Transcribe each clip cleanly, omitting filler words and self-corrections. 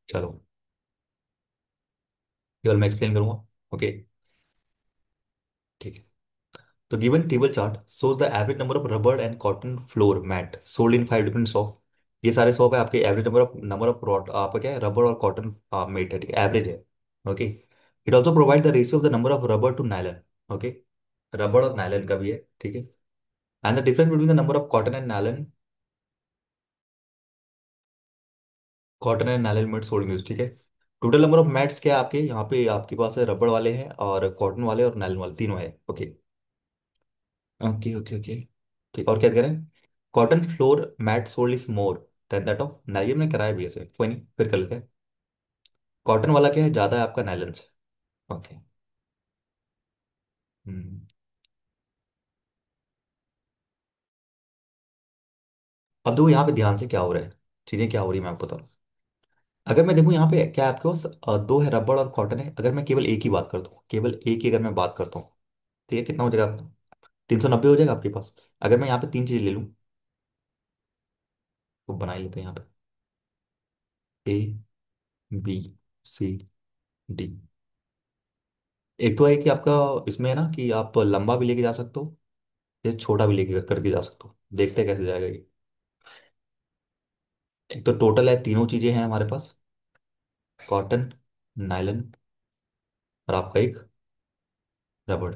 चलो, केवल मैं एक्सप्लेन करूंगा। ओके, ठीक है। तो given table chart shows the average number of rubber and cotton floor mat sold in 5 different shop. ये सारे शॉप है आपके। एवरेज नंबर ऑफ आपका क्या है, रबर और कॉटन मेट है, ठीक है, एवरेज है। Okay. It also provide the ratio of the number of rubber to nylon. Okay, rubber और नायलन का भी है, ठीक है। And the difference between the number of cotton and nylon mat sold in, ठीक है। टोटल नंबर ऑफ मैट्स क्या है आपके यहाँ पे, आपके पास है रबड़ वाले हैं और कॉटन वाले और नायलन वाले तीनों है। ओके ओके ओके ओके, ठीक। और क्या कह रहे हैं, cotton floor mat sold is more than that of nylon ने कराया भी ऐसे, कोई नहीं, फिर कर लेते हैं। कॉटन वाला क्या है, ज्यादा है आपका नायलन से। ओके। हम्म। अब देखो यहाँ पे ध्यान से क्या हो रहा है, चीजें क्या हो रही है मैं आपको बता रहा हूँ। अगर मैं देखूँ यहाँ पे क्या है आपके पास, दो है रबड़ और कॉटन है। अगर मैं केवल एक ही बात करता हूँ, केवल एक ही अगर मैं बात करता हूँ, ठीक है, कितना हो जाएगा आपका, 390 हो जाएगा आपके पास। अगर मैं यहाँ पे तीन चीज ले लूँ, तो बना ही लेते हैं यहाँ पे, ए बी सी डी। एक तो है कि आपका इसमें है ना कि आप लंबा भी लेके जा सकते हो या छोटा भी लेके करके जा सकते हो, देखते हैं कैसे जाएगा ये। एक तो टोटल है, तीनों चीजें हैं हमारे पास, कॉटन, नायलन और आपका एक रबड़।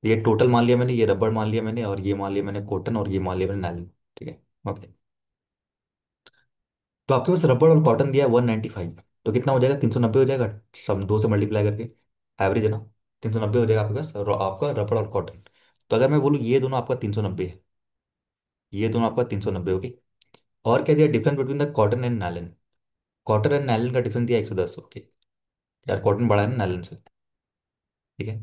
ये टोटल मान लिया मैंने, ये रबड़ मान लिया मैंने, और ये मान लिया मैंने कॉटन, और ये मान लिया मैंने नायलन, ठीक है। ओके। तो आपके पास रबड़ और कॉटन दिया है 195, तो कितना हो जाएगा, 390 हो जाएगा, सब दो से मल्टीप्लाई करके, एवरेज है ना। 390 हो जाएगा आपके पास आपका रबड़ और कॉटन। तो अगर मैं बोलूँ ये दोनों आपका 390 है, ये दोनों आपका 390, ओके। और क्या दिया, difference between the cotton and nylon. Cotton and nylon का डिफरेंस दिया 110, ओके। यार कॉटन बड़ा है ना नायलन से, ठीक है।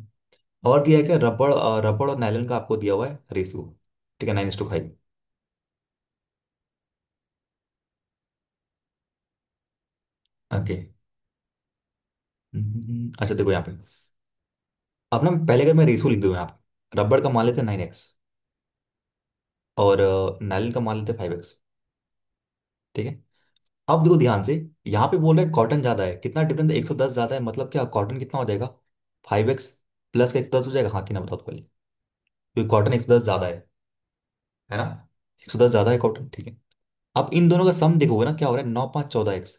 और दिया है क्या, रबड़ और नायलन का आपको दिया हुआ है रेशियो, ठीक है, 9:5। ओके। अच्छा देखो यहाँ पे, अब ना पहले अगर मैं रेशियो लिख दूँ यहाँ पे, रबड़ का मान लेते हैं 9x और नायलन का मान लेते हैं 5x, ठीक है। अब देखो ध्यान से, यहाँ पे बोल रहे हैं कॉटन ज्यादा है, कितना डिफरेंस है, 110 ज्यादा है, मतलब क्या कॉटन कितना हो जाएगा, 5x प्लस का 110 हो जाएगा, हाँ कि ना बताओ तो पहले, क्योंकि कॉटन 110 ज्यादा है ना, 110 ज्यादा है कॉटन, ठीक है। अब इन दोनों का सम देखोगे ना क्या हो रहा है, 9 5 14x,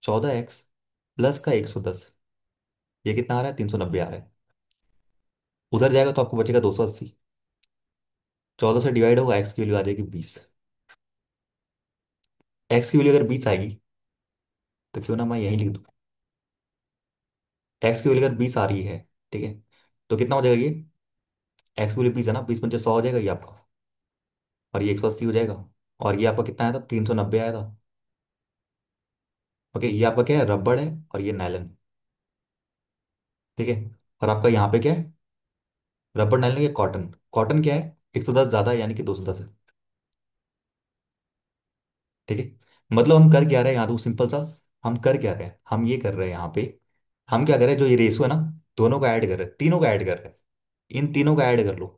14x प्लस का 110, ये कितना आ रहा है, 390 आ रहा है। उधर जाएगा तो आपको बचेगा 280, 14 से डिवाइड होगा, एक्स की वैल्यू आ जाएगी 20। एक्स की वैल्यू अगर 20 आएगी, तो क्यों ना मैं यही लिख दूँ, एक्स की वैल्यू अगर 20 आ रही है, ठीक है, तो कितना हो जाएगा ये, एक्स की वैल्यू 20 है ना, 20 × 5 = 100 हो जाएगा ये आपका, और ये 180 हो जाएगा। और ये आपका कितना आया था, 390 आया था। ओके, ये आपका क्या है, रबड़ है, और ये नायलन, ठीक है। और आपका यहाँ पे क्या है, रबड़ नायलन, ये कॉटन। कॉटन क्या है, 110 ज्यादा है, यानी कि 210 है, ठीक है। मतलब हम कर क्या रहे हैं यहाँ, तो सिंपल सा, हम कर क्या रहे हैं, हम ये कर रहे हैं यहाँ पे, हम क्या कर रहे हैं, जो ये रेशो है ना, दोनों को ऐड कर रहे हैं, तीनों को ऐड कर रहे हैं, इन तीनों को ऐड कर लो,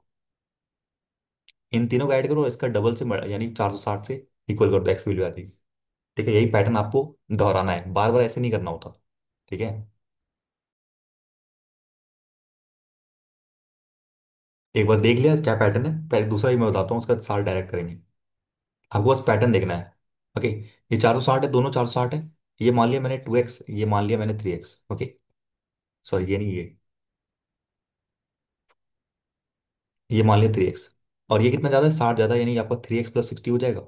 इन तीनों को ऐड करो, इसका डबल से यानी 460 से इक्वल कर दो, एक्स वैल्यू आ जाएगी, ठीक है। यही पैटर्न आपको दोहराना है, बार बार ऐसे नहीं करना होता, ठीक है। एक बार देख लिया क्या पैटर्न है, पहले दूसरा ही मैं बताता हूँ, उसका साथ डायरेक्ट करेंगे। आपको बस पैटर्न देखना है। ओके, ये 460 है, दोनों 460 है। ये मान लिया मैंने 2x, ये मान लिया मैंने 3x, ओके। सॉरी ये नहीं, ये मान लिया 3x। और ये कितना ज्यादा है, 60 ज्यादा है, यानी आपका 3x + 60 हो जाएगा।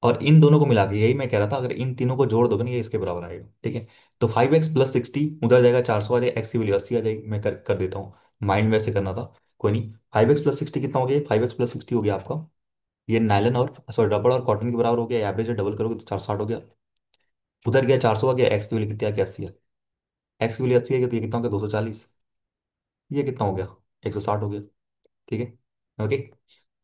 और इन दोनों को मिला के, यही मैं कह रहा था, अगर इन तीनों को जोड़ दोगे ना, ये इसके बराबर आएगा, ठीक है। तो 5x + 60 उधर जाएगा, 400 आ जाएगा, एक्स की वैल्यू 80 आ जाएगी, मैं कर देता हूँ, माइंड में से करना था, कोई नहीं। 5x + 60 कितना हो गया, 5x + 60 हो गया आपका, ये नायलन और सॉरी रबड़ और कॉटन के बराबर हो गया, एवरेज डबल करोगे तो 460 हो गया। उधर गया 400 आ गया, एक्स की वैल्यू कितनी आ गया, 80 है। एक्स की वैल्यू 80 है, तो ये कितना हो गया, 240। ये कितना हो गया, 160 हो गया, ठीक है, ओके।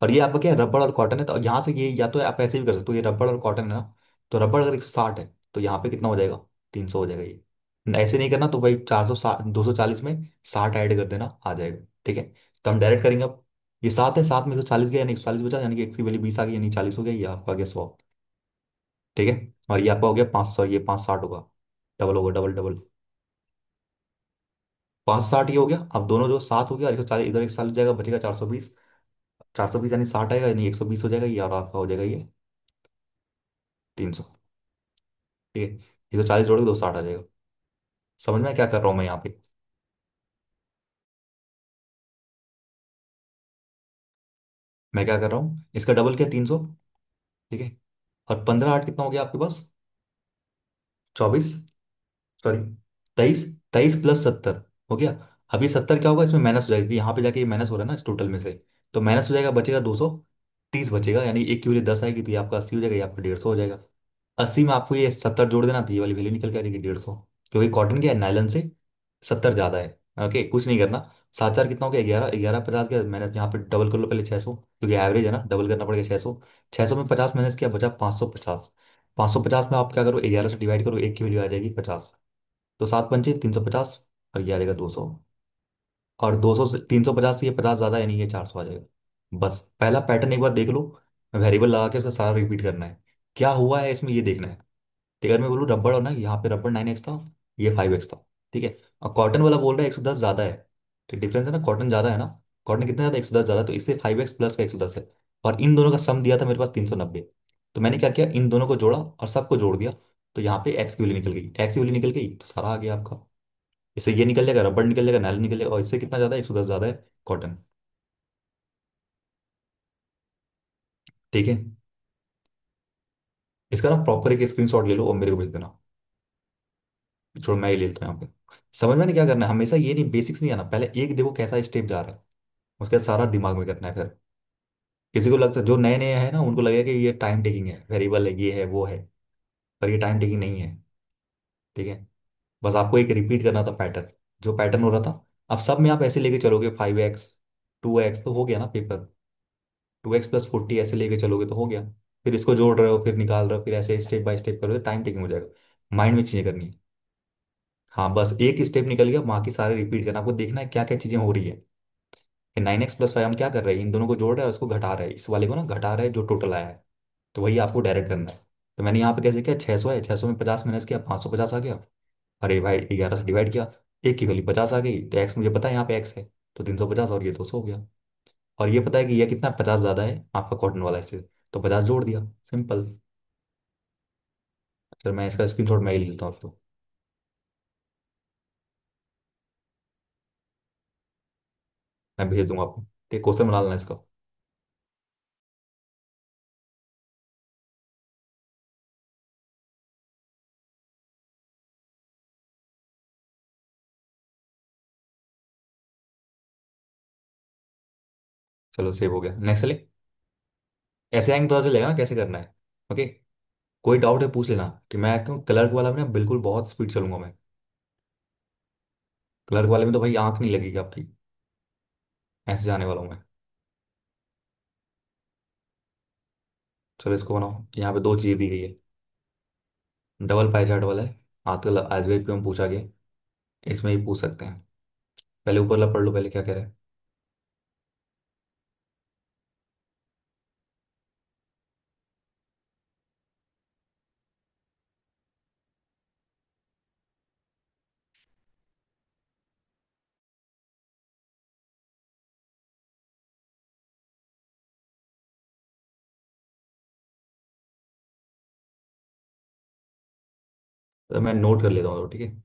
और ये आपका क्या है, रबड़ और कॉटन है, तो यहाँ से ये या तो आप ऐसे भी कर सकते हो, ये रबड़ और कॉटन है ना, तो रबड़ अगर 160 है, तो यहाँ पे कितना हो जाएगा, 300 हो जाएगा ये। ऐसे नहीं करना तो भाई 460, 240 में 60 ऐड कर देना, आ जाएगा, ठीक है। तो हम डायरेक्ट करेंगे अब, ये 7 है, 7 में 140 गया, यानी 140 बचा, यानी कि एक्स की वैल्यू 20 आ गई, यानी 40 हो गया, ये आपका आ गया 100। ठीक है। और ये आपका हो गया 500, ये 560 होगा, डबल होगा, डबल डबल। 560 ये हो गया। अब दोनों जो 7 हो गया और 140, इधर 140 जाएगा, बचेगा 420। 420 यानी 60 आएगा, यानी 120 हो जाएगा ये, और आपका हो जाएगा ये 300। ठीक है। 140 जोड़ोगे 260 आ जाएगा। समझ में क्या कर रहा हूँ मैं यहाँ पे? मैं क्या कर रहा हूँ, इसका डबल क्या, 300। ठीक है। और 15 8 कितना हो गया आपके पास? 24, सॉरी, 23। 23 + 70 हो गया। अभी 70 क्या होगा, इसमें माइनस हो जाएगी, यहाँ पे जाके ये माइनस हो रहा है ना इस टोटल में से। तो माइनस हो जाएगा, बचेगा 230 बचेगा, यानी एक की वैल्यू 10 आएगी, तो ये आपका 80 हो जाएगा, ये आपका 150 हो जाएगा। 80 में आपको ये 70 जोड़ देना, तो ये वाली वैल्यू निकल के आ जाएगी 150। क्योंकि कॉटन क्या है, नायलन से 70 ज़्यादा है। ओके, कुछ नहीं करना। 7 4 कितना हो गया, 11, 11 50 क्या, मैंने यहाँ पे डबल कर लो पहले 600, क्योंकि एवरेज है ना, डबल करना पड़ेगा 600। 600 में 50 माइनस किया, बचा 550। 550 में आप क्या करो, 11 से डिवाइड करो, एक की वैल्यू आ जाएगी 50। तो 7 पंचे 350, और ये आ जाएगा 200। और 200 से 350 से ये 50 ज़्यादा, यानी ये 400 आ जाएगा। बस पहला पैटर्न एक बार देख लो, वेरिएबल लगा के उसका सारा रिपीट करना है, क्या हुआ है इसमें ये देखना है। ठीक है, अगर मैं बोलूँ रबड़, और ना यहाँ पे रबड़ 9x था, ये 5x था। ठीक है। और कॉटन वाला बोल रहा है 110 ज़्यादा है। तो डिफरेंस है ना, कॉटन ज़्यादा है ना। कॉटन कितना ज़्यादा, 110 ज़्यादा, तो इससे 5x प्लस का 110 है। और इन दोनों का सम दिया था मेरे पास 390। तो मैंने क्या किया, इन दोनों को जोड़ा और सबको जोड़ दिया। तो यहाँ पे एक्स की वैल्यू निकल गई, एक्स की वैल्यू निकल गई, तो सारा आ गया आपका। इससे ये निकल जाएगा, रबड़ निकल जाएगा, नायलॉन निकल जाएगा, और इससे कितना ज़्यादा है, 110 ज़्यादा है कॉटन। ठीक है। इसका ना प्रॉपर एक स्क्रीनशॉट ले लो और मेरे को भेज देना। छोड़, मैं ही ले लेता हूँ यहाँ पे। समझ में नहीं क्या करना है, हमेशा ये नहीं, बेसिक्स नहीं आना, पहले एक देखो कैसा स्टेप जा रहा है, उसके बाद सारा दिमाग में करना है फिर। किसी को लगता है, जो नए नए है ना, उनको लगेगा कि ये टाइम टेकिंग है, वेरिएबल है, ये है वो है। पर ये टाइम टेकिंग नहीं है। ठीक है। बस आपको एक रिपीट करना था पैटर्न, जो पैटर्न हो रहा था। अब सब में आप ऐसे लेके चलोगे, 5x 2x तो हो गया ना पेपर। 2x + 40 ऐसे लेके चलोगे तो हो गया। फिर इसको जोड़ रहे हो, फिर निकाल रहे हो, फिर ऐसे स्टेप बाय स्टेप करोगे, टाइम टेकिंग हो जाएगा। माइंड में चीजें करनी है। हाँ, बस एक स्टेप निकल गया, बाकी सारे रिपीट करना, आपको देखना है क्या क्या चीजें हो रही है। कि 9x + 5 हम क्या कर रहे हैं, इन दोनों को जोड़ रहे हैं, उसको घटा रहे हैं, इस वाले को ना घटा रहे हैं जो टोटल आया है। तो वही आपको डायरेक्ट करना है। तो मैंने यहाँ पे कैसे किया, 600 है, 600 में 50 माइनस किया, 550 आ गया। अरे भाई, 11 से डिवाइड किया, एक की वैल्यू 50 आ गई, तो एक्स मुझे पता है यहाँ पे एक्स है। तो 350, और ये 200 हो गया। और ये पता है कि ये कितना, 50 ज़्यादा है आपका कॉटन वाला इससे। तो 50 जोड़ दिया, सिंपल। फिर मैं इसका स्क्रीनशॉट मैं ही ले लेता हूँ आपको। मैं भेज दूंगा आपको। ठीक, क्वेश्चन बना लेना इसका। चलो, सेव हो गया, नेक्स्ट चले। ऐसे आएंगे पता चलेगा ना कैसे करना है। ओके। कोई डाउट है पूछ लेना, कि मैं क्यों क्लर्क वाला में ना बिल्कुल बहुत स्पीड चलूंगा मैं। क्लर्क वाले में तो भाई आंख नहीं लगेगी आपकी। ऐसे जाने वाला हूँ मैं। चलो इसको बनाओ, यहाँ पे दो चीज़ दी गई है। डबल पाई चार्ट वाला है, आजकल एसबीआई पे हम पूछा गया। इसमें ही पूछ सकते हैं। पहले ऊपर वाला पढ़ लो, पहले क्या कह रहा है। तो मैं नोट कर लेता हूँ, ठीक है।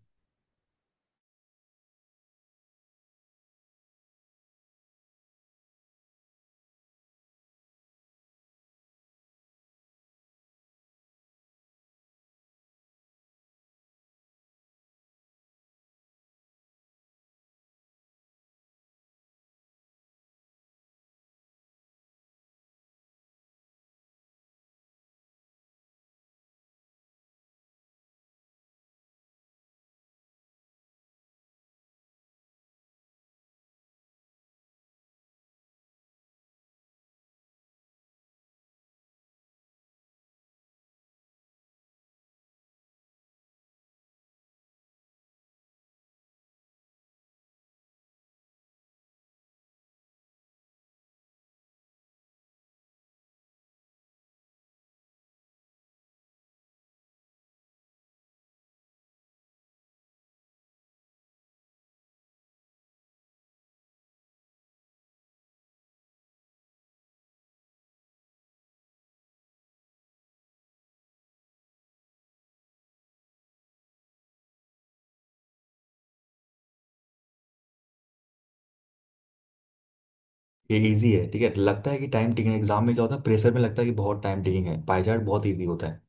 ये इजी है, ठीक है। लगता है कि टाइम टेकिंग, एग्जाम में क्या होता है, प्रेशर में लगता है कि बहुत टाइम टेकिंग है, पाई चार्ट बहुत इजी होता है।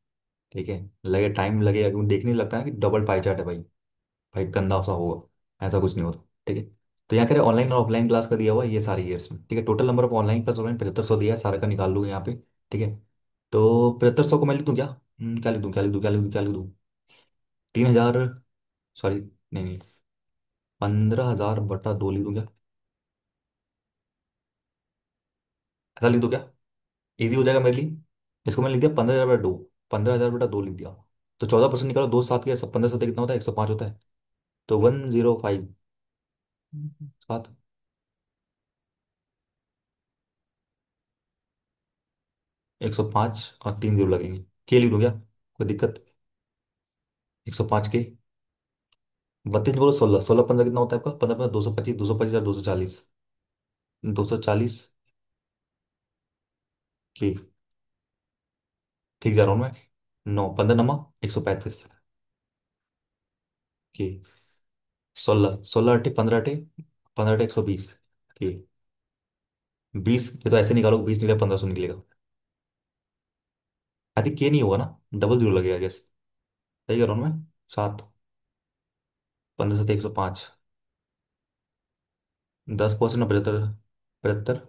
ठीक है, लगे टाइम लगेगा क्योंकि देखने लगता है ना कि डबल पाई चार्ट है भाई, भाई गंदा सा होगा, ऐसा कुछ नहीं होता। ठीक है, तो यहाँ करें ऑनलाइन और ऑफलाइन क्लास का दिया हुआ है ये सारे ईयर्स में। ठीक है, total number of online plus offline 7500 दिया है, सारे का निकाल लूंगा यहाँ पे। ठीक है, तो 7500 को मैं लिख दूँ क्या? क्या लिख दूँ, क्या लिख दूँ, क्या लिख दूँ, क्या लिख दूँ? 3000, सॉरी, नहीं नहीं, 15,000 बटा 2 लिख दूँ क्या? ऐसा लिख दूँ क्या? इजी हो जाएगा मेरे लिए। इसको मैंने लिख दिया 15,000 बटा 2, 15,000 बटा 2 लिख दिया। तो 14% निकालो, दो सात के सब 15 से कितना होता है, 105 होता है। तो 105, 7, 105 और 3 जीरो लगेंगे, के लिख दूँ क्या? कोई दिक्कत? 105 के 32 बोलो, 16, 16 15 कितना होता है आपका? 15 15 225, 225 और 240, 240 के। ठीक जा रहा हूँ मैं? 9 15 नमा 135 के। 16 16 अट्ठे 15 अट्ठे 15 अट्ठे 120 के। 20, ये तो ऐसे निकालो, 20 निकलेगा, 1500 निकलेगा। आई थिंक के नहीं होगा ना, डबल जीरो लगेगा गैस। सही कर रहा हूँ मैं? 7, 15 7 105, 10% 75, 75।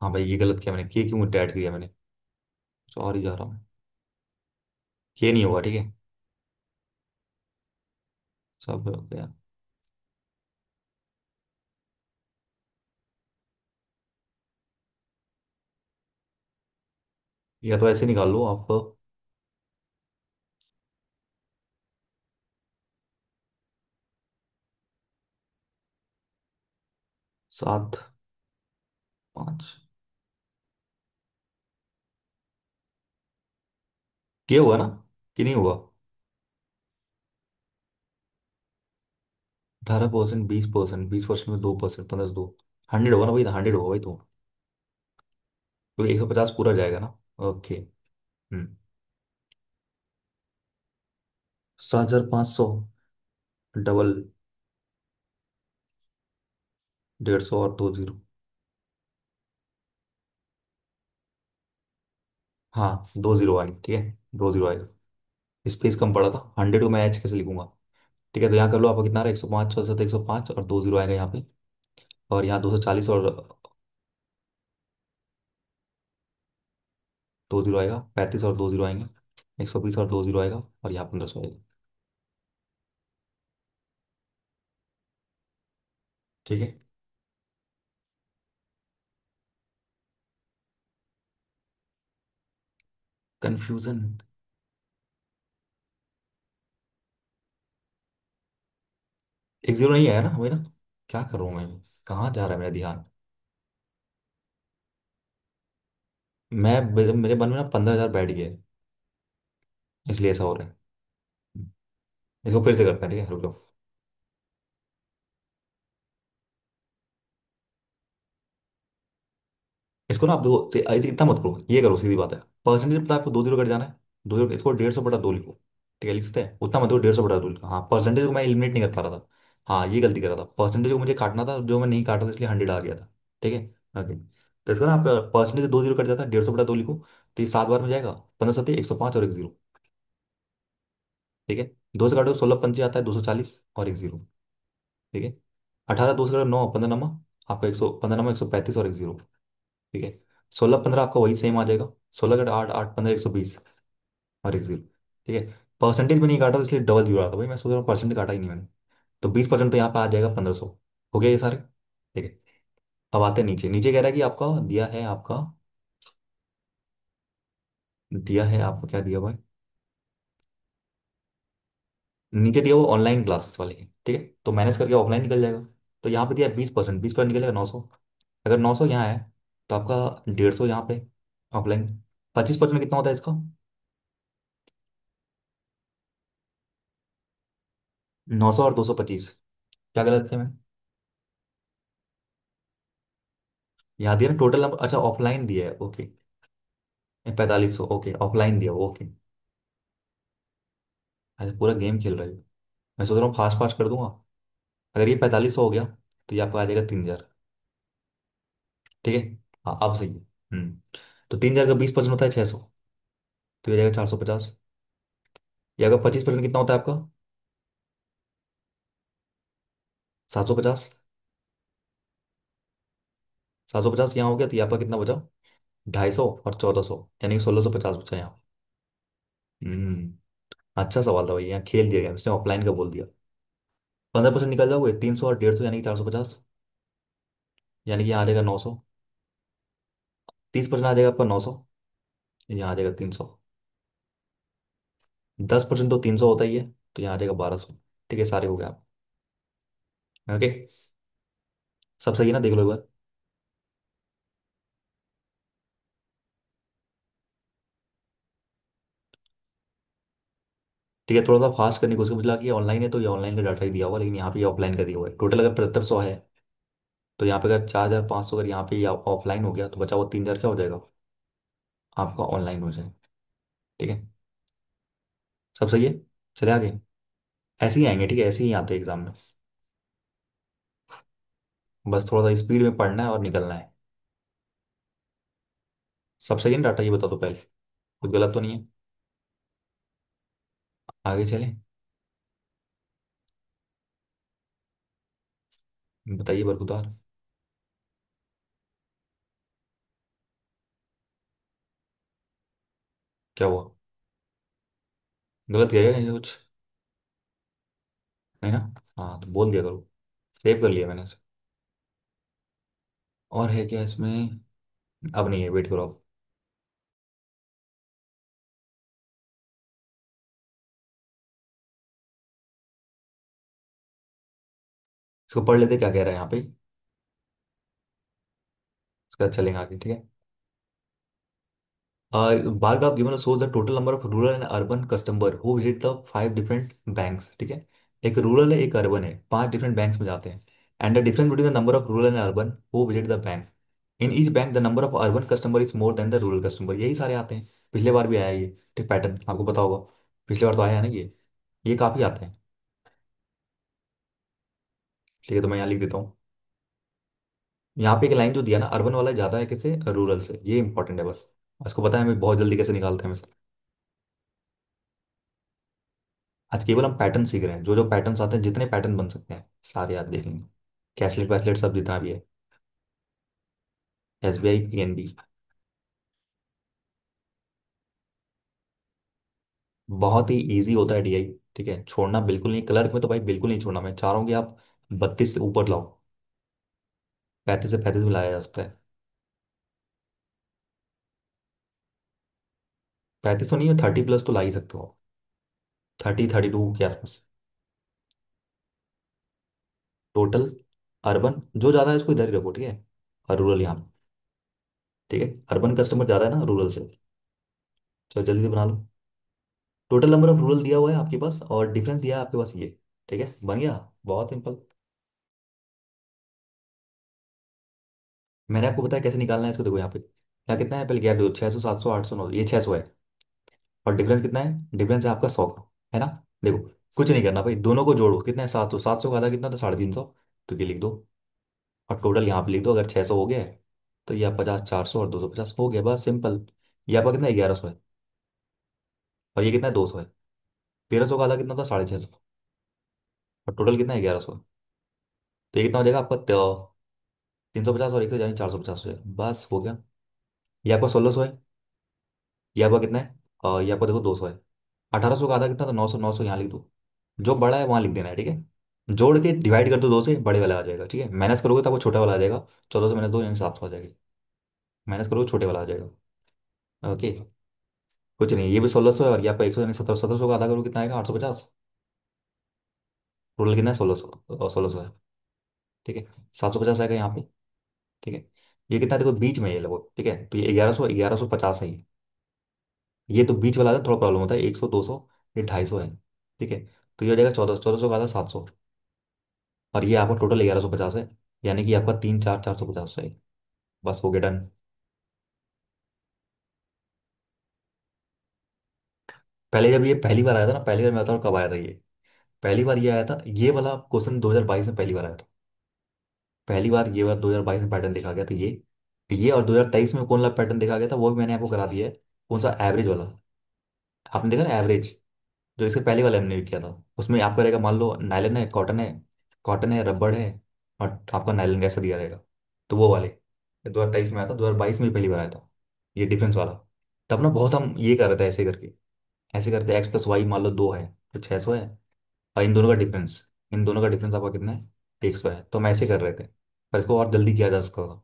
हाँ भाई, ये गलत किया मैंने, के क्यों ऐड किया मैंने? सॉरी, जा रहा हूँ। के नहीं होगा, ठीक है। सब हो गया। या तो ऐसे निकाल लो आप। 7 5 के होगा ना, कि नहीं होगा? 18%, 20%, 20% में 2%, 15 से 2, 100 होगा ना भाई, 100 होगा भाई तो। क्योंकि 150 पूरा जाएगा ना। ओके। 7,500 डबल, 150 और 2 जीरो। हाँ, 2 जीरो आएंगे, ठीक है, 2 जीरो आएगा। स्पेस कम पड़ा था, 100 को मैं एच कैसे लिखूंगा? ठीक है, तो यहाँ कर लो, आपको कितना रहा है? 105, 6 7 105 और 2 जीरो आएगा यहाँ पे। और यहाँ 240 और 2 जीरो आएगा, 35 और 2 जीरो आएंगे, 120 और 2 जीरो आएगा, और यहाँ 1500 आएगा। ठीक है। कंफ्यूजन। एक जीरो नहीं आया ना वही ना? क्या कर रहा हूँ मैं, कहाँ जा रहा है मेरा ध्यान? मेरे मन में ना 15,000 बैठ गया है, इसलिए ऐसा हो रहा है। इसको फिर से करते हैं, ठीक है, रुक जाओ। इसको ना आप दो इतना मत करो, ये करो, सीधी बात है। परसेंटेज पता है आपको, 2 जीरो कट जाना है। 2 जीरो, इसको 150 बटा 2 लिखो। ठीक है, लिख सकते हैं, उतना मत करो, 150 बटा 2 लिखो। हाँ, परसेंटेज को मैं एलिमिनेट नहीं कर पा रहा था। हाँ, ये गलती कर रहा था, परसेंटेज को मुझे काटना था, जो मैं नहीं काटा था, इसलिए 100 आ गया था। ठीक है। ओके, तो इसको ना आप परसेंटेज 2 जीरो कट जाता है, 150 बटा 2 लिखो। तो ये 7 बार में जाएगा, 15 7 105 और 1 जीरो। ठीक है, दो से काटो, 16 पंचे आता है, 240 और 1 जीरो। ठीक है, 18 2 से काटो, 9 15 नमा, आपका 100, 15 नमा 135 और 1 जीरो। ठीक है, 16 15 आपका वही सेम आ जाएगा। 16 8 8 15 120 और 1 जीरो। ठीक है, परसेंटेज में नहीं काटा तो इसलिए डबल जीरो आता, भाई मैं सोच रहा हूँ परसेंटेज काटा ही नहीं मैंने। तो 20% तो यहाँ पे आ जाएगा, 1500। हो गया ये सारे। ठीक है, अब आते हैं नीचे। नीचे कह रहा है कि आपका दिया है, आपका दिया है, आपका क्या दिया हुआ है? नीचे दिया वो ऑनलाइन क्लासेस वाले की। ठीक है, तो मैनेज करके ऑफलाइन निकल जाएगा। तो यहाँ पे दिया 20%, 20% निकल जाएगा 900। अगर 900 यहाँ है, तो आपका 150 यहाँ पे ऑफलाइन। 25% में कितना होता है इसका? 900 और 225। क्या गलत किया मैंने? यहाँ दिया ना टोटल नंबर, अच्छा ऑफलाइन दिया है, ओके। 4500, ओके, ऑफलाइन दिया, ओके। अच्छा पूरा गेम खेल रहे हो। मैं सोच रहा हूँ फास्ट फास्ट कर दूंगा। अगर ये 4500 हो गया तो ये आपको आ जाएगा 3000। ठीक है। हाँ अब सही है। तो 3000 का 20% होता है 600। तो ये हो जाएगा 450। या अगर 25% कितना होता है आपका? 750। 750 यहाँ हो गया तो ये आपका कितना बचा? 250 और 1400, यानी कि 1650 बचा यहाँ। हम्म। अच्छा सवाल था भाई, यहाँ खेल दिया गया, इसने ऑफलाइन का बोल दिया। 15% निकल जाओगे, 300 और 150 यानी कि 450। यानी कि यहाँ आ जाएगा 900। 30% आ जाएगा आपका 900। यहाँ आ जाएगा 300। 10% तो 300 होता ही है, तो यहाँ आ जाएगा 1200। ठीक है, सारे हो गए आप। ओके। सब सही है ना, देख लो एक बार। ठीक है, थोड़ा सा फास्ट करने की कोशिश, मुझे लगा कि ऑनलाइन है तो ये ऑनलाइन का डाटा ही दिया होगा, लेकिन यहाँ पे ये ऑफलाइन का दिया हुआ है। टोटल अगर 7500 है, तो यहाँ पे अगर 4500 अगर यहाँ पे ऑफलाइन हो गया तो बचा हुआ 3000 क्या हो जाएगा आपका ऑनलाइन हो जाएगा। ठीक है। सब सही है। चले आगे। ऐसे ही आएंगे, ठीक है, ऐसे ही आते हैं एग्जाम में। बस थोड़ा सा स्पीड में पढ़ना है और निकलना है। सब सही है ना डाटा, ये बता दो पहले, कुछ गलत तो नहीं है। आगे चलें। बताइए बरखुदार। क्या हुआ? गलत किया क्या कहीं कुछ? नहीं ना? हाँ तो बोल दिया करो। सेव कर लिया मैंने इसे। और है क्या इसमें? अब नहीं है, वेट करो अब। इसको पढ़ लेते क्या कह रहा है यहाँ पे। इसका चलेंगे आगे, ठीक है। Bar graph given shows the total number of rural and urban customer who visit the 5 different banks। ठीक है। एक रूरल है एक अर्बन है, 5 डिफरेंट बैंक्स में जाते हैं। And the difference between the number of rural and urban who visit the bank, in each bank the number of urban customer is more then the rural customer. यही सारे आते हैं। पिछले बार भी आया ये। ठीक पैटर्न आपको पता होगा। पिछले बार तो आया है ना ये काफी आते हैं। ठीक है, तो मैं यहाँ लिख देता हूँ। यहाँ पे एक लाइन जो दिया ना, अर्बन वाला ज्यादा है किससे, रूरल से, ये इंपॉर्टेंट है बस। इसको पता है हमें बहुत जल्दी कैसे निकालते हैं। आज केवल हम पैटर्न सीख रहे हैं, जो जो पैटर्न्स आते हैं, जितने पैटर्न बन सकते हैं सारे आप देख लेंगे। कैसलेट वैसलेट सब जितना भी है। SBI PNB। बहुत ही इजी होता है DI। ठीक है, छोड़ना बिल्कुल नहीं, क्लर्क में तो भाई बिल्कुल नहीं छोड़ना। मैं चाह रहा हूँ कि आप 32 से ऊपर लाओ। 35 से 35 में लाया जा सकता है। 35 तो नहीं है, 30+ तो ला ही सकते हो। 30 32 के आसपास। टोटल अर्बन जो ज्यादा है उसको इधर ही रखो, ठीक है। और रूरल यहाँ। ठीक है, अर्बन कस्टमर ज्यादा है ना रूरल से। चलो जल्दी से बना लो। टोटल नंबर ऑफ रूरल दिया हुआ है आपके पास, और डिफरेंस दिया है आपके पास ये। ठीक है, बन गया। बहुत सिंपल। मैंने आपको बताया कैसे निकालना है इसको, देखो यहाँ पे यहाँ कितना है, पहले गैप देखो, 600 700 800 900, ये 600 है। और डिफरेंस कितना है? डिफरेंस है आपका 100 का। है ना? देखो, कुछ नहीं करना भाई, दोनों को जोड़ो, कितना है? 700। 700 का आधा कितना था? 350। तो ये लिख दो। और टोटल यहाँ पे लिख दो, अगर 600 हो गया है तो ये आप 50 400 और 250 हो गया, बस सिंपल। ये आपका कितना है? 1100 है। और ये कितना है? 200 है। 1300 का आधा कितना था? 650। और टोटल कितना है? 1100। तो ये कितना हो जाएगा आपका? 350 और 1 यानी 450 हो जाएगा, बस हो गया। ये आपका 1600 है। ये आपका कितना है? और ये आपका देखो 200 है। 1800 का आधा कितना था? 900। 900 यहाँ लिख दो। जो बड़ा है वहां लिख देना है, ठीक है। जोड़ के डिवाइड कर दो 2 से, बड़े वाला आ जाएगा। ठीक है, माइनस करोगे तो वो छोटा वाला आ जाएगा। 1400 - 2 यानी 700 आ जाएगी। माइनस करोगे छोटे वाला आ जाएगा। ओके। कुछ नहीं, ये भी 1600 है, और ये आपका 100 यानी 1700। 1700 का आधा करोगे कितना आएगा? 850। टोटल कितना है? 1600। 1600 है। ठीक है। 750 आएगा यहाँ पे। ठीक है। ये कितना है? देखो बीच में ये लगभग, ठीक है, तो ये 1100 1150 है ये। ये तो बीच वाला है, थोड़ा प्रॉब्लम होता है, 100 200, ये 250 है। ठीक है। तो ये हो जाएगा 1400 का आधा 700। और ये आपका टोटल 1150 है। यानी कि आपका 3 4 450 है। बस हो गया, डन। पहले जब ये पहली बार आया था ना, पहली बार मैं बताऊँ कब आया था ये। पहली बार ये आया था, ये वाला क्वेश्चन 2022 में पहली बार आया था। पहली बार ये बार 2022 में पैटर्न देखा गया था ये और 2023 में कौन सा पैटर्न देखा गया था वो भी मैंने आपको करा दिया है। कौन सा, एवरेज वाला। आपने देखा ना एवरेज, जो इससे पहले वाले हमने भी किया था। उसमें आपका रहेगा, मान लो नायलन है, कॉटन है, रबड़ है, और आपका नायलन कैसा दिया रहेगा। तो वो वाले 2023 में आया था, 2022 में भी पहली बार आया था ये डिफरेंस वाला। तब ना बहुत हम ये कर रहे थे ऐसे करके, ऐसे करते एक्स प्लस वाई मान लो 2 है तो 600 है। और इन दोनों का डिफरेंस आपका कितना है, 100 है। तो हम ऐसे कर रहे थे, पर इसको और जल्दी किया जा सकता था।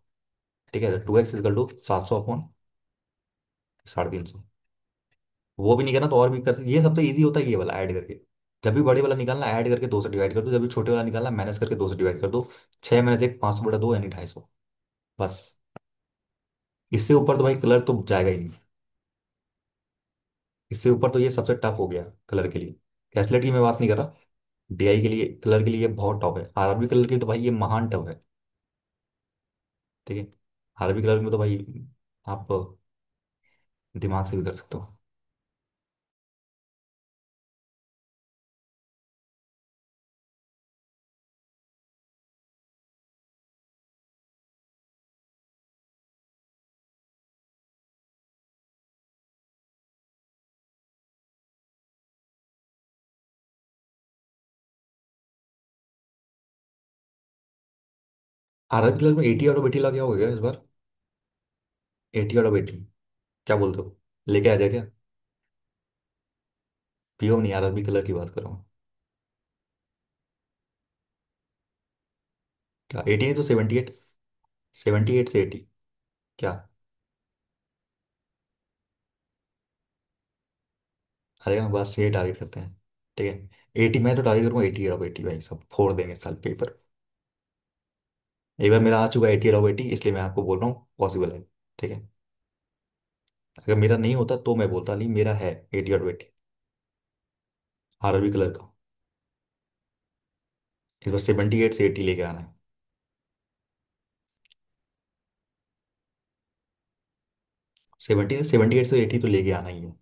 ठीक है, 2x इजकल टू 700/350। वो भी नहीं करना तो और भी कर सकते, ये सबसे इजी होता है ये वाला ऐड करके। जब भी बड़े वाला निकालना ऐड करके 2 से डिवाइड कर दो, जब भी छोटे वाला निकालना माइनस करके 2 से डिवाइड कर दो। 6 - 1 500/2 यानी 250। बस, इससे ऊपर तो भाई कलर तो जाएगा ही नहीं। इससे ऊपर तो ये सबसे टफ हो गया कलर के लिए। कैसलेट की मैं बात नहीं कर रहा, डीआई के लिए, कलर के लिए ये बहुत टफ है। आरआरबी कलर के लिए तो भाई ये महान टफ है। ठीक है, आरआरबी कलर में तो भाई आप दिमाग से भी कर सकते हो। आरआरबी कलर में 80/80 लग गया हो गया इस बार। 80/80, क्या बोलते हो, लेके आ जाए क्या। पीओ नहीं, आरआरबी कलर की बात कर रहा हूँ। क्या 80 नहीं तो 78, 78 से 80। क्या, अरे हम बस ये टारगेट करते हैं। ठीक है, 80 मैं तो टारगेट करूँगा, 80/80 भाई सब फोड़ देंगे साल पेपर। एक बार मेरा आ चुका है 80/80, इसलिए मैं आपको बोल रहा हूँ पॉसिबल है। ठीक है, अगर मेरा नहीं होता तो मैं बोलता नहीं, मेरा है 80/80 आरआरबी कलर का। इस बार 78 से 80 लेके आना है। 78 से 80 तो लेके आना ही है।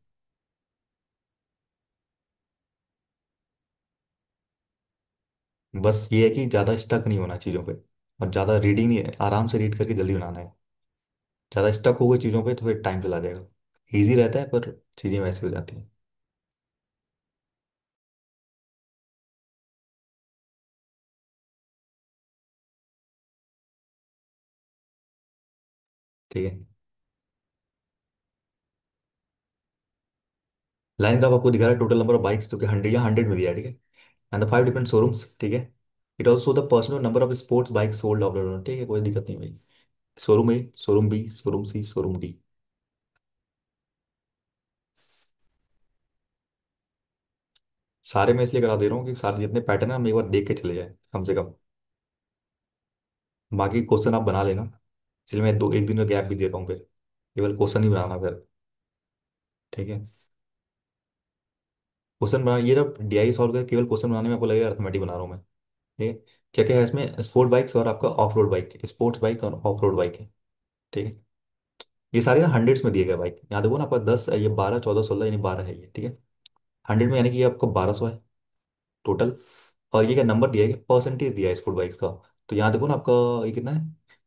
बस ये है कि ज़्यादा स्टक नहीं होना चीज़ों पे, और ज़्यादा रीडिंग नहीं, आराम से रीड करके जल्दी बनाना है। ज़्यादा स्टक हो गई चीज़ों पे तो फिर टाइम चला जाएगा। ईजी रहता है पर चीज़ें वैसे हो जाती हैं। ठीक है, लाइन ग्राफ आपको दिखा रहा है टोटल नंबर ऑफ बाइक्स, जो कि 100 या 100 में दिया है। ठीक है, एंड द 5 डिफरेंट शोरूम्स। ठीक है, it also the personal number of sports bike sold off. ठीक है, कोई दिक्कत नहीं भाई। शोरूम ए, शोरूम बी, शोरूम सी, शोरूम डी। सारे मैं इसलिए करा दे रहा हूँ कि सारे जितने पैटर्न है हम एक बार देख के चले जाए कम से कम। बाकी क्वेश्चन आप बना लेना, इसलिए मैं 1 दिन का गैप भी दे रहा हूँ फिर। केवल क्वेश्चन ही बनाना फिर। ठीक है, क्वेश्चन बना, ये जब डीआई सॉल्व कर केवल क्वेश्चन बनाने में आपको लगेगा अर्थमेटिक बना रहा हूँ मैं। ठीक है, क्या क्या है इसमें, स्पोर्ट बाइक्स और आपका of road bike, sports bike और ऑफ रोड बाइक है। ठीक है, ये सारे ना हंड्रेड्स में दिए गए बाइक, यहाँ देखो ना आपका 10, ये 12 14 16 यानी 12 है ये। ठीक है, 100 में यानी कि ये आपका 1200 है टोटल। और ये क्या नंबर दिया है कि परसेंटेज दिया है स्पोर्ट बाइक्स का। तो यहाँ देखो ना आपका ये कितना है,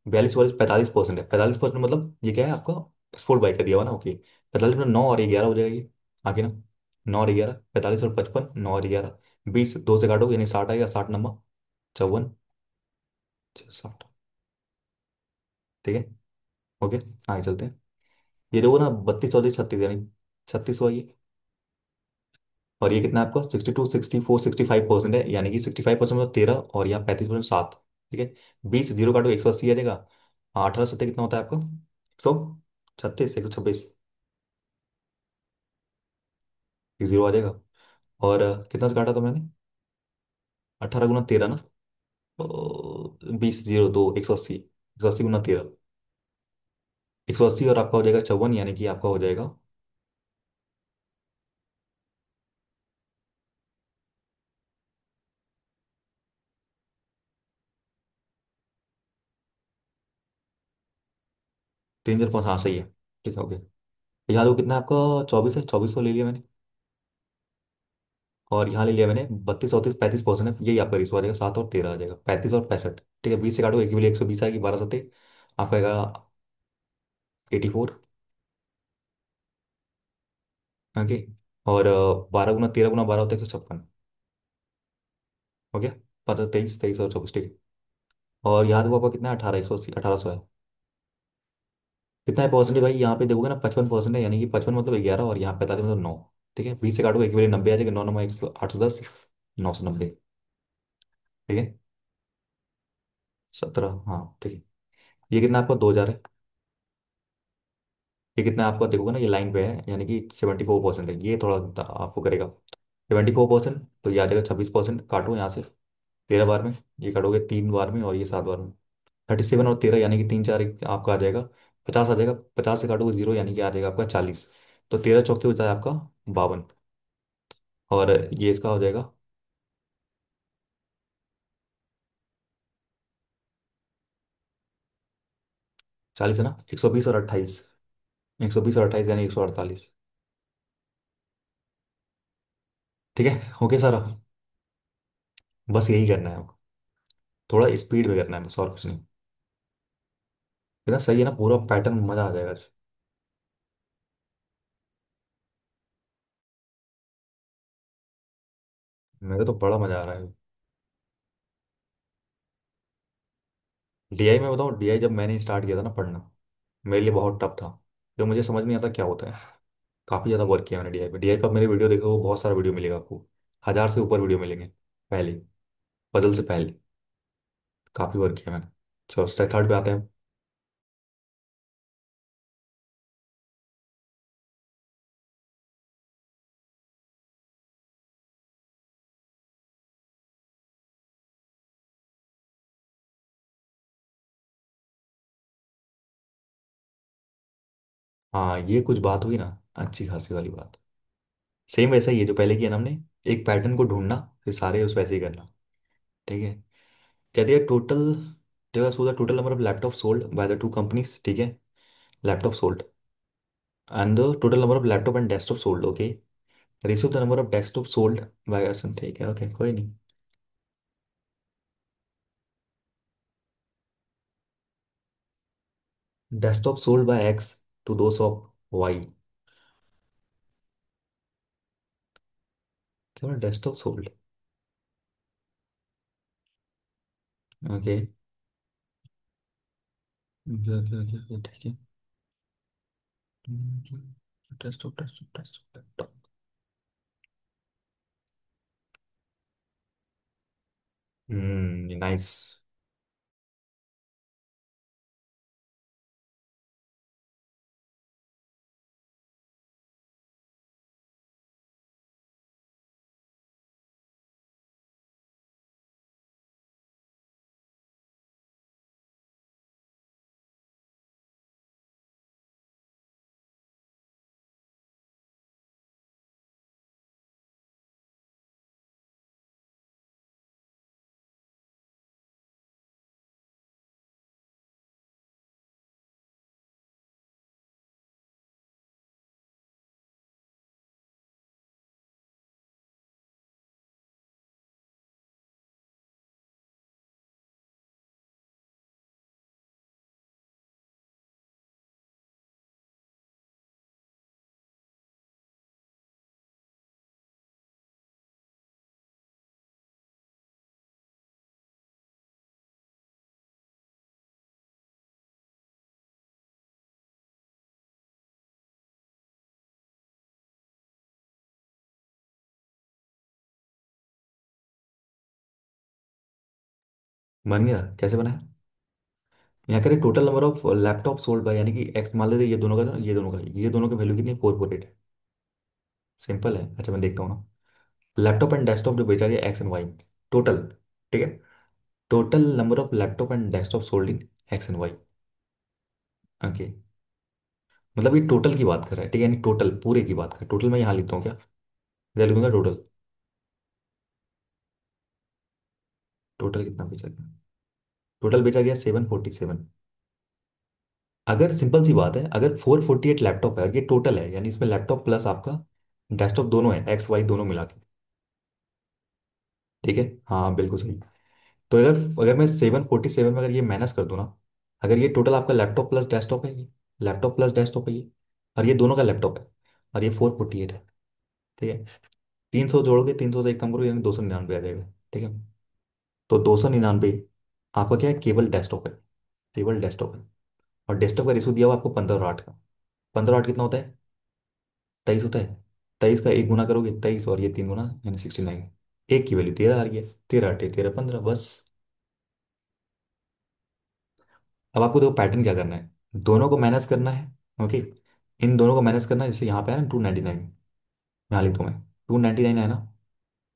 42 45 45% है। 45% मतलब ये क्या है आपका, स्पोर्ट बाइक का दिया हुआ ना। ओके, 45 में 9 और 11 हो जाएगी आगे ना। 9 और 11, 45 और 55, 9 और 11, 20 2 से काटो यानी 60 आएगा, 60 नंबर 54, 60। ठीक है, ओके, आगे चलते हैं। ये देखो ना 32 34 36 यानी 36 हुआ ये। और ये कितना है आपका, 62 64 65% है, यानी कि 65% मतलब 13, और यहाँ 35% 7। ठीक है, 20 जीरो काटो 180 आ जाएगा। 18 7 कितना होता है आपका, 136, 126। एक जीरो आ जाएगा। और कितना से काटा था मैंने, 18 × 13 ना। तो 20 0 2 180, 180 × 13, 180, और आपका हो जाएगा 54, यानी कि आपका हो जाएगा 3 0 5, हाँ सही है। ठीक है, ओके। यहाँ देखो कितना है आपका, 24 है, 2400 ले लिया मैंने। और यहाँ ले लिया मैंने 32 34 35% है, यही आपका रिस्क आ जाएगा, 7 और 13 आ जाएगा, 35 और 65। ठीक है, 20 से काटो, एक के लिए 120 आएगी, 12 सत्ते आपका आएगा 84। ओके। और 12 गुना 13 गुना 12 होता है 156। हो गया। पता 23 23 और 24। ठीक है। और यहाँ देखो आपका कितना है, 18 180 1800 है। कितना है परसेंटेज भाई, यहाँ पे देखोगे ना 55% है, यानी कि 55 मतलब 11 और यहाँ 45 मतलब 9। ठीक है, 20 से काटोगे एक के लिए 90 आ जाएगा, 9 9 100 810 990। ठीक है। 17, हाँ ठीक है। ये कितना आपका 2000 है। ये कितना आपका देखोगे ना, ये लाइन पे है, यानी कि 74% है, ये थोड़ा आपको करेगा। 74%, तो ये आ जाएगा 26%, काटो यहाँ से 13 बार में, ये काटोगे 3 बार में और ये 7 बार में। 37 और 13 यानी कि 3 4 आपका आ जाएगा 50 आ जाएगा। 50 से काटोगे 0 यानी कि आ जाएगा आपका 40। तो 13 चौके होता है आपका 52। और ये इसका हो जाएगा। 40 है ना, 120 और 28। 120 और 28 यानी 148। ठीक है, ओके सारा। बस यही करना है आपको, थोड़ा स्पीड में करना है बस, और कुछ नहीं। इतना सही है ना, पूरा पैटर्न मजा आ जाएगा। मेरे तो बड़ा मजा आ रहा है। डीआई में बताऊँ, डीआई जब मैंने स्टार्ट किया था ना पढ़ना, मेरे लिए बहुत टफ था। जो मुझे समझ नहीं आता क्या होता है। काफ़ी ज़्यादा वर्क किया मैंने डीआई पे। डीआई का मेरे वीडियो देखो, वो बहुत सारा वीडियो मिलेगा आपको, 1000 से ऊपर वीडियो मिलेंगे पहले, पजल से पहले। काफ़ी वर्क किया मैंने। चलो स्टेप थर्ड पे आते हैं। हाँ, ये कुछ बात हुई ना, अच्छी खासी वाली बात। सेम वैसा ही है जो पहले किया ना हमने, एक पैटर्न को ढूंढना, फिर सारे उस वैसे ही करना। ठीक है। कह दिया total, total number of laptop sold by the two companies. ठीक है, laptop sold and the total number of laptop and desktop sold. Okay, ratio of the number of desktop sold by एसन। ठीक है, ओके कोई नहीं। Desktop sold by X to those of Y. क्या desktop sold. Okay, ठीक है। Desktop desktop desktop. Nice. बन गया, कैसे बना है। यहाँ करें total number of laptop sold bye, यानी कि एक्स मान लेते हैं, ये दोनों का ना, ये दोनों की वैल्यू कितनी है, 448 है। सिंपल है। अच्छा मैं देखता हूँ ना, लैपटॉप एंड डेस्कटॉप जो बेचा गया एक्स एंड वाई, टोटल। ठीक है, total number of laptop and desktop sold in X and Y. Okay, मतलब ये टोटल की बात कर रहा है। ठीक है, यानी टोटल पूरे की बात कर, टोटल मैं यहाँ लिखता हूँ क्या, इधर लिखूंगा टोटल। टोटल कितना बेचा गया, टोटल बेचा गया 747। अगर सिंपल सी बात है, अगर 448 लैपटॉप है और ये टोटल है, यानी इसमें लैपटॉप प्लस आपका डेस्कटॉप दोनों है, एक्स वाई दोनों मिला के, ठीक है। हाँ बिल्कुल सही। तो अगर अगर मैं 747 में अगर ये माइनस कर दूँ ना, अगर ये टोटल आपका लैपटॉप प्लस डेस्कटॉप है, ये लैपटॉप प्लस डेस्कटॉप है ये, और ये दोनों का लैपटॉप है, और ये 448 है। ठीक है। 300 जोड़ोगे, 300 से एक कम करो, यानी 299 आ जाएगा। ठीक है। तो 299 आपका क्या है, केवल डेस्कटॉप है, केवल डेस्कटॉप है। और डेस्कटॉप का रेशो दिया हुआ आपको 15 और 8 का। 15 और 8 कितना होता है, 23 होता है। 23 का एक गुना करोगे 23, और ये 3 गुना यानी 69। एक की वैल्यू 13 आ रही है। 13 8 13 15 बस। अब आपको देखो पैटर्न क्या करना है, दोनों को मैनेज करना है। ओके। इन दोनों को मैनेज करना है, जैसे यहाँ पे है ना 299, यहाँ लिखता हूँ मैं, 299 है ना,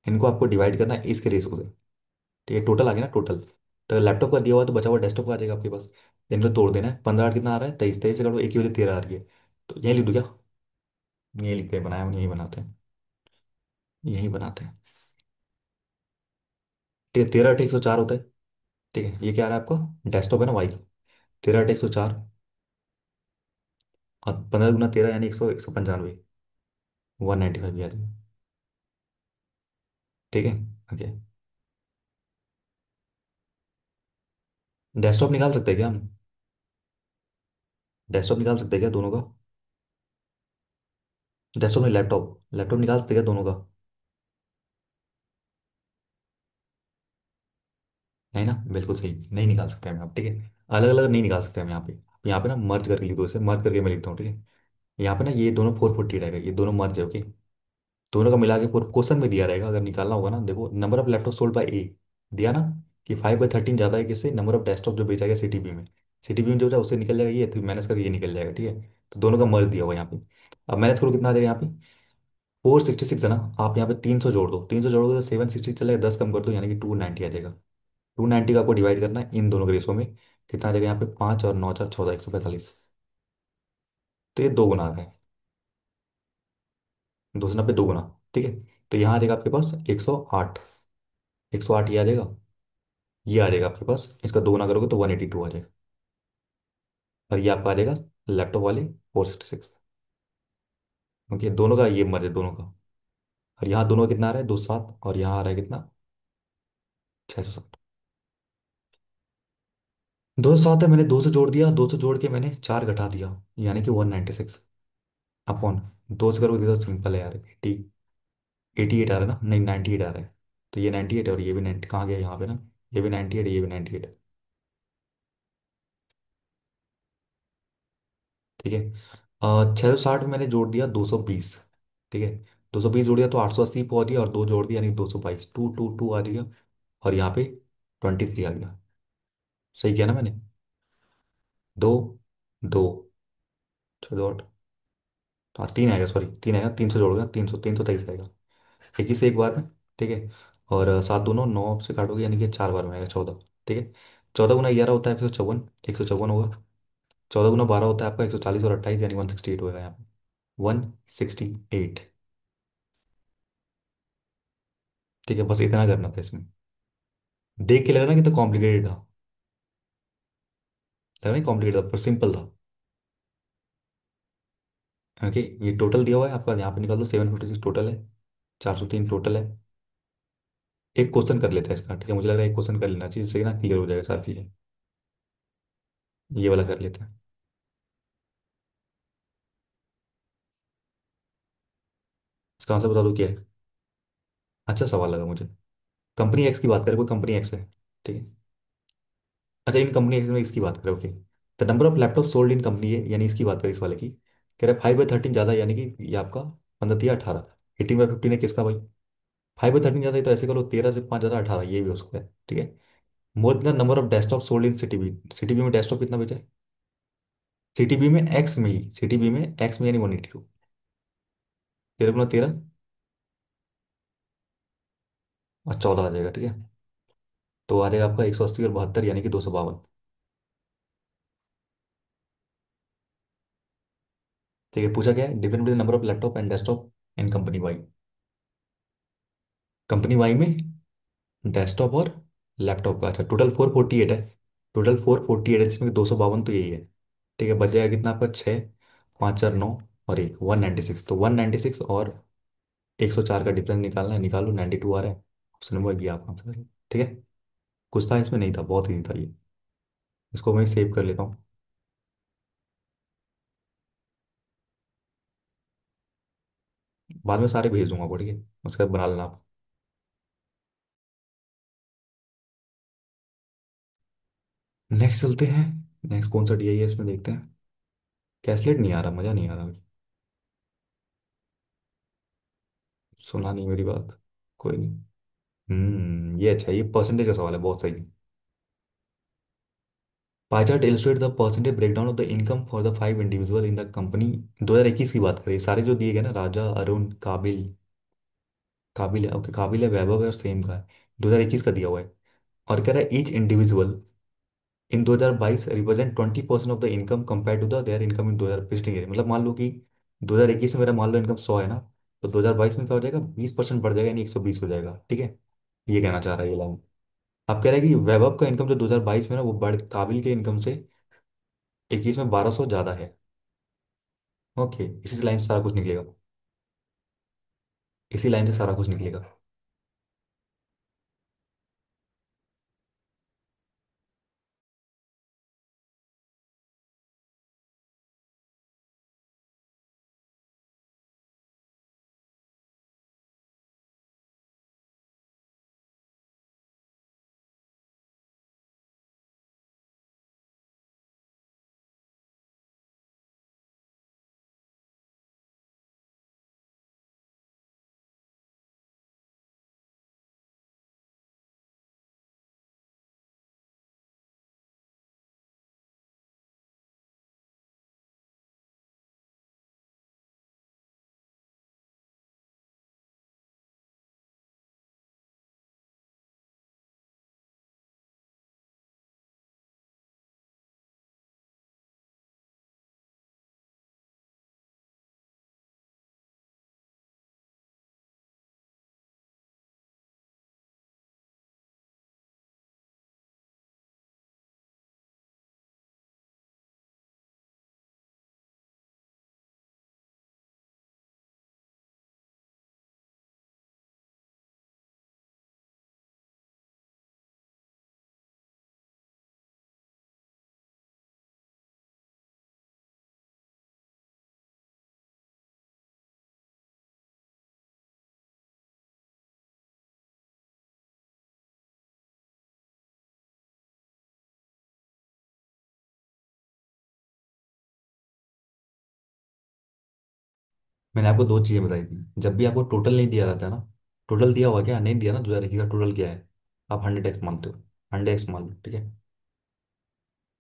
इनको आपको डिवाइड करना है इसके रेशो से। ठीक है, टोटल आ गया ना टोटल। तो लैपटॉप का दिया हुआ है तो बचा हुआ डेस्कटॉप का आ जाएगा आपके पास। इनको तोड़ देना है, 15 8 कितना आ रहा है, 23, 23 से काटो, एक की वजह 13 आ रही है। तो यही लिख दो क्या, यही लिखते हैं, बनाया हम यही बनाते हैं, यही बनाते हैं। ठीक है, 13 8 104 होता है। ठीक है, ये क्या आ रहा है आपका, डेस्कटॉप है ना वाई, 13 8 104, और 15 गुना 13 यानी 195, 195 आ जाएगा। ठीक है। ओके। डेस्कटॉप निकाल सकते हैं क्या हम, डेस्कटॉप निकाल सकते हैं क्या दोनों का, डेस्कटॉप नहीं लैपटॉप, लैपटॉप निकाल सकते हैं क्या दोनों का। नहीं ना, बिल्कुल सही, नहीं निकाल सकते हैं आप। ठीक है, अलग अलग नहीं निकाल सकते हम यहाँ पे। यहाँ पे ना मर्ज करके लिख दो, इसे मर्ज करके मैं लिखता हूँ। ठीक है, यहाँ पे ना ये दोनों 440 रहेगा, ये दोनों मर्ज है। ओके। दोनों का मिला के पूरा क्वेश्चन में दिया रहेगा, अगर निकालना होगा ना, देखो number of laptop sold by A दिया ना, कि 5/13 ज़्यादा है किससे, नंबर ऑफ डेस्कटॉप जो बेचा गया सीटीबी में। सीटीबी में जो है उससे निकल जाएगा ये, तो मैनेज करके ये निकल जाएगा। ठीक है। तो दोनों का मर्ज दिया हुआ है यहाँ पे। अब मैनेज करो कितना आ जाएगा यहाँ पे, 466 है ना, आप यहाँ पे 300 जोड़ दो, 300 जोड़ोगे तो 760 चलेगा, 10 कम कर दो यानी कि 290 आ जाएगा। 290 का आपको डिवाइड करना है इन दोनों के रेशो में, कितना आ जाएगा यहाँ पे, 5 और 9 4 14, 145। तो ये दो गुना आ गए, 290 दो गुना। ठीक है। तो यहाँ आ जाएगा आपके पास 108, 108 ये आ जाएगा, ये आ जाएगा आपके पास, इसका दो गुना करोगे तो 182 आ जाएगा। और ये आपका आ जाएगा लैपटॉप वाले 466। ओके, दोनों का ये मर्ज है दोनों का। और यहाँ दोनों का कितना आ रहा है, 207, और यहाँ आ रहा है कितना, 607। 207 है, मैंने 200 जोड़ दिया, 200 जोड़ के मैंने 4 घटा दिया, यानी कि 196 अपॉन 2 से करोगे तो सिंपल है यार, 88 आ रहा है ना, नहीं 98 आ रहा है। तो ये 98 है, और ये भी 90 कहाँ गया यहाँ पे ना, ये भी 98 है, ये भी 98 है। ठीक है। 660 में मैंने जोड़ दिया 220। ठीक है, 220 जोड़ दिया तो 880 पहुंच गया, और दो जोड़ दिया यानी 222, 222 आ गया। और यहाँ पे 23 आ गया। सही किया ना मैंने, दो, दो, 6 2 8, हाँ 3 आएगा, सॉरी 3 आएगा, 300 जोड़ोगे 300, 323 आएगा, एक ही से एक बार में। ठीक है। और 7 दूनो 9 से काटोगे यानी कि 4 बार में आएगा 14। ठीक है। 14 गुना 11 होता है 154, 154 होगा। 14 गुना 12 होता है आपका 140, और 28 यानी 168 होगा यहाँ पे, 168। ठीक है, बस इतना करना था इसमें। देख के लग रहा ना कि तो कॉम्प्लिकेटेड था, लग रहा नहीं कॉम्प्लिकेटेड था, पर सिंपल था। ओके, ये टोटल दिया हुआ है आपका, यहाँ पे निकाल दो, 756 टोटल है, 403 टोटल है। एक क्वेश्चन कर लेते हैं इसका। ठीक है, मुझे लग रहा है एक क्वेश्चन कर लेना चाहिए, इससे ना क्लियर हो जाएगा सारी चीजें। ये वाला कर लेते हैं। इसका आंसर बता दो क्या है। अच्छा सवाल लगा मुझे। कंपनी एक्स की बात करें, कोई कंपनी एक्स है। ठीक है। अच्छा, इन कंपनी एक्स में इसकी बात करें। Okay. The number of laptop sold in company है, यानी इसकी बात करें इस वाले की, कह रहे 5/13 ज़्यादा, यानी कि ये आपका 15 या 18, 18/15 है किसका भाई, 5/13 ज़्यादा है, तो ऐसे करो 13 से 5 ज़्यादा 18, ये भी हो सकता है। ठीक है। More than number of desktop sold in CTB, CTB में डेस्कटॉप कितना बेचा है, सीटीबी में एक्स में ही, सीटीबी में एक्स में यानी 182, 13 गुना 13, और 14 आ जाएगा। ठीक है। तो आ जाएगा आपका 180 और 72 यानी कि 252। ठीक है, पूछा क्या है, depend with number of laptop and desktop in company Y. Company Y में डेस्कटॉप और लैपटॉप का, अच्छा टोटल 448 है, टोटल 448 है, जिसमें 252 तो यही है। ठीक है, बच जाएगा कितना आपका, 6 5 4 9 और एक 196, तो 196 और 104 का डिफरेंस निकालना है, निकालो, 92 आ रहा है। ऑप्शन नंबर बी आपका आंसर है। ठीक है। कुछ था इसमें, नहीं था, बहुत ईजी था ये। इसको मैं सेव कर लेता हूँ। बाद में सारे भेज दूंगा आपको, ठीक है, उसके बाद बना लेना आप। नेक्स्ट चलते हैं। नेक्स्ट कौन सा डी है इसमें देखते हैं। कैसलेट नहीं आ रहा, मज़ा नहीं आ रहा। सुना नहीं मेरी बात। कोई नहीं। ये अच्छा, ये परसेंटेज का सवाल है, बहुत सही। Pie chart illustrate the percentage breakdown of the income for the five individual in the company. 2021 की बात करें, सारे जो दिए गए ना, राजा, अरुण, काबिल। काबिल है, ओके, काबिल है, वैभव है और सेम का है। 2021 का दिया हुआ है। और कह रहा है each individual in 2022 represent 20% of the income compare to the their income in 2025 year. मतलब मान लो कि 2021 में मेरा मान लो इनकम 100 है ना, तो 2022 में क्या हो जाएगा, 20% बढ़ जाएगा, यानी 120 हो जाएगा। ठीक है। ये कहना चाह रहा है ये लाइन। आप कह रहे हैं कि वैभव का इनकम जो 2022 में ना, वो बढ़ काबिल के इनकम से 21 में 1200 ज्यादा है। ओके, इसी लाइन से सारा कुछ निकलेगा। इसी लाइन से सारा कुछ निकलेगा। मैंने आपको दो चीजें बताई थी, जब भी आपको टोटल नहीं दिया रहता है ना। टोटल दिया हुआ क्या, नहीं दिया ना, 2021 का टोटल क्या है, आप 100x मानते हो, 100x मान लो, ठीक है।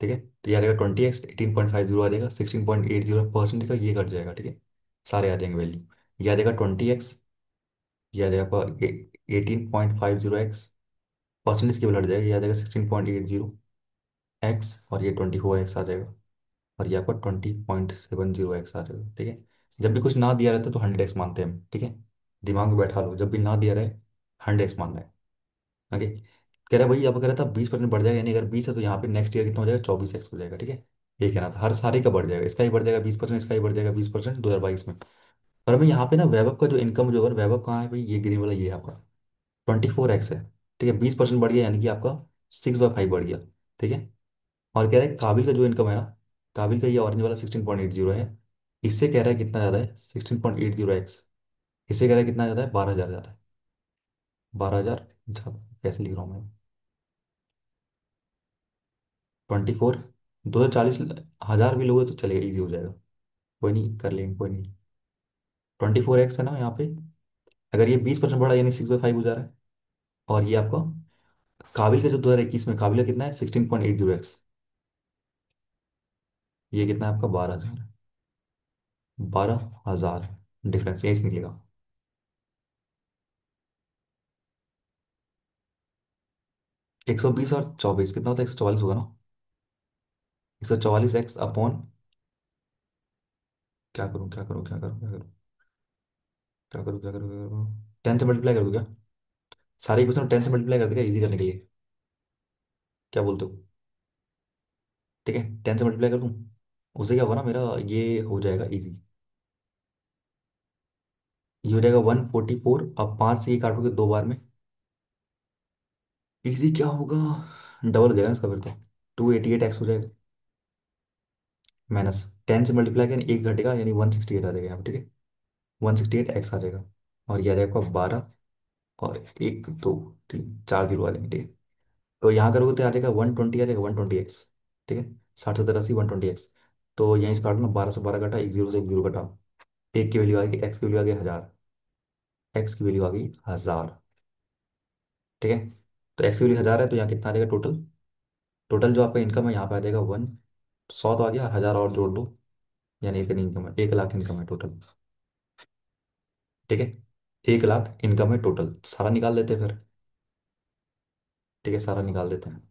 ठीक है, तो ये आ जाएगा 20x, 18.50 आ जाएगा, 16.80 का ये कट जाएगा, ठीक है। सारे आ जाएंगे वैल्यू। ये आ जाएगा 20x, ये आ जाएगा 18.50x, परसेंटेज की हट जाएगा, ये आ जाएगा 16.80x, और ये 24x आ जाएगा। और ये आपका 20.70x आ जाएगा, ठीक है। जब भी कुछ ना दिया रहता है तो 100x मानते हैं हम, ठीक है। दिमाग में बैठा लो, जब भी ना दिया रहे 100x मानना है। ओके। कह रहा है भाई, अब कह रहा था 20% बढ़ जाएगा, यानी अगर 20 है तो यहाँ पे नेक्स्ट ईयर कितना हो जाएगा, 24x हो जाएगा, ठीक है। ये कहना था, हर सारे का बढ़ जाएगा, इसका ही बढ़ जाएगा 20%, इसका ही बढ़ जाएगा 20% 2022 में। पर हमें यहाँ पे ना वैभव का जो इनकम जो है, वैभव कहाँ है भाई, ये ग्रीन वाला, ये है आपका 24x है। ठीक है, 20% बढ़ गया, यानी कि आपका 6/5 बढ़ गया। ठीक है। और कह रहा है काबिल का जो इनकम है ना, काबिल का ये ऑरेंज वाला 16.80 है। इससे कह रहा है कितना ज़्यादा है, 16.80x। इससे कह रहा है कितना ज़्यादा है, 12,000 ज़्यादा है। 12,000 ज़्यादा कैसे लिख रहा हूँ मैं। 24, 240, 1,000 भी लोगे तो चलेगा, ईजी हो जाएगा। कोई नहीं, कर लेंगे, कोई नहीं। 24x है ना यहाँ पे। अगर ये 20% बढ़ा, यानी 6/5 हो जा रहा है। और ये आपका काबिल का जो 2021 में काबिल का कितना है, 16.80x। ये कितना है आपका, 12,000। 12,000 डिफरेंस यही से निकलेगा। 120 और 24 कितना होता है, 144 होगा ना। 144x अपॉन, क्या करूँ क्या करूँ क्या करूँ क्या करूँ क्या करूँ क्या करूँ क्या करूँ, 10 से मल्टीप्लाई कर दूँ क्या। सारे क्वेश्चन 10 से मल्टीप्लाई कर देगा इजी करने के लिए। क्या बोलते हो। ठीक है, 10 से मल्टीप्लाई कर दूँ। उससे क्या होगा ना, मेरा ये हो जाएगा इजी। ये हो जाएगा 144, अब 5 से ये काटोगे दो बार में, इजी क्या होगा, डबल हो जाएगा इसका फिर तो। 288 एक्स हो जाएगा, माइनस 10 से मल्टीप्लाई किया एक घटेगा, यानी 168 आ जाएगा यहाँ पे, ठीक है। 168 एक्स आ जाएगा। और ये आ जाएगा 12, और एक दो तीन चार जीरो आ जाएंगे, ठीक है। तो यहाँ करोगे तो आ जाएगा 120, आ जाएगा 120 एक्स, ठीक है। 60 70 80 120 एक्स। तो यहीं से काटना, 12 से 12 कटा, एक जीरो से एक जीरो कटा, एक की वैल्यू आ गई, एक्स की वैल्यू आ गई 1000, एक्स की वैल्यू आ गई 1000, ठीक है। तो एक्स की वैल्यू 1000 है, तो यहाँ कितना आ जाएगा टोटल। टोटल जो आपका इनकम है यहाँ पे आ जाएगा 100 तो आ गया, 1000 और जोड़ दो, यानी इतनी इनकम है, 1 लाख इनकम है टोटल, ठीक है। 1 लाख इनकम है टोटल, सारा निकाल देते हैं फिर, ठीक है, सारा निकाल देते हैं।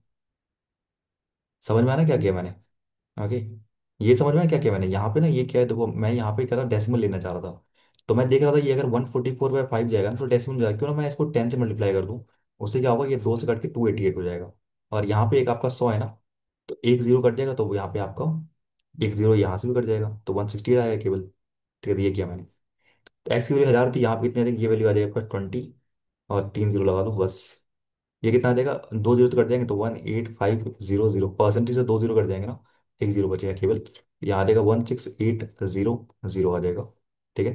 समझ में आना क्या किया मैंने। ओके। ये समझ में आया क्या किया मैंने यहाँ पे ना, ये क्या है देखो, मैं यहाँ पे क्या था, डेसिमल लेना चाह रहा था। तो मैं देख रहा था ये अगर 144/5 जाएगा ना तो डेसिमल जाएगा, क्यों ना मैं इसको 10 से मल्टीप्लाई कर दूं। उससे क्या होगा, ये 2 से कट के 288 हो जाएगा। और यहाँ पे एक आपका 100 है ना, तो एक जीरो कट जाएगा, तो वो यहाँ पे आपका एक जीरो यहाँ से भी कट जाएगा, तो 168 आएगा केवल, ठीक है। ये किया मैंने। तो एक्स की वैल्यू 1000 थी, यहाँ पे कितनी आ जाएगी, ये वैल्यू आ जाएगा आपका 20, और तीन जीरो लगा लो बस। ये कितना आ जाएगा, दो जीरो तो कट जाएंगे, तो 18500, परसेंटेज से दो जीरो कट जाएंगे ना, एक जीरो बचेगा केवल। यहाँ आ जाएगा 16800 आ जाएगा, ठीक है।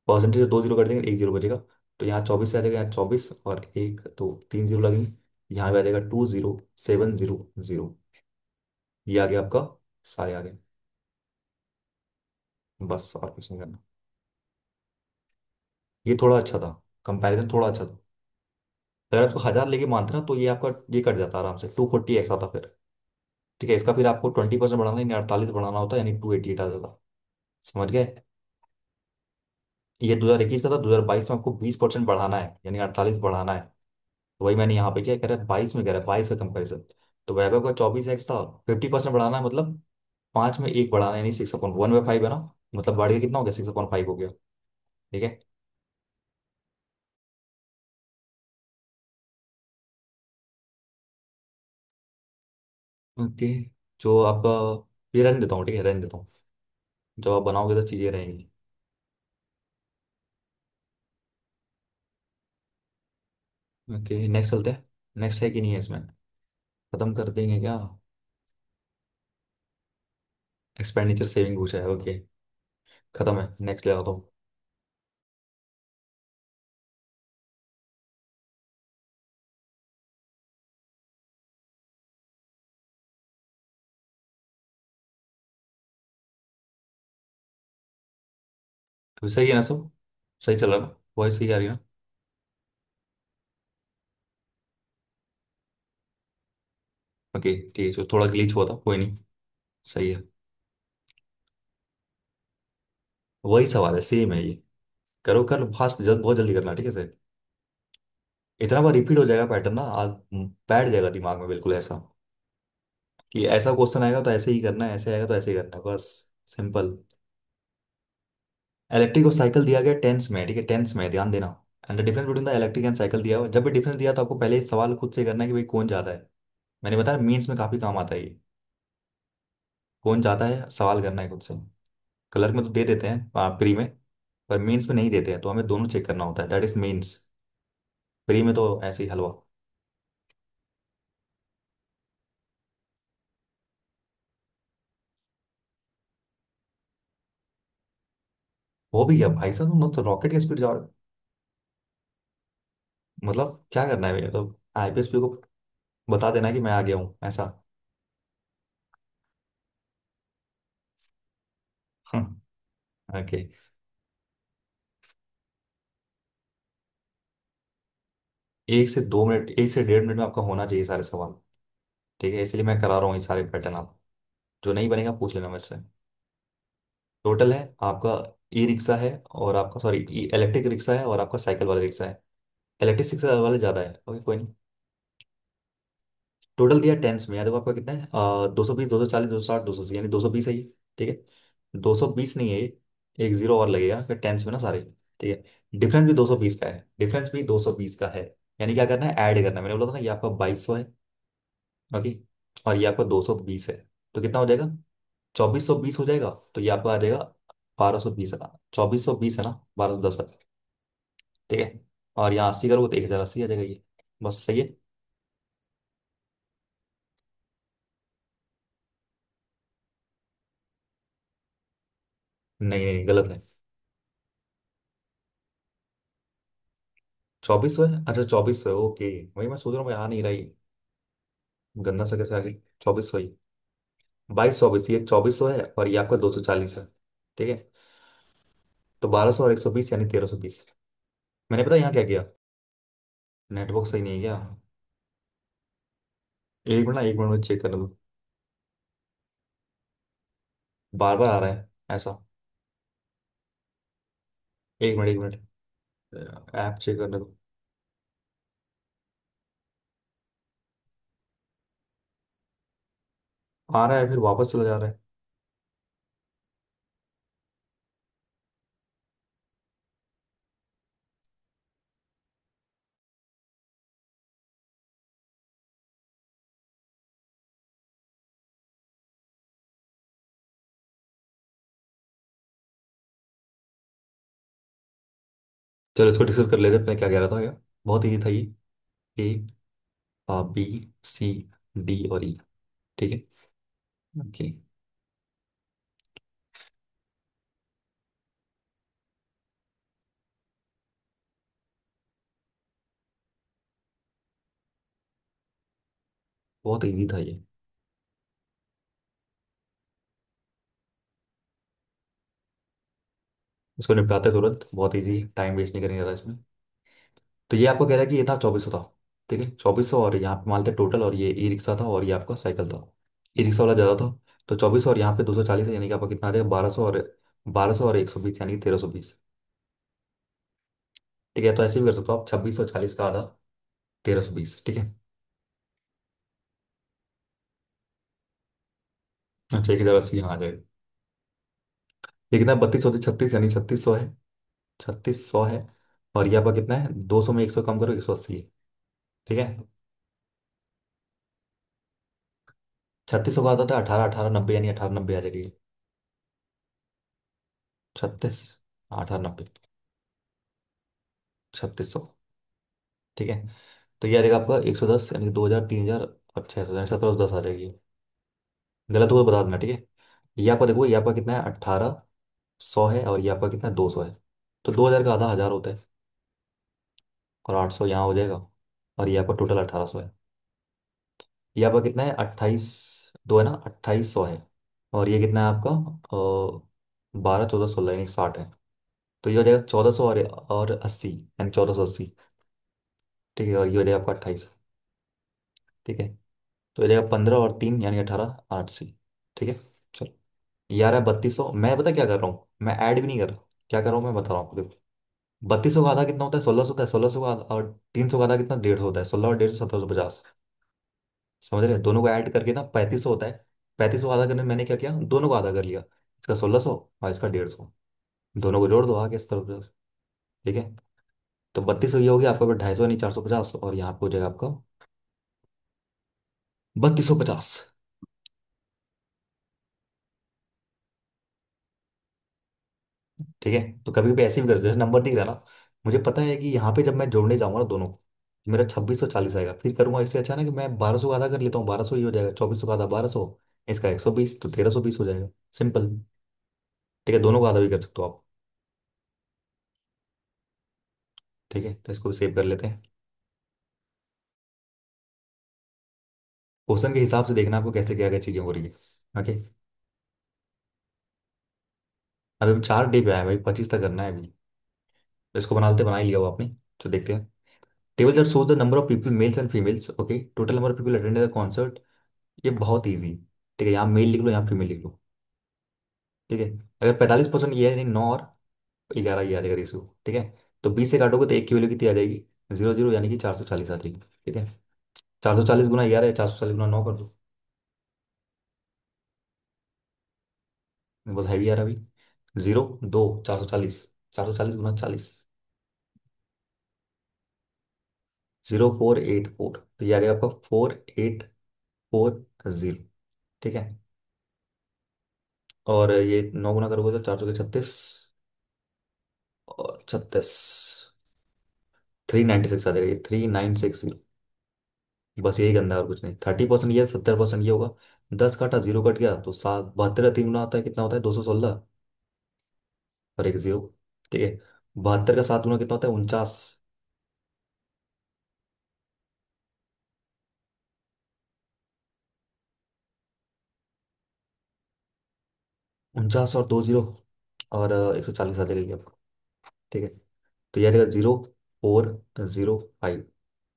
परसेंटेज से दो जीरो कट जाएंगे, एक जीरो बचेगा। तो यहाँ 24 से आ जाएगा, यहाँ 24, और एक दो तीन जीरो लगेंगे। यहाँ पे आ जाएगा 20700, ये आ गया आपका, सारे आ गए। बस और कुछ नहीं करना। ये थोड़ा अच्छा था, कंपैरिजन थोड़ा अच्छा था। अगर आपको 1000 लेके मानते ना, तो ये आपका ये कट जाता आराम से, 240 एक्स आता फिर, ठीक है। इसका फिर आपको 20% बढ़ाना, यानी 48 बढ़ाना होता है, यानी 288 आ जाता। समझ गए। ये 2021 का था, 2022 में आपको 20% बढ़ाना है, यानी 48 बढ़ाना है। तो वही मैंने यहाँ पे क्या कह रहा है, 22 में कह रहा है, 22 का कंपेरिजन। तो वैभव का 24 एक्स था, 50% बढ़ाना है, मतलब 5 में एक बढ़ाना है, यानी 6/1/5 है ना। मतलब बढ़ गया, कितना हो गया, 6/5 हो गया, ठीक है। ओके। जो आपका, ये रहने देता हूँ, ठीक है, रहने देता हूँ। जब आप बनाओगे तो चीज़ें रहेंगी। ओके, नेक्स्ट चलते हैं। नेक्स्ट है कि नहीं है इसमें, खत्म कर देंगे क्या। एक्सपेंडिचर सेविंग पूछा है, ओके। खत्म है, नेक्स्ट ले आता हूँ। तो सही है ना सब, सही चल रहा है ना, वॉइस सही आ रही है ना। ओके ठीक है, तो थोड़ा ग्लिच हुआ था, कोई नहीं, सही है। वही सवाल है, सेम है ये। करो, कर फास्ट, जल्द, बहुत जल्दी करना, ठीक है सर। इतना बार रिपीट हो जाएगा पैटर्न ना, आज बैठ जाएगा दिमाग में बिल्कुल ऐसा, कि ऐसा क्वेश्चन आएगा तो ऐसे ही करना है, ऐसे आएगा तो ऐसे ही करना है, बस। सिंपल। इलेक्ट्रिक और साइकिल दिया गया टेंस में, ठीक है, टेंस में ध्यान देना। And the difference between the electric and cycle दिया हुआ है। जब भी डिफरेंस दिया तो आपको पहले ही सवाल खुद से करना है कि भाई कौन ज्यादा है। मैंने बताया मीन्स में काफी काम आता है ये, कौन ज्यादा है सवाल करना है खुद से। क्लर्क में तो दे देते हैं प्री में, पर मेंस में नहीं देते हैं, तो हमें दोनों चेक करना होता है, दैट इज मेंस। प्री में तो ऐसे ही हलवा। वो भी है भाई साहब, तुम तो रॉकेट की स्पीड जा रहे हो। मतलब क्या करना है भैया, तो आईपीएसपी को बता देना कि मैं आ गया हूँ ऐसा। ओके। 1 से 2 मिनट, 1 से 1.5 मिनट में आपका होना चाहिए सारे सवाल, ठीक है, इसलिए मैं करा रहा हूँ ये सारे पैटर्न। आप जो नहीं बनेगा पूछ लेना मुझसे। टोटल है आपका, ई रिक्शा है, और आपका सॉरी इलेक्ट्रिक रिक्शा है, और आपका साइकिल वाला रिक्शा है। इलेक्ट्रिक रिक्शा वाले ज़्यादा है, ओके कोई नहीं। टोटल दिया टेंस में, यार देखो आपका कितना है, 220 240 260 280, यानी 220 है ये, ठीक है। 220 नहीं है ये, एक जीरो और लगेगा फिर टेंस में ना सारे, ठीक है। डिफरेंस भी 220 का है, डिफरेंस भी 220 का है। यानी क्या करना है, ऐड करना है, मैंने बोला था ना, ये आपका 2200 है, ओके, और ये आपका 220 है। तो कितना हो जाएगा, 2420 हो जाएगा, तो ये आपका आ जाएगा 1220 है। 2420 है ना, 1210 है, ठीक है। और यहाँ 80 करोगे तो 1080 आ जाएगा ये, बस सही है। नहीं नहीं गलत है। 2400 है, अच्छा 2400 है, ओके। वही मैं सोच रहा हूँ भाई, आ नहीं रही। गंदा सा कैसे आ गई। 2400 ही। 2224, ये 2400 है और ये आपका 240 है। ठीक है। तो 1200 और 120 यानी 1320। मैंने पता यहाँ क्या किया। नेटवर्क सही नहीं है क्या। एक मिनट ना, एक मिनट में चेक कर लूँ। बार बार आ रहा है ऐसा। एक मिनट, एक मिनट, ऐप चेक करने दो। आ रहा है फिर वापस चला जा रहा है। चलो इसको डिस्कस कर लेते हैं, मैं क्या कह रहा था यार। बहुत ईजी था ये। ए, बी, सी, डी और ई। ठीक है। ओके। बहुत ईजी था ये। इसको निपटाते तुरंत, बहुत ईजी, टाइम वेस्ट नहीं करेंगे ज़्यादा इसमें। तो ये आपको कह रहा है कि ये था 2400 था। ठीक है, 2400, और यहाँ पे मानते टोटल, और ये ई रिक्शा था और ये आपका साइकिल था। ई रिक्शा वाला ज़्यादा था। तो 2400 और यहाँ पे 240 है, यानी कि आपका कितना आ जाएगा, 1200 और 120, यानी कि 1320। ठीक है, तो ऐसे भी कर सकते हो आप, 2640 का आधा 1320। ठीक है। अच्छा, 1080 यहाँ आ जाएगा। ये कितना, 32 36, यानी 3600 है। 3600 है। और ये आपका कितना है, 200 में 100 कम करो, 180 है। ठीक है। 3600 का आता था 18 18 90, यानी 1890 आ जाएगी। 36, 1890, 3600। ठीक है। तो ये आ जाएगा आपका 110, यानी कि 2000, 3000 और 600, यानी 1710 आ जाएगी। गलत हुआ तो बता देना। ठीक है। ये आपका देखो, ये आपका कितना है, 1800 है, और ये आपका कितना है, 200 है। तो 2000 का आधा 1000 होता है। और 800 यहाँ हो जाएगा। और ये आपका टोटल 1800 है। ये आपका कितना है, 28, दो है ना, 2800 है। और ये कितना है आपका, 12 14 16, यानी 60 है। तो ये हो जाएगा 1400 और 80, यानी 1480। ठीक है, और ये हो जाएगा आपका 28। ठीक है। तो हो जाएगा 15 और 3, यानी 18 8 सी। ठीक है। चलो। ये आ रहा है 3200। मैं पता क्या कर रहा हूँ, मैं ऐड भी नहीं कर रहा। क्या कर रहा हूँ मैं बता रहा हूँ आपको, देखो। 3200 का आधा कितना होता है, 1600 होता है। 1600 का आधा, और 300 का आधा कितना, 150 होता है। 16 और 150, 1750। समझ रहे हैं, दोनों को ऐड करके ना 3500 होता है। 3500 आधा करने में मैंने क्या किया, दोनों को आधा कर लिया। इसका 1600 और इसका 150। दोनों को जोड़ दो आगे 1750। ठीक है। तो 3200 ये हो गया आपका, 250, यानी 450, और यहाँ पे हो जाएगा आपका 3250। ठीक है। तो कभी कभी ऐसे भी करते, जैसे नंबर दिख रहा है ना, मुझे पता है कि यहाँ पे जब मैं जोड़ने जाऊंगा ना दोनों, मेरा 2640 आएगा। फिर करूंगा इससे अच्छा ना कि मैं 1200 का आधा कर लेता हूँ, 1200 ही हो जाएगा। 2400 का आधा 1200, इसका 120, तो 1320 हो जाएगा। सिंपल। ठीक है, दोनों का आधा भी कर सकते हो आप। ठीक है, तो इसको भी सेव कर लेते हैं। क्वेश्चन के हिसाब से देखना आपको कैसे क्या क्या चीजें हो रही है। ओके। अभी हम 4 डे पे आए हैं भाई, 25 तक करना है अभी। तो इसको बना ही लिया हो आपने। तो देखते हैं। Table that shows the number of people, mails and females, okay, total number of people attend the concert. ये बहुत ईजी। ठीक है, यहाँ मेल लिख लो, यहाँ फीमेल लिख लो। ठीक है। अगर 45% ये है, यानी 9 और 11 ये आ जाएगा रेशियो। ठीक है। तो 20 से काटोगे तो एक की वैल्यू कितनी आ जाएगी, 0 0, यानी कि 440 आ जाएगी। ठीक है। 440 गुना 11 है, 440 गुना 9 कर दो। बहुत हैवी आ रहा अभी। 0 2, 440, 440 गुना 40, 0484। तो ये आ जाएगा आपका 4840। ठीक है। और ये 9 गुना करोगे तो 4 के 36, और 36, 396 आ जाएगा, ये 3960। बस यही गंदा है और कुछ नहीं। 30% ये, 70% ये होगा। 10 काटा, 0 कट गया तो 7, 72 3 गुना होता है, कितना होता है, 216। और एक जीरो। ठीक है। 72 का 7 गुना कितना होता है? 49। 49 और दो जीरो, और 140 आ जाएगा ये आपको। ठीक है। तो ये आ जाएगा 0 4 0 5,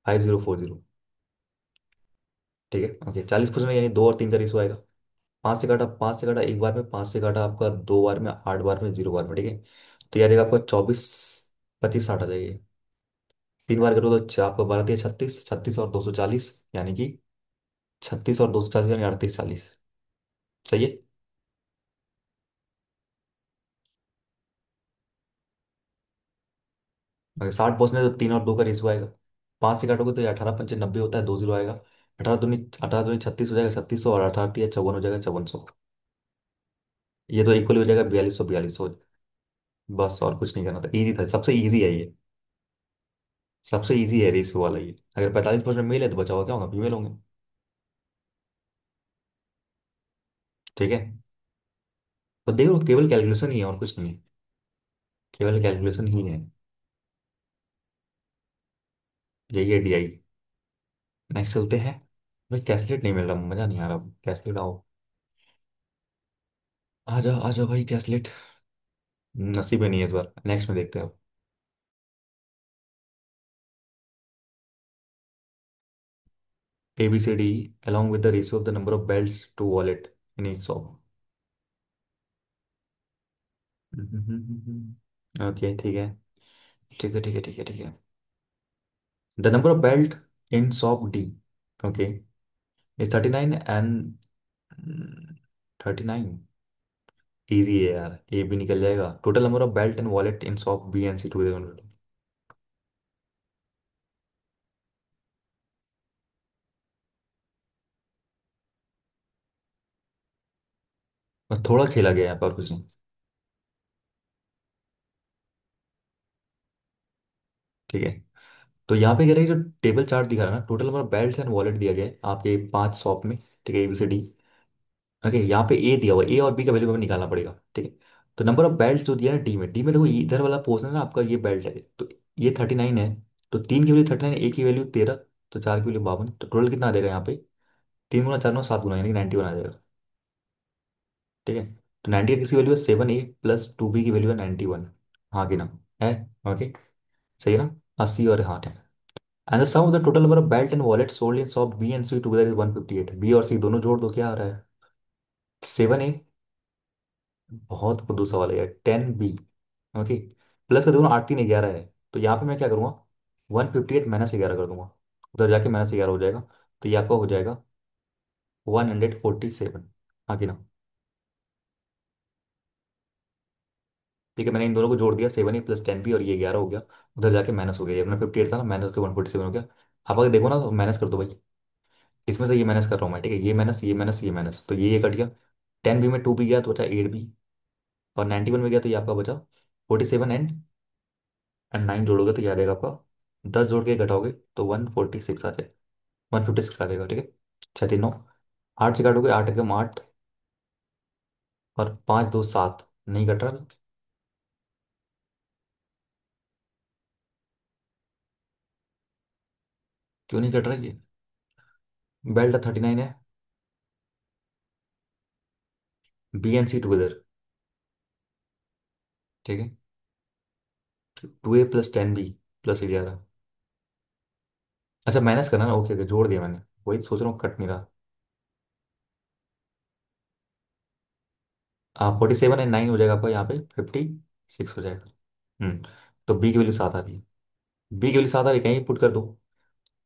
5040। ठीक है। ओके, 40% यानी दो और तीन का रेशो आएगा। पाँच से काटा, पाँच से काटा एक बार में, पाँच से काटा आपका दो बार में, आठ बार में, जीरो बार में। ठीक है। तो ये आ जाएगा आपका 24 25 60 आ जाएगी। तीन बार करो तो आपका 12 3 36, 36 और 240, यानी कि 36 और 240 यानी 38 40। सही है। अगर 60 पहुंचने तो तीन और दो का रेशो आएगा। पाँच से काटोगे तो ये 18 5 90 होता है, दो जीरो आएगा। 18 दूनी 36 हो जाएगा 3600, और 18 3 54 हो जाएगा 5400। ये तो इक्वल हो जाएगा 4200 4200। बस और कुछ नहीं करना था, इजी था, सबसे इजी है ये। सबसे इजी है रेशियो वाला ये। अगर 45% मेल है तो बचा हुआ क्या होगा? फीमेल होंगे। ठीक है। तो देखो, केवल कैलकुलेशन ही है और कुछ नहीं है। केवल कैलकुलेशन ही है। यही है DI। नेक्स्ट चलते हैं। भाई कैसलेट नहीं मिल रहा, मजा नहीं आ रहा। कैसलेट आओ। आजा आजा भाई कैसलेट। नसीब में नहीं है इस बार, नेक्स्ट में देखते हैं अब। ABCD along with the ratio of the number of belts to wallet in each shop. Okay ठीक है। ठीक है ठीक है ठीक है ठीक है। The number of belt in shop D, okay, is 39 and 39। Easy है यार, ए भी निकल जाएगा। Total number of belt and wallet in shop B and C two. बस थोड़ा खेला गया है यहाँ पर, कुछ नहीं। ठीक है। तो यहाँ पे कह रहे हैं जो टेबल चार्ट दिखा रहा है ना, total number of belt and wallet दिया गया है आपके पांच शॉप में। ठीक है, ABCD। ओके, यहाँ पे ए दिया हुआ है, ए और बी का वैल्यू हमें निकालना पड़ेगा। ठीक है। तो नंबर ऑफ बेल्ट जो दिया है डी में देखो, इधर वाला पोर्शन है ना आपका, ये बेल्ट है तो ये 39 है। तो तीन की वैल्यू 39, एक की वैल्यू 13, तो चार की वैल्यू 52, तो टोटल कितना आ जाएगा यहाँ पे? तीन गुना चार गुना सात गुना, यानी 91 आ जाएगा। ठीक है। तो 98 किसकी वैल्यू है? 7A+2B की वैल्यू है 91। हाँ कि ना? है। ओके। सही है ना? 80 और हाँ है। And the sum of the total number of belt and wallet sold in shop B and C together is 158। B और सी दोनों जोड़ दो, क्या आ रहा है? 7A। बहुत बुद्धू सवाल है यार। 10B। ओके। प्लस कर दूंगा, 8 3 11 है। तो यहाँ पे मैं क्या करूँगा? 158 - 11 कर दूंगा। उधर जाके -11 हो जाएगा। तो ये आपका हो जाएगा 147। हाँ कि ना? ठीक है, मैंने इन दोनों को जोड़ दिया, 7A+10B, और ये 11 हो गया। उधर जाके माइनस हो गया, ये अपना 58 था ना, माइनस के 147 हो गया। आप अगर देखो ना तो माइनस कर दो भाई। इसमें से ये माइनस कर रहा हूँ मैं। ठीक है, ये माइनस ये माइनस ये माइनस, तो ये कट गया। 10B में 2B गया तो बचा 8B। और 91 में गया तो ये आपका बचा 47, एंड 9 जोड़ोगे तो ये आ जाएगा आपका, 10 जोड़ के घटाओगे तो 146 आ जाएगा। 156 आ जाएगा। ठीक है। 6 3 9। आठ से काटोगे, आठ एकम आठ, और पाँच दो सात, नहीं कट रहा। क्यों नहीं कट रहा ये? बेल्ट 39 है। B and C together. ठीक है। 2A+10B+11। अच्छा, माइनस करना ना, ओके ओके, जोड़ दिया मैंने। वही सोच रहा हूँ, कट नहीं रहा। 47 एंड 9 हो जाएगा आपका यहाँ पे 56 हो जाएगा। तो बी की वैल्यू 7 आ रही है। बी की वैल्यू 7 आ रही है, कहीं पुट कर दो।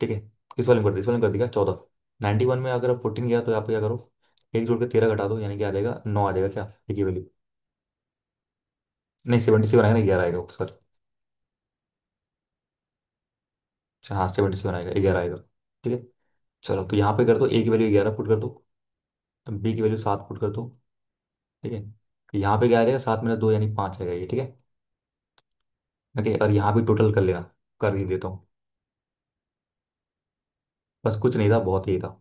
ठीक है। इस वाले में कर दो, इस वाले में कर दिया 14। 91 में अगर 14 गया तो यहाँ पे क्या करो? एक जोड़ के 13 घटा दो, यानी कि आ जाएगा 9 आ जाएगा। क्या ए की वैल्यू? नहीं, 77 आएगा ना, 11 आएगा सॉरी। अच्छा हाँ, 77 आएगा, 11 आएगा। ठीक है। चलो, तो यहाँ पे कर दो, ए की वैल्यू 11 पुट कर दो, बी की वैल्यू 7 पुट कर दो। ठीक है। यहाँ पे क्या आ जाएगा? 7 - 2 यानी 5 आएगा ये। ठीक है। ओके, और यहाँ भी टोटल कर लेना। कर ही देता हूँ। बस कुछ नहीं था, बहुत ही था।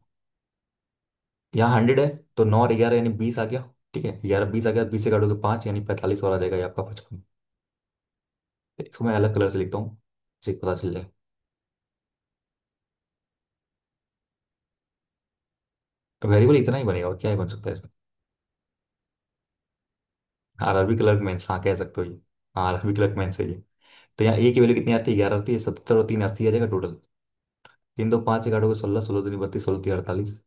यहाँ 100 है, तो 9 और 11 यानी 20 आ गया। ठीक है, 11 20 आ गया, 20 से काटोगे 5 यानी 45 और आ जाएगा ये आपका 55। इसको मैं अलग कलर से लिखता हूँ, जिससे पता चल जाए। वेरिएबल इतना ही बनेगा और क्या ही बन सकता है इसमें। आरआरबी क्लर्क मेंस, हाँ कह सकते हो ये। हाँ आरआरबी क्लर्क मेंस है ये। तो यहाँ ए की वैल्यू कितनी आती है, 11 आती है, 70 और 3 80 आ जाएगा टोटल। 3 2 5 से काटोगे 16, 16 2 32, 16 3 48।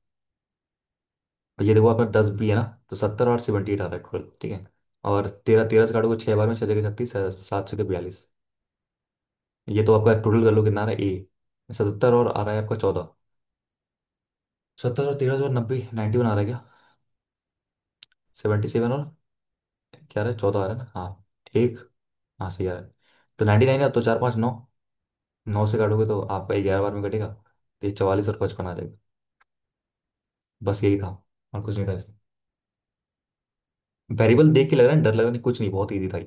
और ये देखो आपका 10 भी है ना, तो 70 और 78 आ रहा है टोटल, ठीक है। और 13 13 से काटोगे 6 बार में 6 जगह 36, 7 6 42। ये तो आपका टोटल कर लो कितना आ रहा है ए, 77 और आ रहा है आपका 14। 70 और 13 जो 90, 91 आ रहा है क्या? 77 और क्या आ रहा है, 14 आ रहा है ना, हाँ। एक, हाँ सही आ रहा है। तो 99 है, अब तो 4 5 9, 9 से काटोगे तो आपका 11 बार में कटेगा, तो ये 44 और 55 आ जाएगा। बस यही था, और कुछ नहीं था इसमें। वेरिएबल देख के लग रहा है डर, लग रहा नहीं, कुछ नहीं, बहुत ईजी था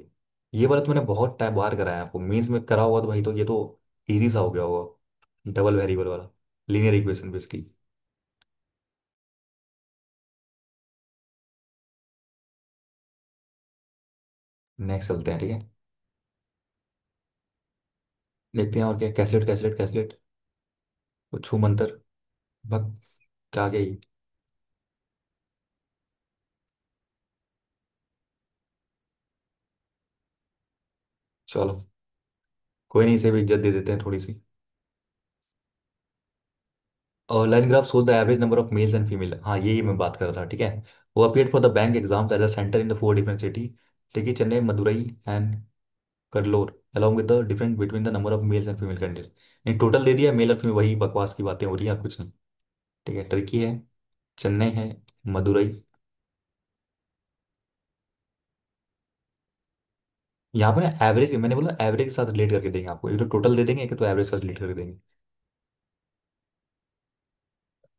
ये वाला तो मैंने बहुत टाइम बार कराया है आपको, मीन्स में करा हुआ तो भाई, तो ये तो इजी सा हो गया होगा, डबल वेरिएबल वाला, लीनियर इक्वेशन बेसिकली। नेक्स्ट चलते हैं, ठीक है। देखते हैं और क्या, कैसलेट कैसलेट कैसलेट, छू मंतर, भग, क्या क्या ही। चलो, कोई नहीं, इसे भी इज्जत दे देते हैं थोड़ी सी। और line graph shows the average number of mails and female, हाँ यही मैं बात कर रहा था, ठीक है। वो appeared for the bank exams at the center in the four different city, ठीक है, चेन्नई, मदुरई एंड करलोर, along with the difference between the number of males and female candidates। In total दे दिया, मेल और फीमेल, वही बकवास की बातें हो रही हैं और कुछ नहीं। ठीक है, टर्की है, चेन्नई है, मदुरई। यहाँ पे ना एवरेज, मैंने बोला एवरेज के साथ रिलेट करके देंगे आपको, एक तो टोटल दे देंगे, एक तो एवरेज के साथ रिलेट करके देंगे।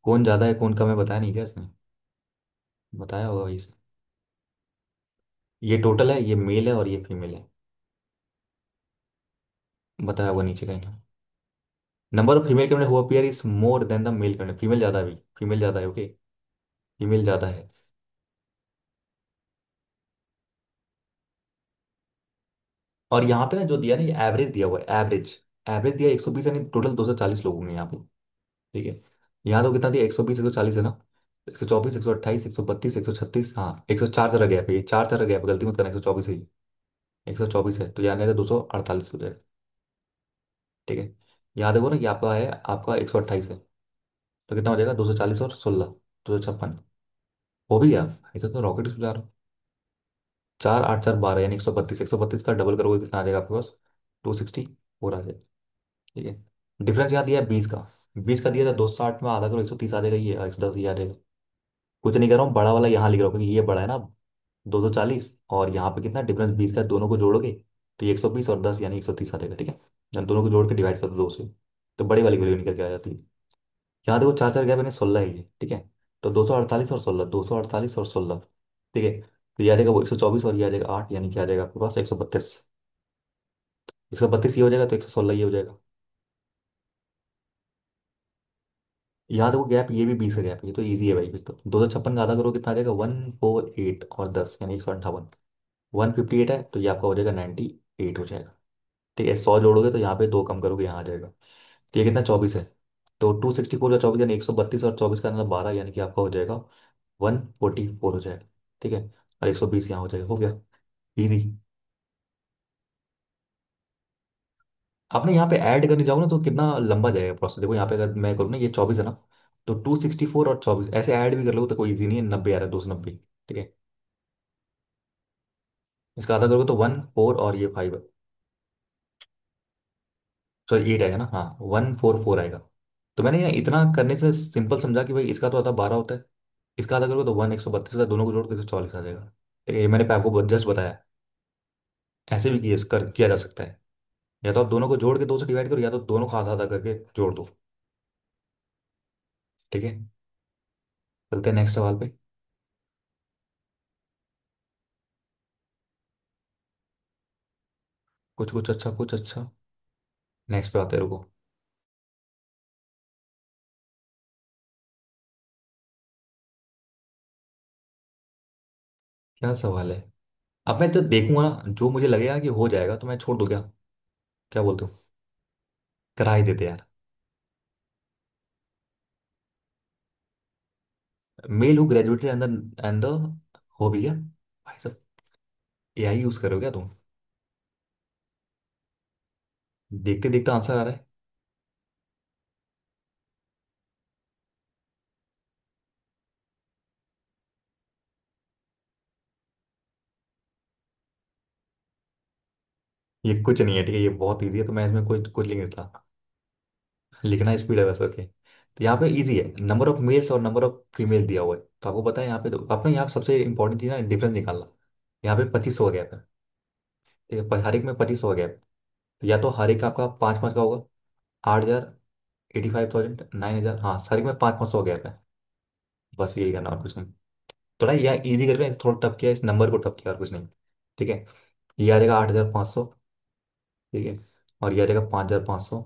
कौन ज्यादा है कौन कम है बताया नहीं क्या इसने? बताया होगा वही से। ये टोटल है, ये मेल है और ये फीमेल है, बताया होगा नीचे कहीं। Number of female candidate who appear is more then the male candidate, female ज्यादा है अभी, फीमेल ज्यादा है, ओके। फीमेल ज्यादा है। और यहाँ पे ना जो दिया ना, ये एवरेज दिया हुआ है, एवरेज। एवरेज दिया 120, यानी टोटल 240 लोग होंगे यहाँ पे, ठीक है। यहाँ तो कितना दिया, 120 140 है ना, 124 128 132 136, हाँ 104 जरा गैप है, ये चार चार गैप, गलती मत करना, 124 है ये। 124 है तो यहाँ आएगा 248 हो जाएगा, ठीक है। यहाँ देखो ना कि आपका है, आपका 128 है, तो कितना हो जाएगा, 240 और 16, 256। हो भी गया, ऐसा तो रॉकेट जा रहा हूँ। 4 8 4 12 यानी 132, 132 का डबल करोगे कितना आ जाएगा आपके पास, 264 आ जाएगा, ठीक है। डिफरेंस यहाँ दिया है 20 का, 20 का दिया था 260 में, आधा करो 130 आ जाएगा, ये 110 ये आ जाएगा। कुछ नहीं कर रहा हूँ, बड़ा वाला यहाँ लिख रहा हूँ क्योंकि ये बड़ा है ना, 240, और यहाँ पे कितना डिफरेंस 20 का है, दोनों को जोड़ोगे तो ये 120 और 10 यानी 130 आ जाएगा, ठीक है। जब दोनों को जोड़ के डिवाइड कर दो 2 से, तो बड़ी वाली वैल्यू निकल के आ जाती है। यहाँ देखो चार चार गैप यानी 16 है ये, ठीक है। तो 248 और 16, 248 और 16, ठीक है। तो ये आ जाएगा वो 124 और ये आ जाएगा 8, यानी क्या आ जाएगा आपके पास 132। 132 ये हो जाएगा तो 116 ये हो जाएगा। यहाँ देखो गैप, ये भी 20 का गैप है, ये तो ईजी है भाई, फिर तो 256 का आधा करो कितना आ जाएगा, 148 और 10 यानी 158। 158 है तो ये आपका हो जाएगा 98 हो जाएगा, ठीक है। 100 जोड़ोगे तो यहाँ पे दो कम करोगे यहाँ आ जाएगा, तो ये कितना 24 है। तो 264 का 24 यानी 132 और 24 का मतलब 12, यानी कि आपका हो जाएगा 144 हो जाएगा, ठीक है। और 120 यहाँ हो जाएगा, हो गया इजी। आपने यहाँ पे ऐड करने जाओ ना तो कितना लंबा जाएगा प्रोसेस, देखो यहाँ पे अगर मैं करूँ ना, ये 24 है ना, तो 264 और 24 ऐसे ऐड भी कर लो तो कोई इजी नहीं है, 90 आ रहा है, 290, ठीक है। इसका आधा करोगे तो 1 4 और ये 5, सॉरी 8 आएगा ना, हाँ 144 आएगा। तो मैंने यहाँ इतना करने से सिंपल समझा कि भाई इसका तो आधा 12 होता है, इसका आधा करोगे तो 1 132 का, दोनों को जोड़ दो तो 144 आ जाएगा, ठीक है। ये मैंने आपको जस्ट बताया, ऐसे भी किया जा सकता है। या तो आप दोनों को जोड़ के 2 से डिवाइड करो, या तो दोनों को आधा आधा करके जोड़ दो, ठीक है। चलते हैं नेक्स्ट सवाल पे। कुछ कुछ अच्छा, कुछ अच्छा। नेक्स्ट पे आते हैं, रुको। क्या सवाल है? अब मैं तो देखूंगा ना, जो मुझे लगेगा कि हो जाएगा तो मैं छोड़ दूं क्या? क्या बोलते हो? करा ही देते यार। Mail who graduated and the हो भी गया भाई साहब। एआई यूज करो क्या तुम? देखते देखते आंसर आ रहा है। ये कुछ नहीं है, ठीक है, ये बहुत इजी है, तो मैं इसमें कोई कुछ लिख देता। लिखना स्पीड है वैसे, ओके। तो यहाँ पे इजी है, नंबर ऑफ मेल्स और नंबर ऑफ फीमेल दिया हुआ है, तो आपको पता है यहाँ पे, तो आपने यहाँ पे सबसे इंपॉर्टेंट चीज है डिफरेंस निकालना। यहाँ पे 2500 हो गया था, ठीक है, हर एक में 2500 हो गया। तो या तो हर एक आपका 5 5 का होगा, 8,000, 85,000, 9,000, हाँ हर एक में 5 500 हो गया है। बस यही करना और कुछ नहीं। थोड़ा यह इजी करके थोड़ा टफ किया, इस नंबर को टफ किया और कुछ नहीं। ठीक है। ये आ जाएगा 8,500। ठीक है। और ये आ जाएगा 5,500।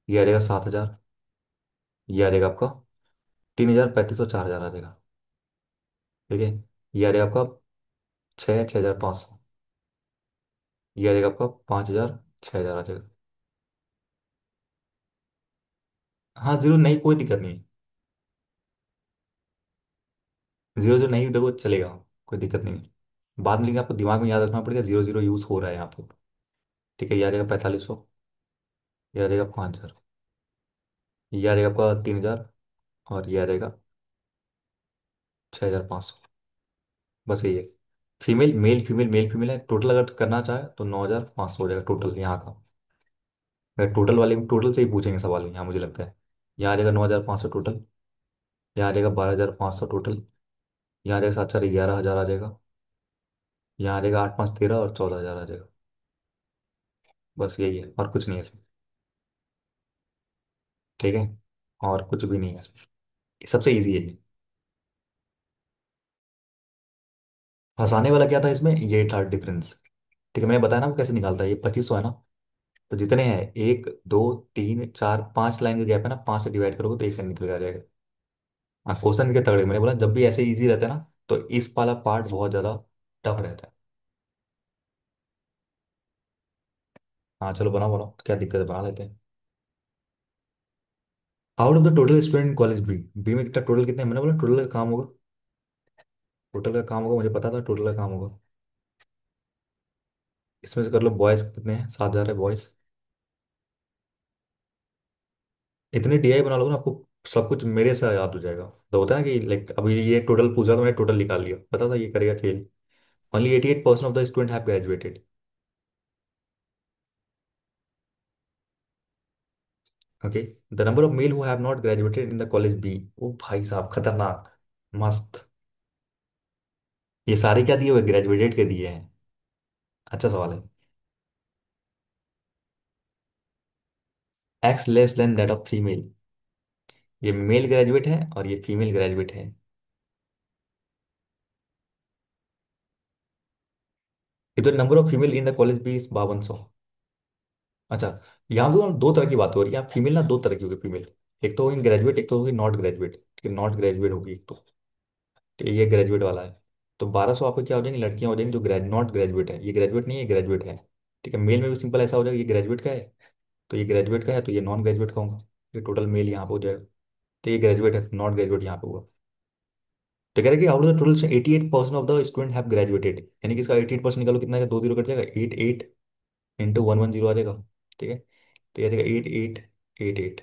ये आ जाएगा 7,000। ये आ जाएगा आपका 3,000, 3,500, 4,000 आ जाएगा। ठीक है। ये आ जाएगा आपका 6,500। ये आ जाएगा आपका 5,000, 6,000 आ जाएगा। हाँ जीरो नहीं, कोई दिक्कत नहीं। जीरो जो नहीं देखो चलेगा, कोई दिक्कत नहीं है। बाद में लेकिन आपको दिमाग में याद रखना पड़ेगा जीरो जीरो यूज हो रहा है यहाँ पे। ठीक है। ये आ जाएगा 4,500। ये आ जाएगा 5,000। ये आ जाएगा आपका 3,000। और ये आ जाएगा 6,500। बस यही है। Female male female male female है, टोटल अगर करना चाहे तो 9,500 हो जाएगा टोटल यहाँ का। अगर टोटल वाले में टोटल से ही पूछेंगे सवाल यहाँ मुझे लगता है। यहाँ आ जाएगा 9,500 टोटल। यहाँ आ जाएगा 12,500 टोटल। यहाँ आ जाएगा 7,411 आ जाएगा। यहाँ आ जाएगा 8 5 13 और 14,000 आ जाएगा। बस यही है और कुछ नहीं है इसमें। ठीक है। और कुछ भी नहीं है इसमें। ये सबसे ईजी है ये। फंसाने वाला क्या था इसमें, ये था डिफरेंस। ठीक है, मैंने बताया ना वो कैसे निकालता है, ये 2500 है ना। तो जितने हैं, 1 2 3 4 5 लाइन का गैप है ना, 5 से डिवाइड करोगे तो एक लाइन निकल के आ जाएगा। हाँ क्वेश्चन के तगड़े, मैंने बोला जब भी ऐसे इजी रहता है ना, तो इस वाला पार्ट बहुत ज्यादा टफ रहता है। हाँ चलो बनाओ बनाओ, क्या दिक्कत है, बना लेते हैं। Out of the total student college B, B में कितना टोटल, कितने हैं? मैंने बोला टोटल का काम होगा। टोटल का काम होगा, मुझे पता था टोटल का काम होगा। इसमें से कर लो बॉयज कितने हैं, 7,000 है बॉयज। इतने डीआई बना लोगे ना, आपको सब कुछ मेरे से याद हो जाएगा। तो होता है ना कि लाइक अभी ये टोटल पूछा तो मैंने टोटल निकाल लिया, पता था ये करेगा खेल। Only 88% of the student have graduated. Okay. The number of male who have not graduated in the college B. ओ भाई साहब खतरनाक। मस्त। ये सारे क्या दिए हुए, ग्रेजुएटेड के दिए हैं। अच्छा सवाल है। X less than that of female. ये मेल ग्रेजुएट है और ये फीमेल ग्रेजुएट है। इधर number of female in the college B is 5200। अच्छा। यहाँ तो दो तरह की बात हो रही है, यहाँ फीमेल ना दो तरह की होगी फीमेल। एक तो होगी ग्रेजुएट, एक तो होगी नॉट ग्रेजुएट। ठीक है, नॉट ग्रेजुएट होगी एक तो। ठीक है, ये ग्रेजुएट वाला है। तो 1,200 आपको क्या हो जाएंगी, लड़कियां हो जाएंगी जो नॉट ग्रेजुएट है, ये ग्रेजुएट नहीं है, ये ग्रेजुएट है। ठीक है, मेल में भी सिंपल ऐसा हो जाएगा, ये ग्रेजुएट का है तो ये ग्रेजुएट का है, तो ये नॉन ग्रेजुएट का होगा। ये टोटल मेल यहाँ पे हो जाएगा। तो ये ग्रेजुएट है, नॉट ग्रेजुएट यहाँ पे हुआ। तो कह रहे हैं कि out of the total 88% of the student have graduated, यानी कि इसका 88% निकालो कितना है, दो जीरो कट जाएगा, 88 इंटू 110 आ जाएगा। ठीक है। तो ये आ जाएगा 8888,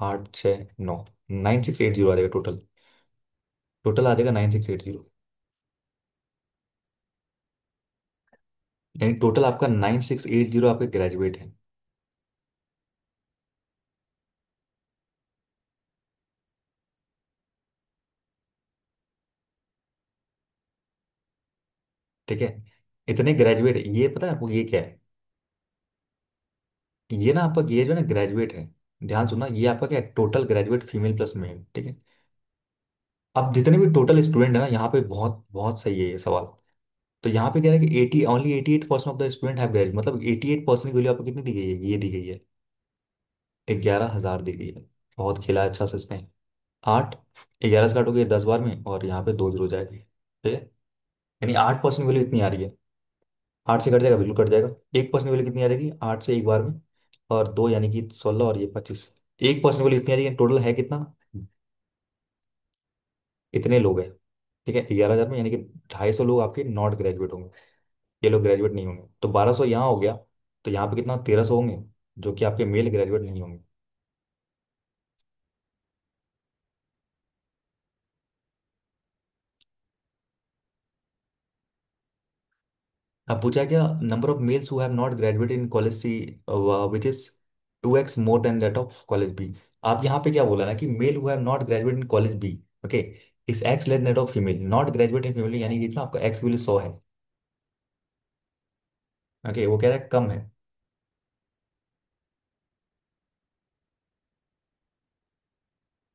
8 6 9, 9680 आ जाएगा टोटल। टोटल आ जाएगा 9680। यानी टोटल आपका 9680 आपके ग्रेजुएट है। ठीक है। इतने ग्रेजुएट, ये पता है आपको ये क्या है? ये ना आपका ये जो है ना ग्रेजुएट है, ध्यान सुनना, ये आपका क्या है, total graduate female plus male. ठीक है। अब जितने भी टोटल स्टूडेंट है ना, यहाँ पे बहुत बहुत सही है ये सवाल। तो यहाँ पे कह रहा है कि 88% of the student have graduate, मतलब 88% की वैल्यू आपको कितनी दी गई है, ये दी गई है, 11,000 दी गई है। बहुत खेला है अच्छा से इसने। 8, 11 से काटोगे 10 बार में और यहाँ पे दो जीरो जाएगी। ठीक है। यानी 8% वैल्यू इतनी आ रही है। 8 से कट जाएगा, बिल्कुल कट जाएगा। 1% वैल्यू कितनी आ जाएगी 8 से एक बार में? और दो यानी कि 16 और ये 25। 1% वैल्यू इतनी आ रही है, टोटल है कितना? इतने लोग हैं। ठीक है, 11,000 में यानी कि 250 लोग आपके नॉट ग्रेजुएट होंगे। ये लोग ग्रेजुएट नहीं होंगे, तो 1200 यहाँ हो गया। तो यहाँ पे कितना 1300 होंगे जो कि आपके मेल ग्रेजुएट नहीं होंगे। अब पूछा क्या, number of males who have not graduated in college C which is 2x more than that of college B. आप यहाँ पे क्या बोला ना कि male who have not graduate in college B, okay, is X less that of female not graduate in female, यानी कि ना आपका एक्स वैल्यू 100 है। ओके, वो कह रहा है कम है।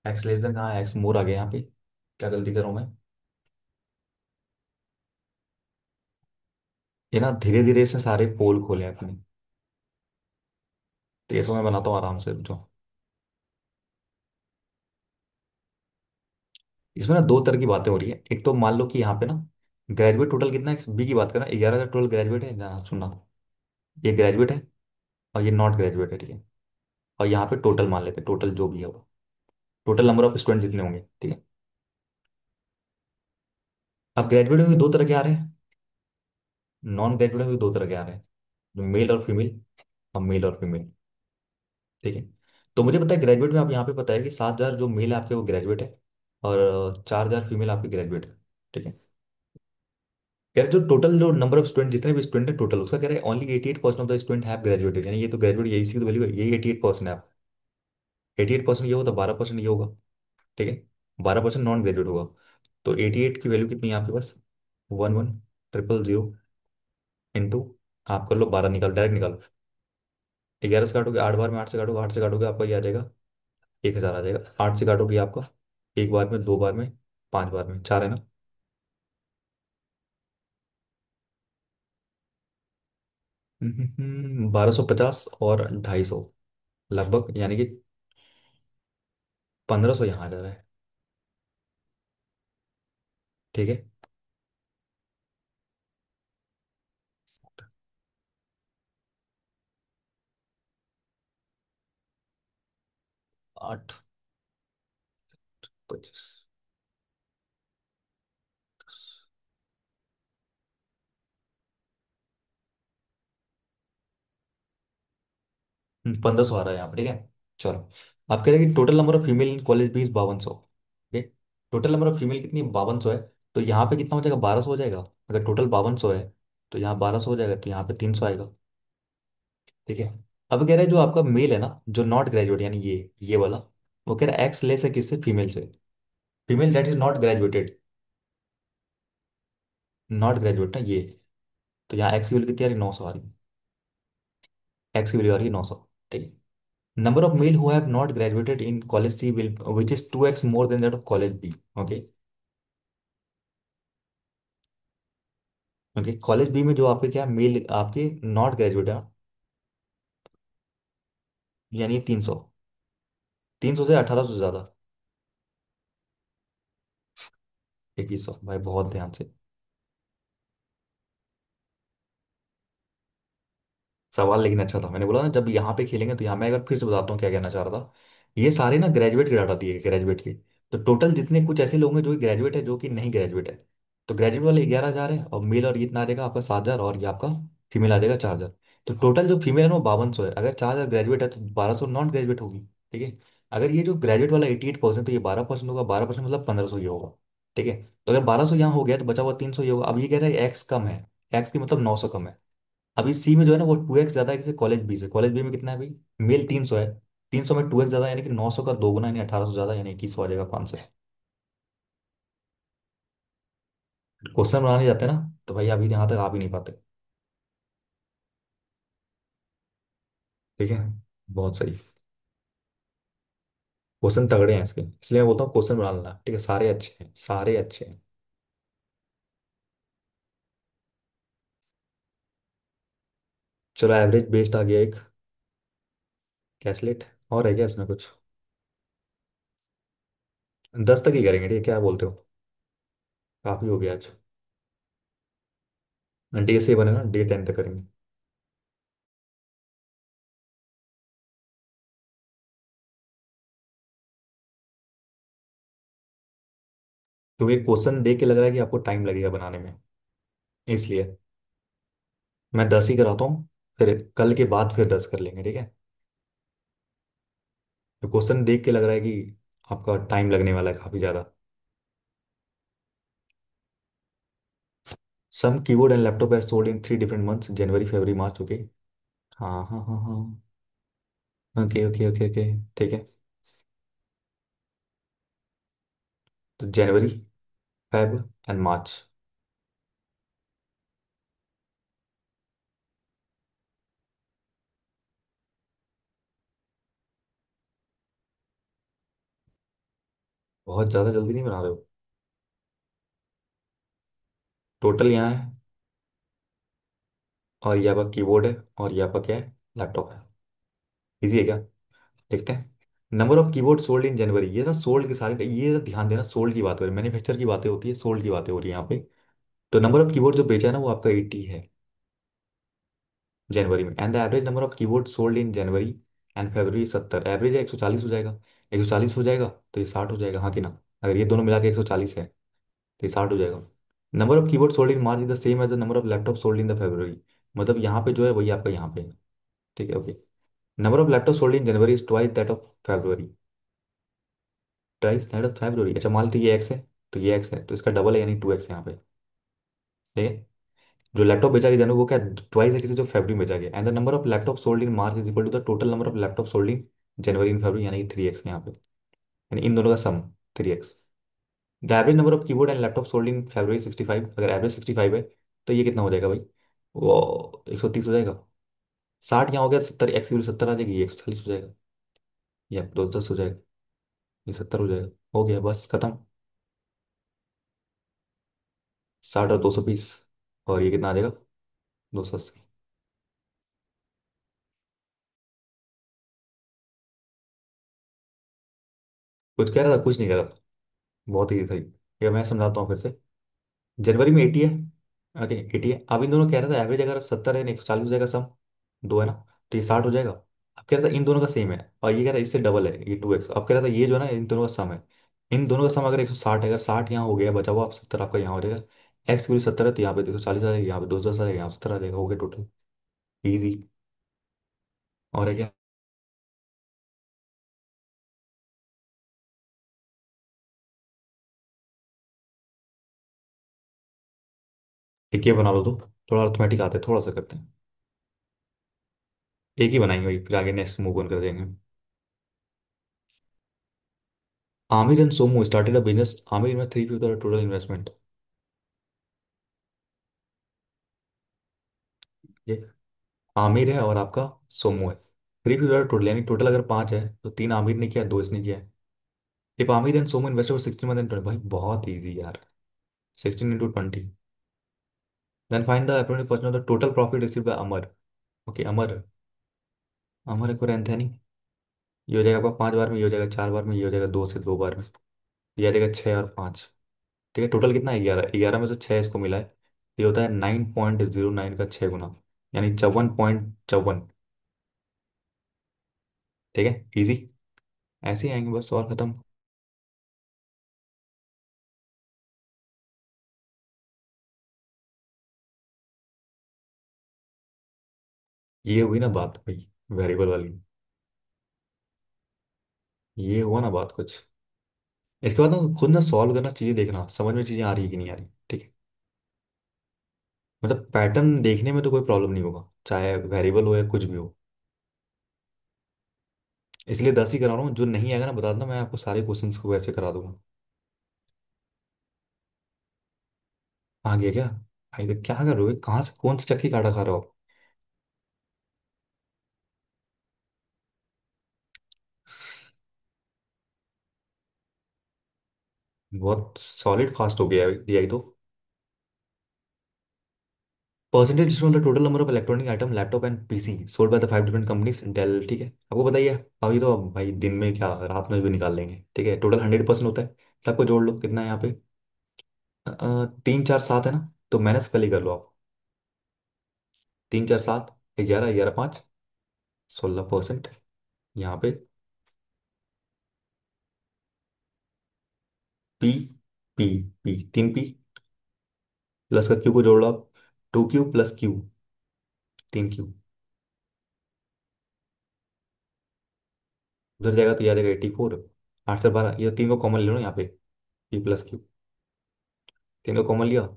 एक्स लेस देन कहाँ है, एक्स मोर आ गया यहाँ पे। क्या गलती कर रहा हूँ मैं? ये ना धीरे धीरे इसने सारे पोल खोले हैं अपने। तो इसको मैं बनाता हूँ आराम से जो। इसमें ना दो तरह की बातें हो रही है। एक तो मान लो कि यहाँ पे ना ग्रेजुएट टोटल कितना है, बी की बात करना, 11,000 टोटल ग्रेजुएट है, ध्यान से सुनना। ये ग्रेजुएट है और ये नॉट ग्रेजुएट है, ठीक है। और यहाँ पे टोटल मान लेते हैं, टोटल जो भी है वो टोटल नंबर ऑफ स्टूडेंट जितने होंगे, ठीक है। अब ग्रेजुएट में भी दो तरह के आ रहे हैं, नॉन ग्रेजुएट में भी दो तरह के आ रहे हैं, मेल और फीमेल। और मेल और फीमेल, ठीक है। तो मुझे पता है ग्रेजुएट में, आप यहाँ पे पता है कि 7,000 जो मेल है आपके वो ग्रेजुएट है, और 4,000 फीमेल आपकी ग्रेजुएट है, ठीक है। कह रहे जो टोटल जो नंबर ऑफ स्टूडेंट जितने भी स्टूडेंट है टोटल, उसका कह रहे हैं only 88% of the student have graduated, यानी ये तो ग्रेजुएट, यही सी तो वैल्यू है, यही 88% है आप। 88% ये होगा तो 12% ये होगा, ठीक है। 12% नॉन ग्रेजुएट होगा। तो 88 की वैल्यू कितनी है आपके पास? 11,000 इंटू, आप कर लो 12, निकाल डायरेक्ट निकालो। 11 से काटोगे 8 बार में, 8 से काटोगे, 8 से काटोगे आपका ये आ जाएगा 1,000 आ जाएगा। 8 से काटोगे आपका एक बार में, दो बार में, पांच बार में, चार है ना। 1250 और 250 लगभग, यानी कि 1,500 यहाँ आ जा रहा है, ठीक है। 8, 25, 1,500 आ रहा है यहाँ पे, ठीक है। चलो, आप कह रहे हैं कि total number of female in college भी इज 5,200, ठीक है। टोटल नंबर ऑफ फीमेल कितनी, 5,200 है। तो यहाँ पे कितना हो जाएगा, 1,200 हो जाएगा। अगर टोटल 5,200 है तो यहाँ 1,200 हो जाएगा, तो यहाँ पे 300 आएगा, ठीक है। अब कह रहे हैं जो आपका मेल है ना, जो नॉट ग्रेजुएट, यानी ये वाला, वो कह रहा है एक्स लेस है किससे, फीमेल से। Female that is not graduated, not graduate ना ये। तो यहाँ एक्स की वैल्यू कितनी आ रही है, 900 आ रही है। एक्स की वैल्यू आ रही है 900, ठीक है। Number of male who have not graduated in college C will which is 2x more than that of college B, okay. Okay, college B में जो आपके क्या मेल आपके नॉट ग्रेजुएट है ना, यानी 300। 300 से 1,800 से ज्यादा, 2,100 भाई, बहुत ध्यान से। सवाल लेकिन अच्छा था, मैंने बोला ना जब यहाँ पे खेलेंगे तो यहाँ मैं अगर फिर से बताता हूँ क्या कहना चाह रहा था। ये सारे ना ग्रेजुएट के डाटा दिए, ग्रेजुएट के। तो टोटल जितने कुछ ऐसे लोग हैं जो ग्रेजुएट है, जो कि नहीं ग्रेजुएट है। तो ग्रेजुएट वाले 11,000 है, और मेल और ये इतना आ जाएगा आपका 7,000, और ये आपका फीमेल आ जाएगा 4,000। तो टोटल जो फीमेल है ना वो 5,200 है। अगर 4,000 ग्रेजुएट है तो 1,200 नॉन ग्रेजुएट होगी, ठीक है। अगर ये जो ग्रेजुएट वाला 88% तो ये 12% होगा, 12% मतलब 1,500 ये होगा, ठीक है। तो अगर 1,200 यहाँ हो गया तो बचा हुआ 300 ये होगा। अब ये कह रहा है एक्स कम है, एक्स की मतलब 900 कम है। अभी सी में जो है ना वो 2x ज्यादा है किसी कॉलेज बी से। कॉलेज बी में कितना है भाई, मेल 300 है। 300 में 2x ज्यादा, यानी कि 900 का दोगुना, यानी 1,800 ज्यादा, यानी 2,100 आ जाएगा 500। क्वेश्चन बनाने जाते हैं ना तो भाई अभी यहाँ तक आ भी नहीं पाते, ठीक है। बहुत सही, क्वेश्चन तगड़े हैं इसके, इसलिए मैं बोलता हूँ क्वेश्चन बना लेना, ठीक है। सारे अच्छे हैं, सारे अच्छे हैं। चलो, एवरेज बेस्ड आ गया एक, कैसलेट। और है क्या इसमें कुछ? 10 तक ही करेंगे, ठीक है, क्या बोलते हो? काफी हो गया आज। डे से बने ना, डे 10 तक करेंगे। तो ये क्वेश्चन देख के लग रहा है कि आपको टाइम लगेगा बनाने में, इसलिए मैं 10 ही कराता हूँ। फिर कल के बाद फिर 10 कर लेंगे, ठीक है। तो क्वेश्चन देख के लग रहा है कि आपका टाइम लगने वाला है काफी ज्यादा। Some keyboard and laptop are sold in 3 different months, January February March, okay. हाँ हाँ हाँ हाँ। Okay okay okay okay. ठीक है। तो जनवरी, फेब एंड मार्च। बहुत ज्यादा जल्दी नहीं बना रहे हो। टोटल यहाँ है, और ये आपका कीबोर्ड है, और ये आपका क्या है, लैपटॉप है। इजी है क्या? देखते हैं। Number of keyboard sold in January, ये ना सोल्ड के सारे, ये ना ध्यान देना, सोल्ड की बात हो रही है, मैन्युफैक्चर की बातें होती है, सोल्ड की बातें हो रही है यहाँ पे। तो नंबर ऑफ कीबोर्ड जो बेचा है ना वो आपका 80 है जनवरी में। And the average number of keyboard sold in January and February 70, average है 140 हो जाएगा। 140 हो जाएगा तो ये 60 हो जाएगा, हाँ कि ना? अगर ये दोनों मिला के 140 है तो ये 60 हो जाएगा। Number of keyboard sold in March is the same as the number of laptop sold in the February. मतलब यहाँ पे जो है वही आपका यहाँ पे है। ठीक है, okay. Number of laptop sold in January is twice that of February. Twice that of February, अच्छा मान लीजिए ये एक्स है, तो ये एक्स है तो इसका डबल है, यानी 2x यहाँ पे। ठीक है। जो लैपटॉप बेचा गया जनवरी वो क्या, ट्वाइस है किसी जो फरवरी में बेचा गया। And the number of laptop sold in March is equal to the total number of laptop sold in January in February, यानी कि 3x यहाँ पे, यानी इन दोनों का sum 3x। The average number of keyboard and laptop sold in February 65, अगर average 65 है तो ये कितना हो जाएगा भाई? वो 130 हो जाएगा। 60 यहाँ हो गया, 70 एक्स की 70 आ जाएगी, ये 140 हो जाएगा, या 210 हो जाएगा, ये 70 हो जाएगा। हो गया, बस खत्म। 60 और 220, और ये कितना आ जाएगा? 280। कुछ कह रहा था, कुछ नहीं कह रहा था। बहुत ही सही। ये मैं समझाता हूँ फिर से। जनवरी में 80 है, ओके 80 है। अब इन दोनों कह रहा था एवरेज अगर 70 है, 140 हो जाएगा सम, दो है ना, तो ये 60 हो जाएगा। अब कह रहा था इन दोनों का सेम है, और ये कह रहा है इससे डबल है, ये 2x। अब कह रहा था ये जो है ना इन दोनों का सम है। इन दोनों का सम अगर 160 है, अगर 60 यहाँ हो गया बचा हुआ, आप 70 आपका यहाँ हो जाएगा। एक्स की वैल्यू 70 है तो यहाँ पे 240 आ जाएगा, यहाँ पे 210 आ जाएगा, यहाँ 70 आ जाएगा, हो गया टोटल। ईजी। और है क्या? एक ये बना लो तो, थोड़ा अर्थमेटिक आते हैं, थोड़ा सा करते हैं। एक ही बनाएंगे भाई, फिर आगे नेक्स्ट मूव ऑन कर देंगे। Aamir and Somu started a business, Aamir में 3/5 टोटल इन्वेस्टमेंट। ये आमिर है और आपका सोमू है, 3/5 टोटल, यानी टोटल अगर 5 है तो 3 आमिर ने किया, 2 इसने किया है। If Aamir and Somu invested 60 भाई बहुत इजी यार। 16 × 20, then find the approximate percent of the total profit receive by Amar. Okay, Amar, Amar एक और एंथनी। ये हो जाएगा आपका 5 बार में, ये हो जाएगा 4 बार में, ये हो जाएगा 2 से 2 बार में, ये आ जाएगा 6 और 5। ठीक है, टोटल कितना है? 11, 11 में से 6 इसको मिला है, ये होता है 9.09 का 6 गुना, यानी 54.54। ठीक है, इजी। ऐसे ही आएंगे बस, और खत्म। ये हुई ना बात भाई, वेरिएबल वाली। ये हुआ ना बात कुछ। इसके बाद ना खुद ना सॉल्व करना, चीजें देखना, समझ में चीजें आ रही है कि नहीं आ रही। ठीक है, मतलब पैटर्न देखने में तो कोई प्रॉब्लम नहीं होगा, चाहे वेरिएबल हो या कुछ भी हो। इसलिए 10 ही करा रहा हूँ, जो नहीं आएगा ना बता देना, मैं आपको सारे क्वेश्चंस को वैसे करा दूंगा। आ गया क्या? भाई तो क्या कर रहे हो, कहाँ से कौन सी चक्की काटा खा रहे हो? बहुत सॉलिड फास्ट हो गया है DI तो। Percentage discount the total number of electronic item laptop and PC sold by the 5 different companies Dell. ठीक है, आपको बताइए। अभी तो भाई दिन में क्या रात में भी निकाल लेंगे, ठीक है। टोटल 100% होता है, सबको जोड़ लो कितना है यहाँ पे। तीन चार सात है ना, तो माइनस पहले कर लो आप। तीन चार सात, 11, 11 5, 16%। यहाँ पे पी, पी, पी, तीन पी, प्लस का क्यू को जोड़ लो आप। टू क्यू प्लस क्यू, तीन क्यू। उधर जाएगा तो याद आएगा 84। 8 से 12, ये तीन को कॉमन ले लो यहाँ पे। पी प्लस क्यू, तीन को कॉमन लिया,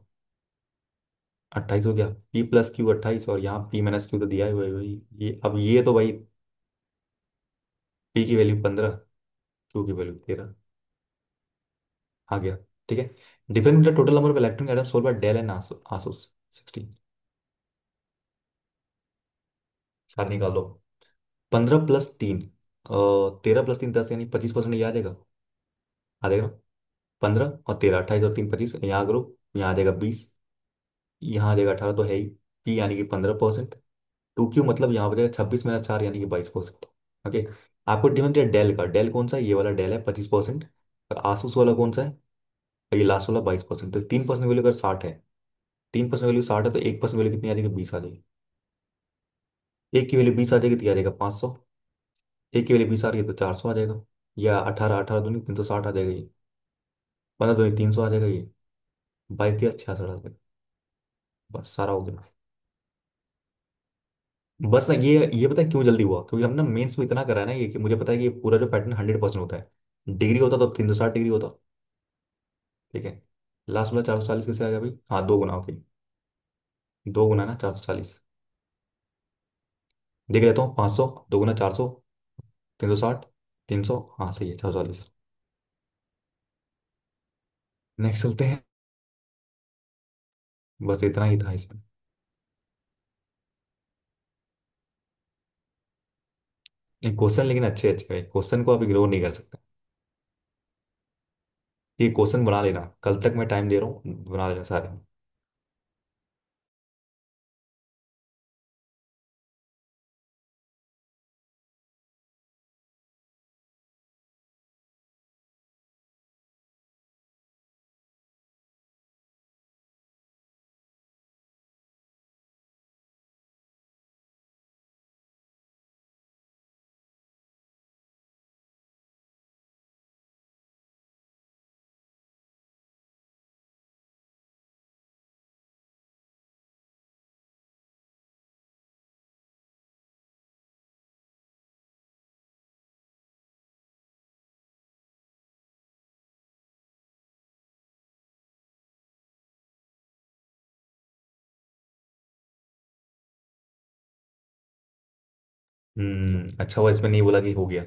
28 हो गया। पी प्लस क्यू 28, और यहाँ पी माइनस क्यू तो दिया है भाई भाई। ये अब ये तो भाई, पी की वैल्यू 15, क्यू की वैल्यू 13 आ गया। ठीक है। Different total number of electronic items sold by Dell and Asus 16। सार निकाल दो। 15 + 3, 13 + 3 10, यानी 25%। ये आ जाएगा, आ जाएगा ना। 15 और 13, 28 और 3 25, यहाँ करो। यहाँ आ जाएगा 20, यहाँ आ जाएगा 18, तो है ही। पी यानी कि 15%। टू क्यू मतलब यहाँ हो जाएगा 26 - 4, यानी कि 22%। ओके। आपको डिफरेंट है डेल का। डेल कौन सा है? ये वाला डेल है 25%। और आसूस वाला कौन सा है? और ये लास्ट वाला 22%। तो 3% वैल्यू अगर 60 है, 3% वैल्यू 60 है, तो 1% वैल्यू कितनी आ जाएगी? 20 आ जाएगी। एक की वैल्यू 20 आ जाएगी तो ये आ जाएगा 500। एक की वैल्यू 20 आ रही है तो 400 आ जाएगा। या 18, 18 दूनी 360 आ जाएगा ये। 15 दूनी 300 आ जाएगा ये। 22 दिया 66 आ जाएगा। बस सारा हो गया। बस ना, ये पता है क्यों जल्दी हुआ? क्योंकि हम ना मेंस में इतना करा है ना, ये कि मुझे पता है कि ये पूरा जो पैटर्न 100% होता है। डिग्री होता तो 360 डिग्री होता। ठीक है। लास्ट वाला 440 कैसे आ गया भाई? हाँ, दो गुना, ओके। दो गुना ना 440। देख लेता हूँ। 500, दो गुना 400, 360, 300, हाँ सही है 440। नेक्स्ट चलते हैं। बस इतना ही था इसमें। ये क्वेश्चन लेकिन अच्छे अच्छे है, क्वेश्चन को आप इग्नोर नहीं कर सकते। ये क्वेश्चन बना लेना, कल तक मैं टाइम दे रहा हूँ, बना लेना सारे। अच्छा हुआ इसमें नहीं बोला कि हो गया।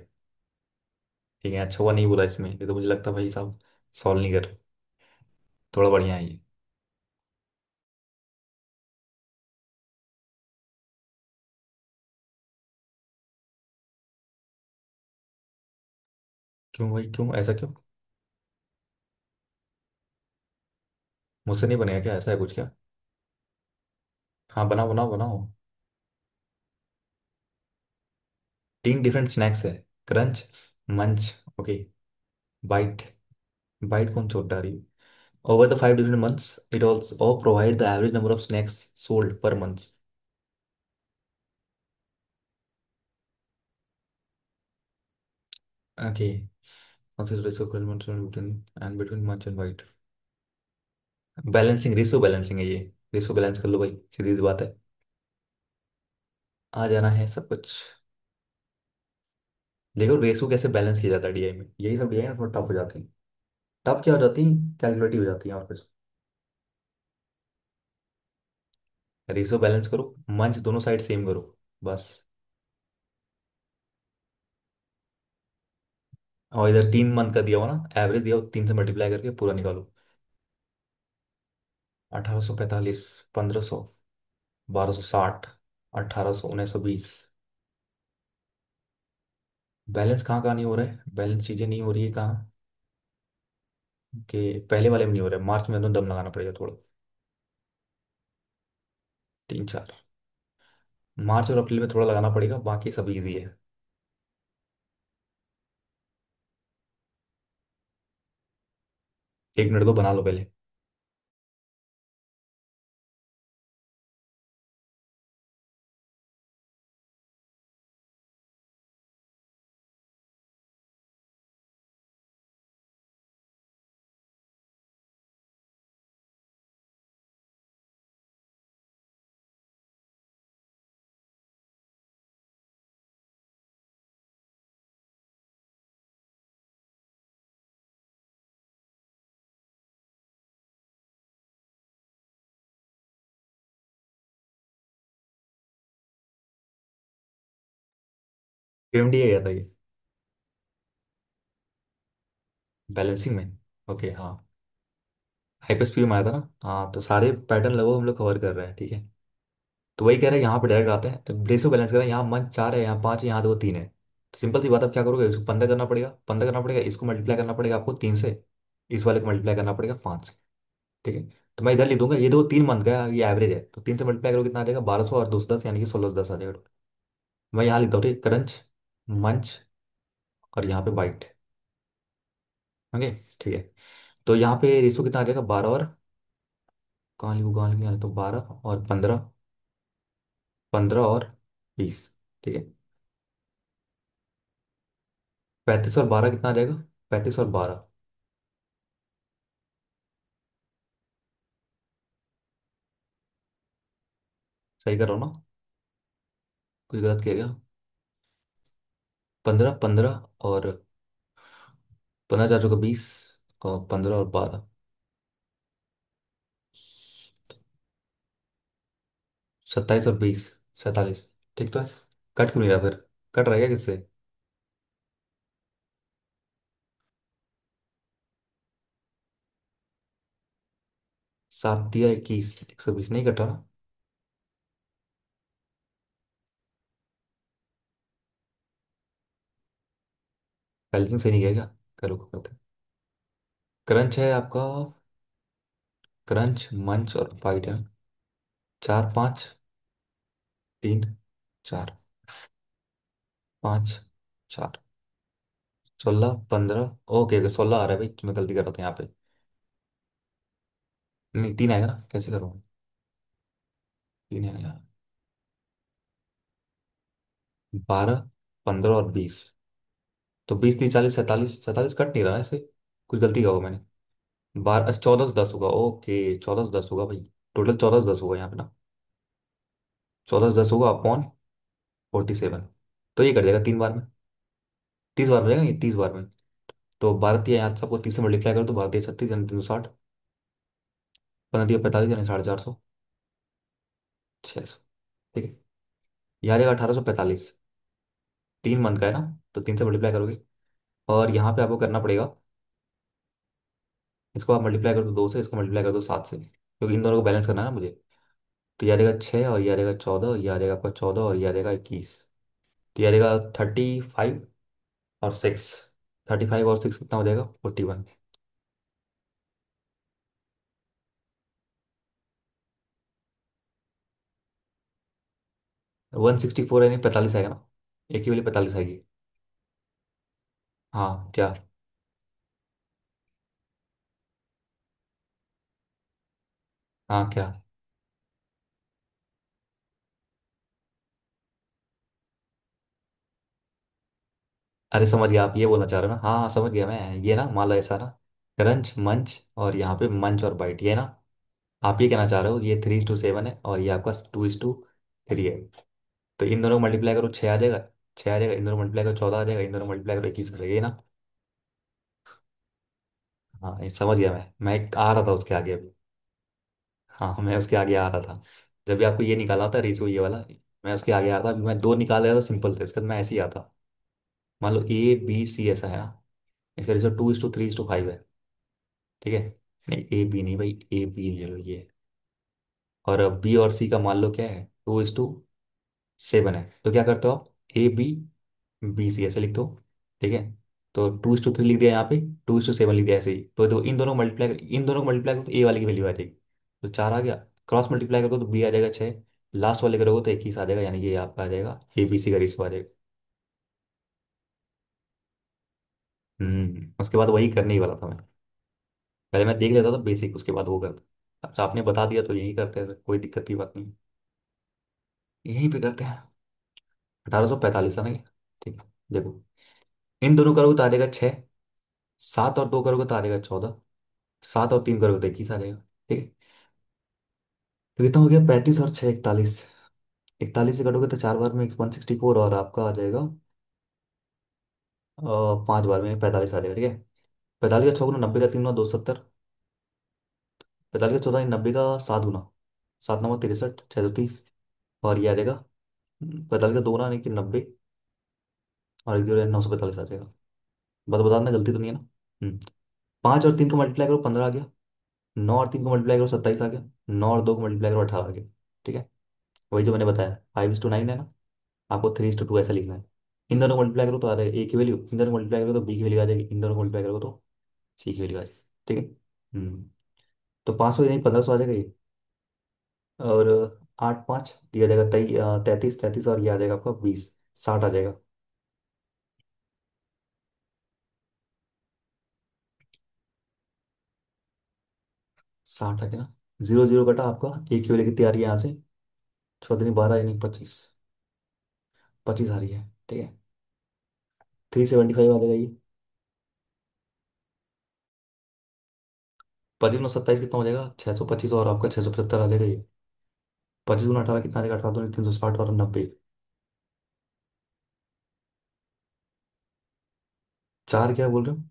ठीक है, अच्छा हुआ नहीं बोला इसमें, नहीं तो मुझे लगता भाई साहब सॉल्व नहीं कर। थोड़ा बढ़िया है ये। क्यों भाई, क्यों ऐसा क्यों? मुझसे नहीं बनेगा क्या? ऐसा है कुछ क्या? हाँ बनाओ बनाओ बनाओ। तीन डिफरेंट स्नैक्स है। क्रंच, मंच, ओके, बाइट। बाइट कौन छोड़ रही है? Over the 5 different months, it also provide the average number of snacks sold per month. Okay, consider ratio correlation between and between munch and white. Balancing, ratio balancing है ये। Ratio balance कर लो भाई, सीधी सी बात है। आ जाना है सब कुछ। देखो रेशो कैसे बैलेंस किया जाता है डीआई में, यही सब डीआई ना थोड़ा टफ हो जाती है। टफ क्या हो जाती है? कैलकुलेटिव हो जाती है और कुछ। रेशो बैलेंस करो, मंच दोनों साइड सेम करो, बस। और इधर 3 मंथ का दिया हुआ ना, एवरेज दिया हुआ, 3 से मल्टीप्लाई करके पूरा निकालो। 1845, 1500, 1260, 1800, 1920। बैलेंस कहाँ कहाँ नहीं हो रहा है? बैलेंस चीजें नहीं हो रही है कहाँ? कि पहले वाले में नहीं हो रहा है, मार्च में तो दम लगाना पड़ेगा थोड़ा। तीन चार, मार्च और अप्रैल में थोड़ा लगाना पड़ेगा, बाकी सब इजी है। 1 मिनट तो बना लो पहले। PMD गया था ये, बैलेंसिंग में। ओके हाँ। हाइपरस्पीड में आया था ना, हाँ तो सारे पैटर्न लगभग हम लोग कवर कर रहे हैं, ठीक है। तो वही कह रहे हैं, यहाँ पे डायरेक्ट आते हैं, रेशियो बैलेंस कर रहे हैं, यहाँ मन 4 है, यहाँ 5 है, यहाँ 2 3 है। तो सिंपल सी बात, अब क्या करोगे, इसको 15 करना पड़ेगा, 15 करना पड़ेगा, इसको मल्टीप्लाई करना पड़ेगा आपको 3 से, इस वाले को मल्टीप्लाई करना पड़ेगा 5 से, ठीक है। तो मैं इधर लिख दूंगा, ये दो 3 मंथ का है, ये एवरेज है, तो 3 से मल्टीप्लाई करोगे कितना आ जाएगा, 1200 और 210 यानी कि 1610 आ जाएगा। मैं यहाँ लिखता हूँ, ठीक, क्रंच, मंच और यहाँ पे बाइट। ओके, ठीक है। तो यहाँ पे रेशियो कितना आ जाएगा, 12 और, कहाँ लिखूँ कहाँ लिखूँ, यहाँ तो 12 और 15, 15 और 20, ठीक है। 35 और 12 कितना आ जाएगा, 35 और 12, सही कर रहा हूँ ना, कोई गलत किया गया। 15 15 और 15 चार का 20, और 15 और 12, 27 और 20, 47, ठीक तो है। कट क्यों नहीं रहा फिर, कट रहा है क्या किससे। 7 या 21, 120 नहीं कट रहा ना। बैलेंसिंग सही नहीं किया क्या, करो करते हैं। क्रंच है आपका, क्रंच मंच और बाइट है, 4 5 3 4, 5 4, 16 15, ओके ओके 16 आ रहा है भाई, मैं गलती कर रहा था यहाँ पे। नहीं 3 आएगा ना, कैसे करूँ, 3 आएगा। 12 15 और 20, तो 20 30 40 47, 47 कट नहीं रहा है इससे, कुछ गलती का होगा मैंने। 12 अच्छा 14 से 10 होगा, ओके 14 से 10 होगा भाई, टोटल 14 से 10 होगा यहाँ पे ना, 14 से 10 होगा अपॉन 47, तो ये कट जाएगा 3 बार में, 30 बार में जाएगा ये, 30 बार में। तो भारतीय यहाँ सबको 30 से मल्टीप्लाई करो तो भारतीय 36 यानी 360, 15 45 यानी 450, 600, ठीक है। यहाँ आ जाएगा 1845, 3 मंथ का है ना, तो 3 से मल्टीप्लाई करोगे, और यहाँ पे आपको करना पड़ेगा, इसको आप मल्टीप्लाई कर दो 2 से, इसको मल्टीप्लाई कर दो 7 से, क्योंकि इन दोनों को बैलेंस करना है ना मुझे। तो ये आ जाएगा 6 और ये आ जाएगा 14, ये आ जाएगा आपका 14 और ये आ जाएगा 21, तो ये आ जाएगा 35 और 6, 35 और 6 कितना हो जाएगा, 41। 164 यानी 45 आएगा ना, एक ही वाली 45 आएगी। हाँ क्या, हाँ क्या, अरे समझ गया, आप ये बोलना चाह रहे हो ना, हाँ हाँ समझ गया मैं, ये ना मान लो ऐसा ना, क्रंच मंच और यहाँ पे मंच और बाइट, ये ना आप ये कहना चाह रहे हो, ये 3:7 है और ये आपका 2:3 है। तो इन दोनों को मल्टीप्लाई करो 6 आ जाएगा, 6 आ जाएगा, इन दोनों मल्टीप्लाई करो 14 आ जाएगा, इन दोनों मल्टीप्लाई करो 21 आ जाएगा, ये ना। हाँ ये समझ गया मैं आ रहा था उसके आगे अभी, हाँ मैं उसके आगे आ रहा था, जब भी आपको ये निकाला था रेसो ये वाला, मैं उसके आगे आ रहा था, अभी मैं दो निकाल रहा था सिंपल थे, इसका मैं ऐसे ही आता। मान लो ABC ऐसा है ना, इसका रेसो 2:3:5 है, ठीक है। नहीं AB नहीं भाई, AB ले लो ये, और बी और सी का मान लो क्या है, 2:7 है, तो क्या करते हो आप, AB BC ऐसे लिख दो, ठीक है। तो 2:3 लिख दिया यहाँ पे, 2:7 लिख दिया ऐसे ही, तो इन दोनों को मल्टीप्लाई, इन दोनों को मल्टीप्लाई करो तो ए वाले की वैल्यू आ जाएगी, तो 4 आ गया, क्रॉस मल्टीप्लाई करोगे तो बी आ जाएगा 6, लास्ट वाले करोगे तो 21 आ जाएगा, यानी कि ये आपका आ जाएगा ABC का रेशियो आ जाएगा। उसके बाद वही करने ही वाला था मैं, पहले मैं देख लेता था बेसिक, उसके बाद वो करता, अच्छा आपने बता दिया तो यही करते हैं, कोई दिक्कत की बात नहीं, यहीं पे करते हैं। 1845 है ना ये, ठीक है। देखो, इन दोनों करोगे तो आ जाएगा 6, 7 और 2 करोगे तो आ जाएगा 14, 7 और 3 करोगे तो 21 आ जाएगा, ठीक है। तो कितना हो गया, 35 और 6 41, 41 से कटोगे तो 4 बार में 164, और आपका आ जाएगा 5 बार में 45 आ जाएगा, ठीक है। 45 का 6 गुना 90 का 3 गुना 270, 45 का 14 90 का 7 गुना, 7 9 63 630, और ये आ जाएगा 45 का 2 गुना यानी कि 90, और एक जीरो 945 आ जाएगा। बता ना, गलती तो नहीं है ना? 5 और 3 को मल्टीप्लाई करो 15 आ गया। 9 और 3 को मल्टीप्लाई करो 27 आ गया। 9 और 2 को मल्टीप्लाई करो 18 आ गया। ठीक है। वही जो मैंने बताया 5:9 है ना। आपको 3:2 ऐसा लिखना है। इन दोनों को मल्टीप्लाई करो तो आ रहा है ए की वैल्यू, इन दोनों को मल्टीप्लाई करो तो बी की वैल्यू आ जाएगी, इन दोनों को मल्टीप्लाई करो तो सी की वैल्यू आ जाएगी। ठीक है। तो 500 नहीं 1500 आ जाएगा ये। और 8 5 दिया जाएगा 33 33, और ये आ जाएगा आपका 20, 60 आ जाएगा। 60 आ गया ना। जीरो जीरो कटा आपका। एक की वैल्यू कितनी आ रही है यहाँ से? 14 12 यानी 25। 25 आ रही है। ठीक है। 375 आ जाएगा ये। 25 9 27 कितना हो जाएगा? 625, और आपका 675 आ जाएगा ये। 25 × 18 कितना आ जाएगा? 18 360 और 90। चार क्या बोल रहे हो?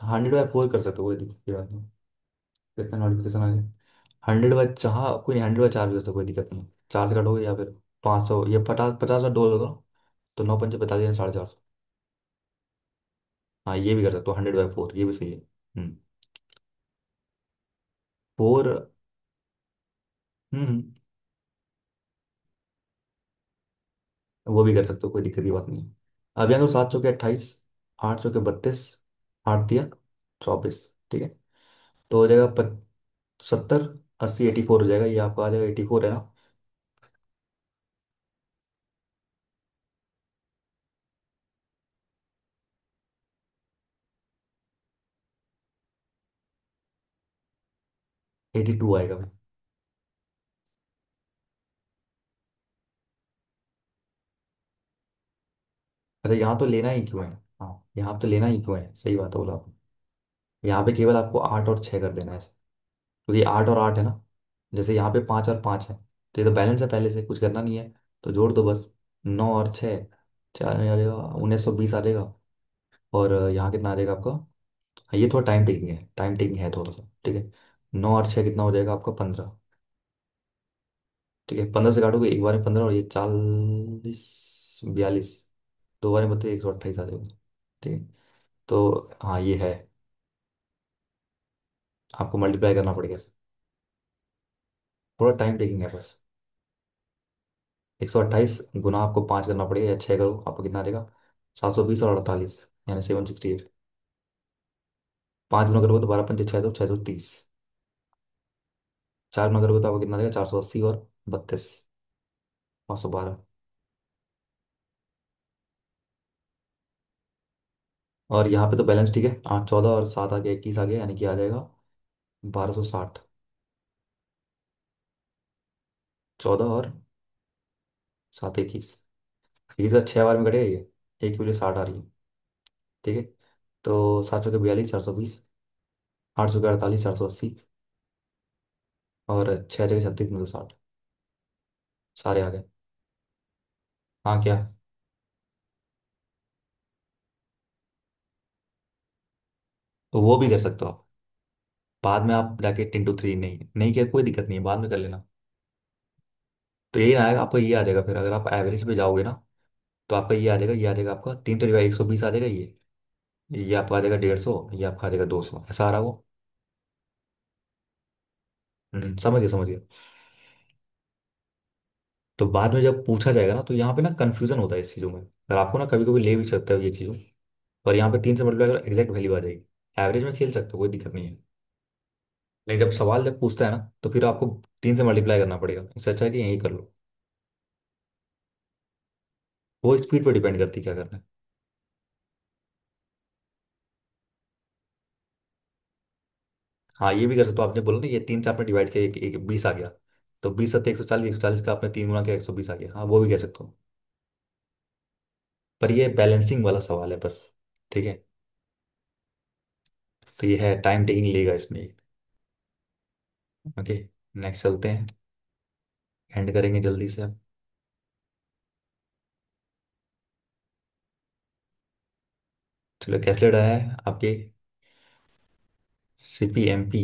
100/4 कर सकते हो, कोई दिक्कत की बात नहीं। कितना नोटिफिकेशन आ गया? 100/, चाह कोई नहीं, 100/4 भी हो सकता है, कोई दिक्कत नहीं है। 4 से काटोगे या फिर 500, ये 50 50 का डोल होगा। तो 9 5 45 450। हाँ ये भी कर सकते हो, 100/4 ये भी सही है। 4। हम्म वो भी कर सकते हो, कोई दिक्कत की बात नहीं है। अब यहाँ 7 चौके 28, 8 चौके 32, 8 तिया 24। ठीक है। तो हो जाएगा 70 80 84 हो जाएगा, ये आपका आ जाएगा 84 है ना। 82 आएगा भाई। अरे यहाँ तो लेना ही क्यों है? हाँ यहाँ तो लेना ही क्यों है, सही बात है बोला आपने। यहाँ पे केवल आपको 8 और 6 कर देना है, क्योंकि 8 और 8 है ना। जैसे यहाँ पे 5 और 5 है, तो ये तो बैलेंस है, पहले से कुछ करना नहीं है। तो जोड़ दो बस। 9 और 6, चार में आ जाएगा 1920 आ जाएगा। और यहाँ कितना आ जाएगा आपका? हाँ, ये थोड़ा टाइम टेकिंग है, टाइम टेकिंग है थोड़ा सा। ठीक है। 9 और 6 कितना हो जाएगा आपका? 15। ठीक है। 15 से काटोगे एक बार में 15, और ये 40 42, दो बार में 32, 128 आ जाएगा। ठीक है। तो हाँ ये है। आपको मल्टीप्लाई करना पड़ेगा इसे। थोड़ा टाइम टेकिंग है बस। 128 गुना आपको 5 करना पड़ेगा, या 6 करो, आपको कितना आ जाएगा? 720 और 48, यानी 768। 5 गुना करोगे तो 12 5 630। 4 गुना करोगे तो आपको कितना आ जाएगा? 480 और 32, 512। और यहाँ पे तो बैलेंस ठीक है, 8 14 और 7 आ गया, 21 आ गया, यानी कि आ जाएगा 1260। 14 और 7 21। 21 का 6 बार में कटेगा ये। एक के लिए 60 आ रही है। ठीक है। तो 7 चौके 42 420, 8 चौके 48 480, और 6 चौके 36 360। सारे आ गए। हाँ क्या? तो वो भी कर सकते हो आप। बाद में आप जाके 10 to 3 नहीं नहीं किया, कोई दिक्कत नहीं है, बाद में कर लेना। तो यही आएगा आपको, ये आ जाएगा फिर अगर आप एवरेज पे जाओगे ना। तो आपका ये आ जाएगा, ये आ जाएगा आपका 3 तो 120 आ जाएगा ये आपका आ जाएगा 150, ये आपका आ जाएगा 200, ऐसा आ रहा वो। समझ गया समझ गया। तो बाद में जब पूछा जाएगा ना, तो यहाँ पे ना कंफ्यूजन होता है इस चीज़ों में, अगर आपको ना कभी कभी ले भी सकते हो ये चीज़ों। और यहाँ पे 3 से मल्टीप्लाई करो एग्जैक्ट वैल्यू आ जाएगी। एवरेज में खेल सकते हो, कोई दिक्कत नहीं है। लेकिन जब सवाल जब पूछता है ना, तो फिर आपको 3 से मल्टीप्लाई करना पड़ेगा, इससे अच्छा है कि यही कर लो। वो स्पीड पर डिपेंड करती है क्या करना है। हाँ ये भी कर सकते हो, आपने बोला ना ये 3 से आपने डिवाइड किया, एक 20 आ गया। तो 20 7 140, 140 का आपने 3 गुना किया 120 आ गया, हाँ वो भी कह सकते हो। पर ये बैलेंसिंग वाला सवाल है बस। ठीक है। तो ये है टाइम टेकिंग लेगा इसमें। ओके। नेक्स्ट चलते हैं। एंड करेंगे जल्दी से अब। चलो कैसलेट आया है आपके। CP MP।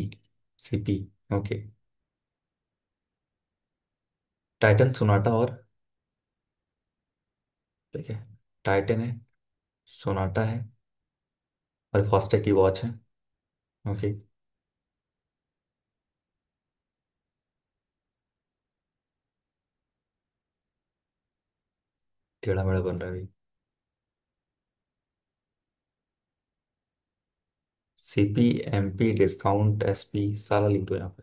CP। Okay. Titan Sonata और, ठीक है, टाइटन है, सोनाटा है, और फास्टैग की वॉच है। ओके। टेढ़ा मेढ़ा बन रहा है। सीपी, एमपी, डिस्काउंट, एसपी, सारा लिख दो यहाँ पे।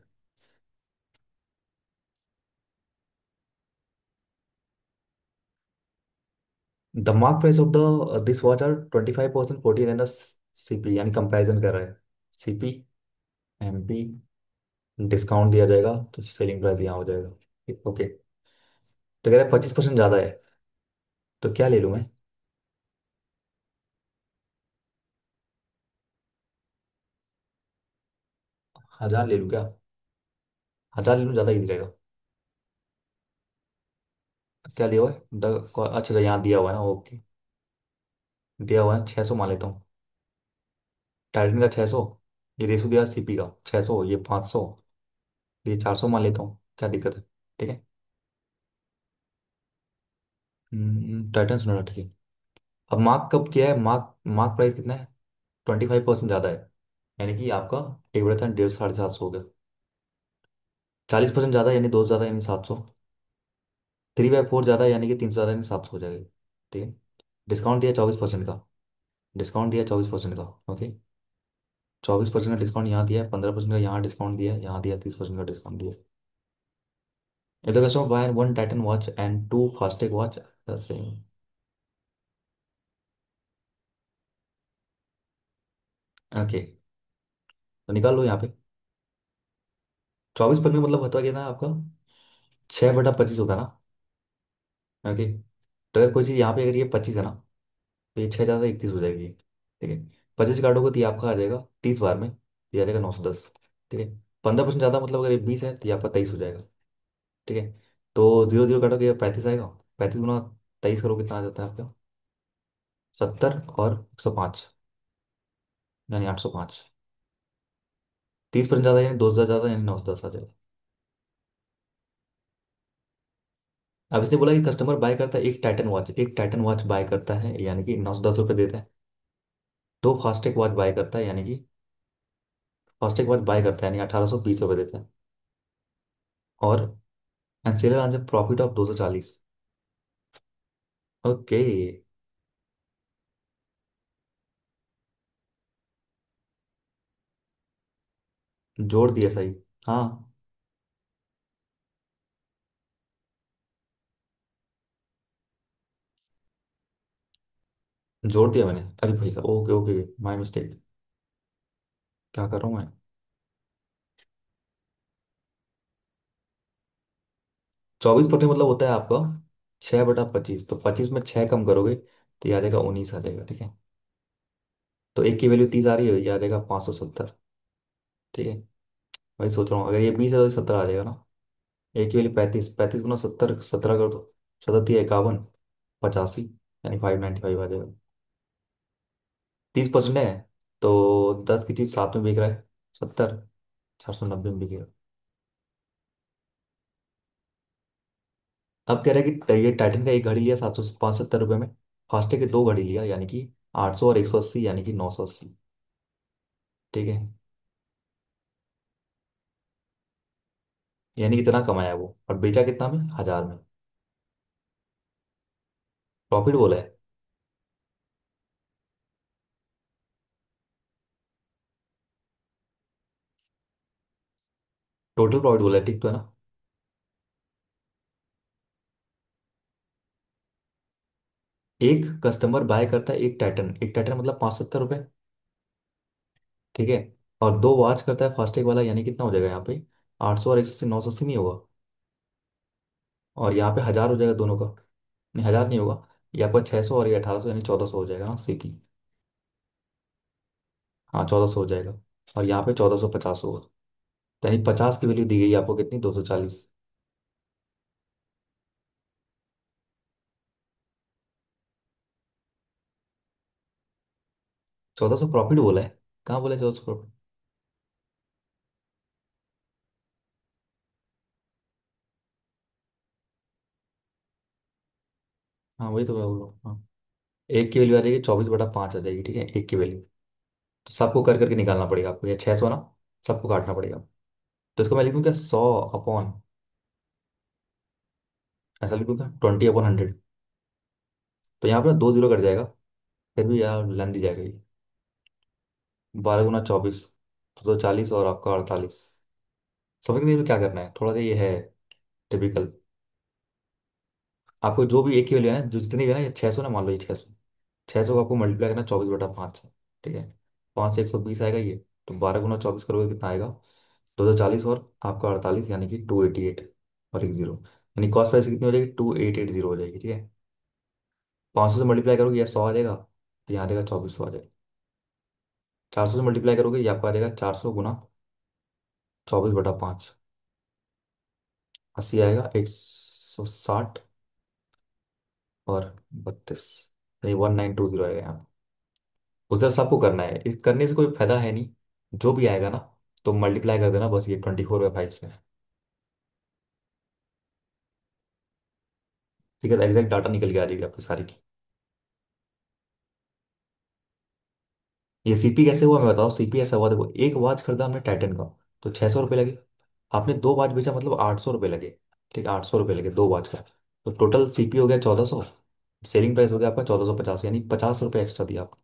The mark price of the this watch are 25% 14 and CP, यानी कंपैरिजन कर रहा है। सीपी, एमपी, डिस्काउंट दिया जाएगा तो सेलिंग प्राइस यहाँ हो जाएगा। ओके। तो कह रहा है 25% ज़्यादा है, तो क्या ले लूँ मैं? 1000 ले लूँ क्या? 1000 ले लूँ, ज़्यादा इजी रहेगा। क्या लिया हुआ है अच्छा अच्छा, यहाँ दिया हुआ है ना, ओके। दिया हुआ है 600, मान लेता हूँ। टाइटन का 600, ये रेसू दिया सीपी का 600, ये 500, ये 400 मान लेता हूँ, क्या दिक्कत है? ठीक है। टाइटन सुना, ठीक है। अब मार्क कब किया है? मार्क मार्क प्राइस कितना है? 25% ज़्यादा है, यानी कि आपका एक बड़ा था 150, 750 हो गया। 40% ज़्यादा यानी 200 ज़्यादा, यानी 700। 3/4 ज़्यादा यानी कि 300 ज़्यादा, यानी 700 हो जाएगा। ठीक है। डिस्काउंट दिया 24% का, डिस्काउंट दिया 24% का। ओके। 24% का डिस्काउंट यहाँ दिया है, 15% का यहाँ डिस्काउंट दिया है, यहाँ दिया 30% का डिस्काउंट दिया है। ये तो कैसे buy one Titan watch and two Fastrack watch the same. Okay, तो निकाल लो यहाँ पे। 24% मतलब होता क्या था आपका? 6/25 होता है ना। ओके। तो अगर कोई चीज़ यहाँ पे, अगर ये 25 है ना, तो ये 6 ज़्यादा 31 हो जाएगी। ठीक है। 25 काटोगे तो ये आपका आ जाएगा 30 बार में, तो ये आ जाएगा 910। ठीक है। 15% ज़्यादा मतलब अगर ये 20 है तो ये आपका 23 हो जाएगा। ठीक है। तो 0 0 काटोगे ये 35 आएगा। 35 गुना 23 करो, कितना आ जाता है आपका? 70 और 105, यानी 805। 30% ज़्यादा यानी 2,000 ज़्यादा, यानी 910 आ जाएगा। अब इसने बोला कि कस्टमर बाय करता है एक टाइटन वॉच, एक टाइटन वॉच बाय करता है यानी कि 910 रुपये देता है। दो फास्टेग वॉच बाय करता है यानी कि, फास्टेग वॉच बाय करता है यानी 1820 रुपये देता है। और seller answer profit of 240। Okay. जोड़ दिया सही। हाँ, जोड़ दिया मैंने, अरे भाई साहब, ओके ओके, माय मिस्टेक। क्या कर रहा हूँ मैं? 24% मतलब होता है आपका 6/25, तो 25 में 6 कम करोगे तो ये आ जाएगा 19 आ जाएगा। ठीक है। तो एक की वैल्यू 30 आ रही है, ये आ जाएगा 570। ठीक है। वही सोच रहा हूँ, अगर ये 20 है तो 70 आ जाएगा ना। एक की वैल्यू 35, 35 गुना 70, 17 कर दो। 17 51, 85, यानी 595 आ जाएगा। 30% है, तो 10 की चीज़ 7 में बिक रहा है। 70, 490 में बिकेगा। अब कह रहा है कि ये टाइटन का एक घड़ी लिया 775 रुपये में, फास्टे के दो घड़ी लिया यानी कि 800 और 180, यानी कि 980। ठीक है। यानी कितना कमाया वो, और बेचा कितना में? 1000 में। प्रॉफिट बोला है। टोटल प्रॉफिट बोला है, ठीक तो है ना? एक कस्टमर बाय करता है एक टाइटन, एक टाइटन मतलब 75 रुपये। ठीक है। और दो वॉच करता है फास्टेग वाला, यानी कितना हो जाएगा यहाँ पे? 800 और 180, 980 नहीं होगा? और यहाँ पे 1000 हो जाएगा दोनों का। नहीं, 1000 नहीं होगा। ये आपका 600 और ये 1800, यानी 1400 हो जाएगा ना सीपी। हाँ, 1400 हो जाएगा। और यहाँ पे 1450 होगा। यानी 50 की वैल्यू दी गई है आपको, कितनी? 240। 1400 प्रॉफिट बोला है? कहाँ बोला 1400? हाँ वही तो मैं बोल रहा हूँ, हाँ। एक की वैल्यू आ जाएगी 24/5 आ जाएगी, ठीक है, एक की वैल्यू। तो सबको कर करके निकालना पड़ेगा आपको, ये 600 ना, सबको काटना पड़ेगा। तो इसको मैं लिखूँ क्या, 100/, ऐसा लिखूँ क्या, 20/100। तो यहाँ पर 2 जीरो कट जाएगा, फिर भी यार लेंथ दी जाएगा ये। 12 × 24, तो 40 और आपका 48। समझ नहीं क्या करना है, थोड़ा सा ये है टिपिकल। आपको जो भी एक ही वैल्यू है ना, जो जितनी भी है ना, ये 600 ना, मान लो ये 600, 600 को आपको मल्टीप्लाई करना 24/5 से, ठीक है। 5 से 120 आएगा ये। तो 12 × 24 करोगे कितना आएगा, 240 और आपका 48, यानी कि 288 और एक जीरो, यानी कॉस्ट प्राइस कितनी हो जाएगी, 2880 हो जाएगी, ठीक है। 500 से मल्टीप्लाई करोगे, यह 100 आ जाएगा, तो यहाँ आ जाएगा 2400 आ जाएगा। 400 से मल्टीप्लाई करोगे, ये आपका आ जाएगा 400 × 24/5, 80 आएगा, 160 और 32, यानी 1920 आएगा यहाँ। उधर सबको करना है, इस करने से कोई फायदा है नहीं, जो भी आएगा ना, तो मल्टीप्लाई कर देना बस, ये 24/5 से। ठीक है, एग्जैक्ट डाटा निकल के आ जाएगी आपकी सारी की। ये सीपी कैसे हुआ मैं बताऊँ, सीपी ऐसा हुआ, देखो एक वॉच खरीदा हमने टाइटन का, तो 600 रुपये लगे। आपने दो वॉच बेचा, मतलब 800 रुपये लगे। ठीक है, 800 रुपये लगे दो वॉच का। तो टोटल सीपी हो गया 1400, सेलिंग प्राइस हो गया आपका 1450, यानी 50 रुपये एक्स्ट्रा दिया आप।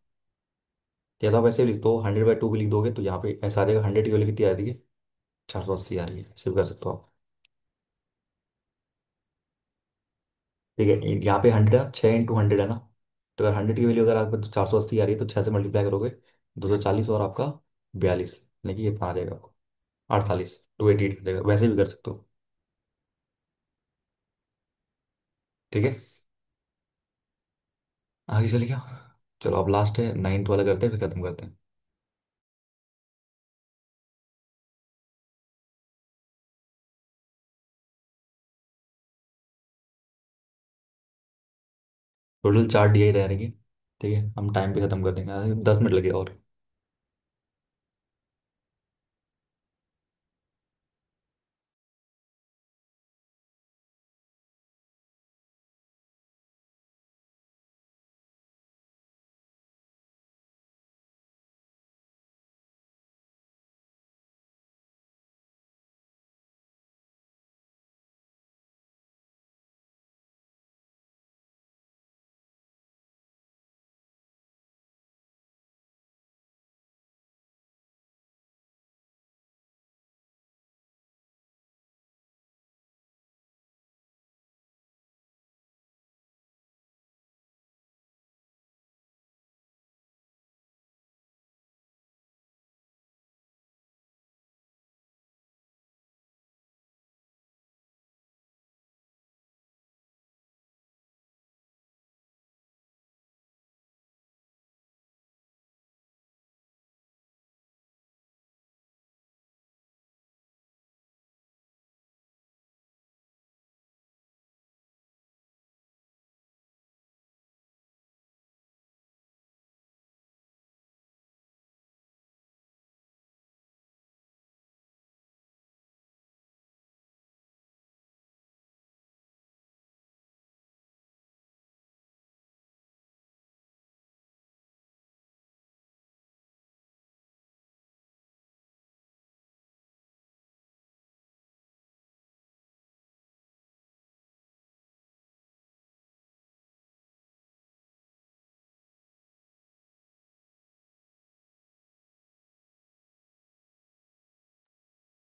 या तो आप ऐसे लिख दो, 100/2 भी लिख दोगे, तो यहाँ पे ऐसा आ जाएगा, 100 की वैल्यू कितनी आ रही है, 480 आ रही है, ऐसे भी कर सकते हो आप। ठीक है, यहाँ पे 100 है, 6 × 100 है ना। तो अगर 100 की वैल्यू अगर आपको 480 आ रही है, तो 6 से मल्टीप्लाई करोगे, 240 और आपका 42, यानी कि कितना आ जाएगा आपको, 48, 288 आ जाएगा, वैसे भी कर सकते हो। ठीक है, आगे चले क्या। चलो अब लास्ट है, 9th वाला करते हैं, फिर खत्म करते हैं। टोटल 4 DI रह रही है। ठीक है, हम टाइम पे खत्म कर देंगे, 10 मिनट लगे और।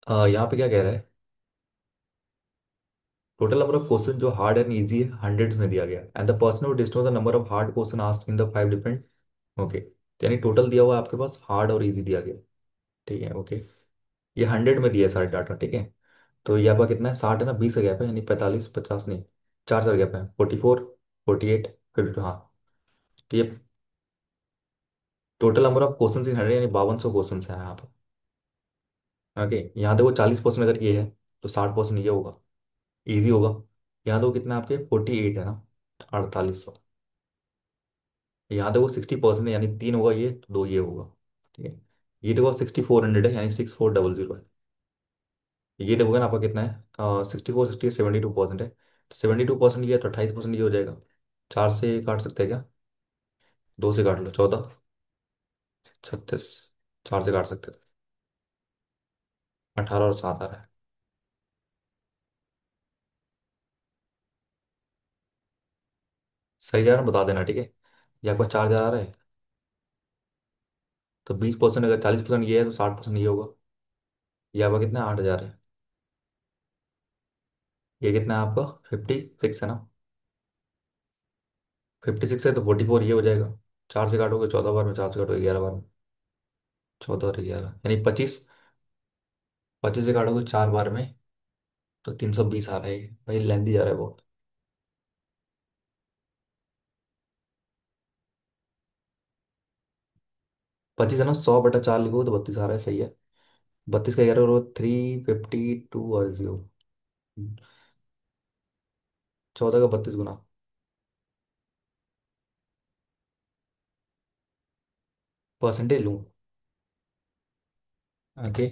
यहाँ पे क्या कह रहा है, टोटल नंबर ऑफ क्वेश्चन जो हार्ड एंड इजी है 100 में दिया गया, and the person who disclose the number of hard question asked in the 5 different. Okay, यानी टोटल दिया हुआ है आपके पास, हार्ड और इजी दिया गया। ठीक है, ओके। ये 100 में दिया है सारे डाटा, ठीक है। तो ये आपका कितना है, 60 है ना, 20 का गैप है, यानी 45, 50 नहीं, 4 गैप है, 44, 48, 52, हाँ। तो ये total number of question in 100, यानी 5200 क्वेश्चन है यहाँ पर। ओके, यहाँ देखो 40% अगर ये है, तो 60% ये होगा, इजी होगा। यहाँ देखो कितना आपके 48 है ना, 4800। यहाँ देखो 60% है, यानी 3 होगा ये, तो 2 ये होगा। ठीक है, ये देखो 6400 है, यानी 6400 है। ये देखोगे ना आपका कितना है, 64, 60, 72% है, तो 72% ये है, तो 28% ये हो जाएगा। चार से काट सकते हैं क्या? दो से काट लो, 14, 36। चार से काट सकते थे। 18 और 7 आ रहा है। सही जा रहा है, बता देना ठीक है। ये आपका 4 जा रहा है। तो 20%, अगर 40% ये है तो 60% ये होगा। ये आपका कितना है, 8 हजार है। ये कितना है आपका, 56 है ना? 56 है तो 44 ये हो जाएगा। चार से काटोगे 14 बार में, चार से काटोगे 11 बार में। 14 और 11 यानी 25। 25 से काटोगे 4 बार में, तो 320 आ रहा है। भाई लेंदी जा रहा है बहुत। 25 है ना, 100/4 लिखो तो 32 आ रहा है, सही है। 32 का 11 और 352 और 0। 14 का 32 गुना। परसेंटेज लूँ? ओके।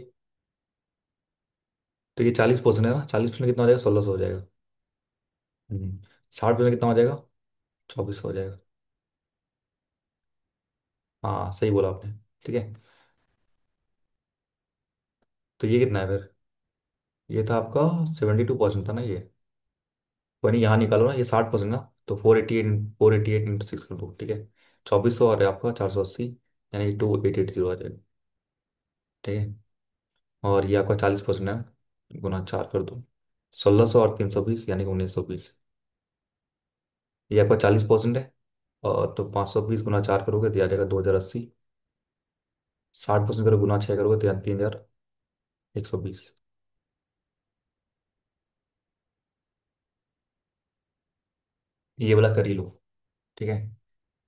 तो ये 40% है ना, 40% कितना हो जाएगा, 1600 हो जाएगा। 60% कितना हो जाएगा, 2400 हो जाएगा। हाँ सही बोला आपने। ठीक है। तो ये कितना है फिर? ये था आपका 72% था ना ये। कोई नहीं, यहाँ निकालो ना, ये 60% ना। तो 488 इंटू 6 कर दो, ठीक है। 2400 और आपका 480, यानी 2880 आ जाएगा। ठीक है। और ये आपका 40% है, गुना 4 कर दो। 1600 और 320 यानी कि 1920। ये आपका 40% है। और तो 520 गुना 4 करोगे तो आ जाएगा 2080। 60% करो, गुना 6 करोगे तो 3120। ये वाला कर ही लो। ठीक है।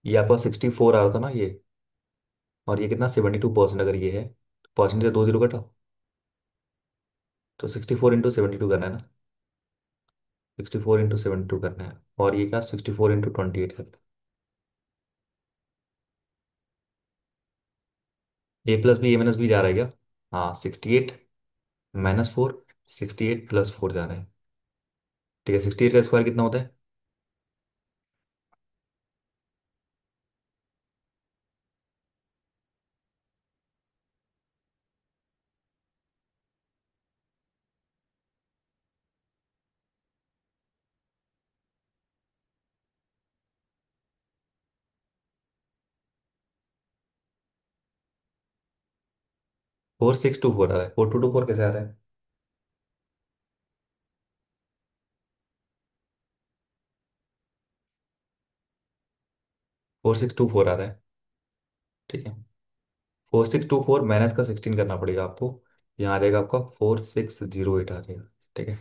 ये आपका 64 आ रहा था ना ये। और ये कितना, 72%, अगर ये है तो परसेंट से 2 जीरो घटाओ। तो 64 इंटू 72 करना है ना। 64 इंटू 72 करना है। और ये क्या, 64 इंटू 28 करना है। ए प्लस बी, ए माइनस बी जा रहा है क्या? हाँ, 68 - 4, 68 + 4 जा रहा है। ठीक है, 68 का स्क्वायर कितना होता है? 4624 आ रहा है, 4224 कैसे आ रहा है? 4624 आ रहा है। ठीक है। 4624 माइनस का 16 करना पड़ेगा आपको। यहाँ आ जाएगा आपका 4608 आ जाएगा। ठीक है।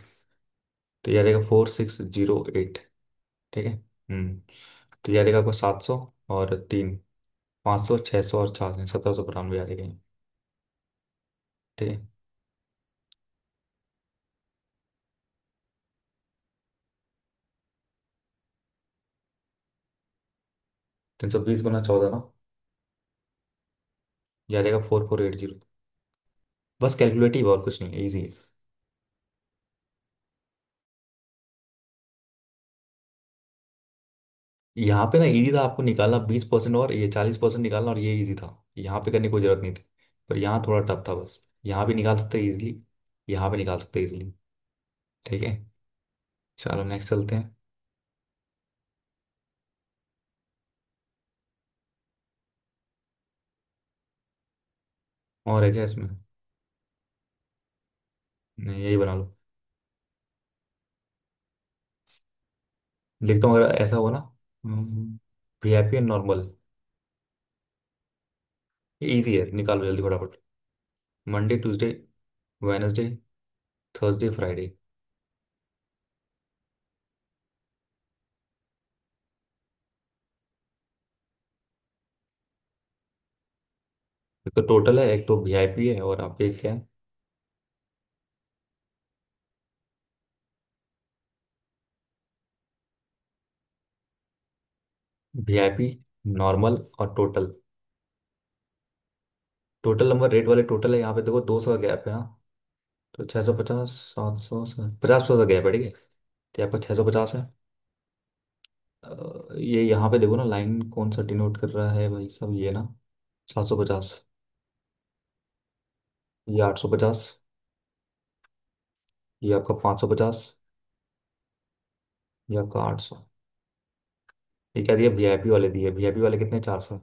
तो ये आ जाएगा 4608। ठीक है। तो ये आ जाएगा आपका 700 और 3, 500, 600 और 400, 1792 आ जाएगा। ठीक है। 320 × 14 ना। ये आ जाएगा 4480। बस कैलकुलेटिव और कुछ नहीं है, ईजी है। यहाँ पे ना इजी था आपको निकालना 20%, और ये 40% निकालना, और ये इजी था। यहाँ पे करने की कोई जरूरत नहीं थी। पर यहाँ थोड़ा टफ था बस। यहाँ भी निकाल सकते हैं इजीली, यहाँ पे निकाल सकते हैं इजीली। ठीक है। चलो नेक्स्ट चलते हैं। और है क्या इसमें? नहीं, यही बना लो। लिखता हूँ, अगर ऐसा हुआ ना। VIP and normal. ये इजी है, निकालो जल्दी फटाफट। Monday, Tuesday, Wednesday, Thursday, Friday. एक तो टोटल है, एक तो वीआईपी है, और आपके क्या है? वीआईपी, नॉर्मल और टोटल। टोटल नंबर रेट वाले टोटल है, यहाँ पे देखो 200 का गैप है ना। तो 650, 700, 50 का गैप है, ठीक है। तो यहाँ पर 650 है। ये यहाँ पे देखो ना, लाइन कौन सा डिनोट कर रहा है भाई सब, ये ना 750, ये 850, ये आपका 550, ये आपका 800। ये क्या दिया, वीआईपी वाले दिए, वीआईपी वाले कितने, 400।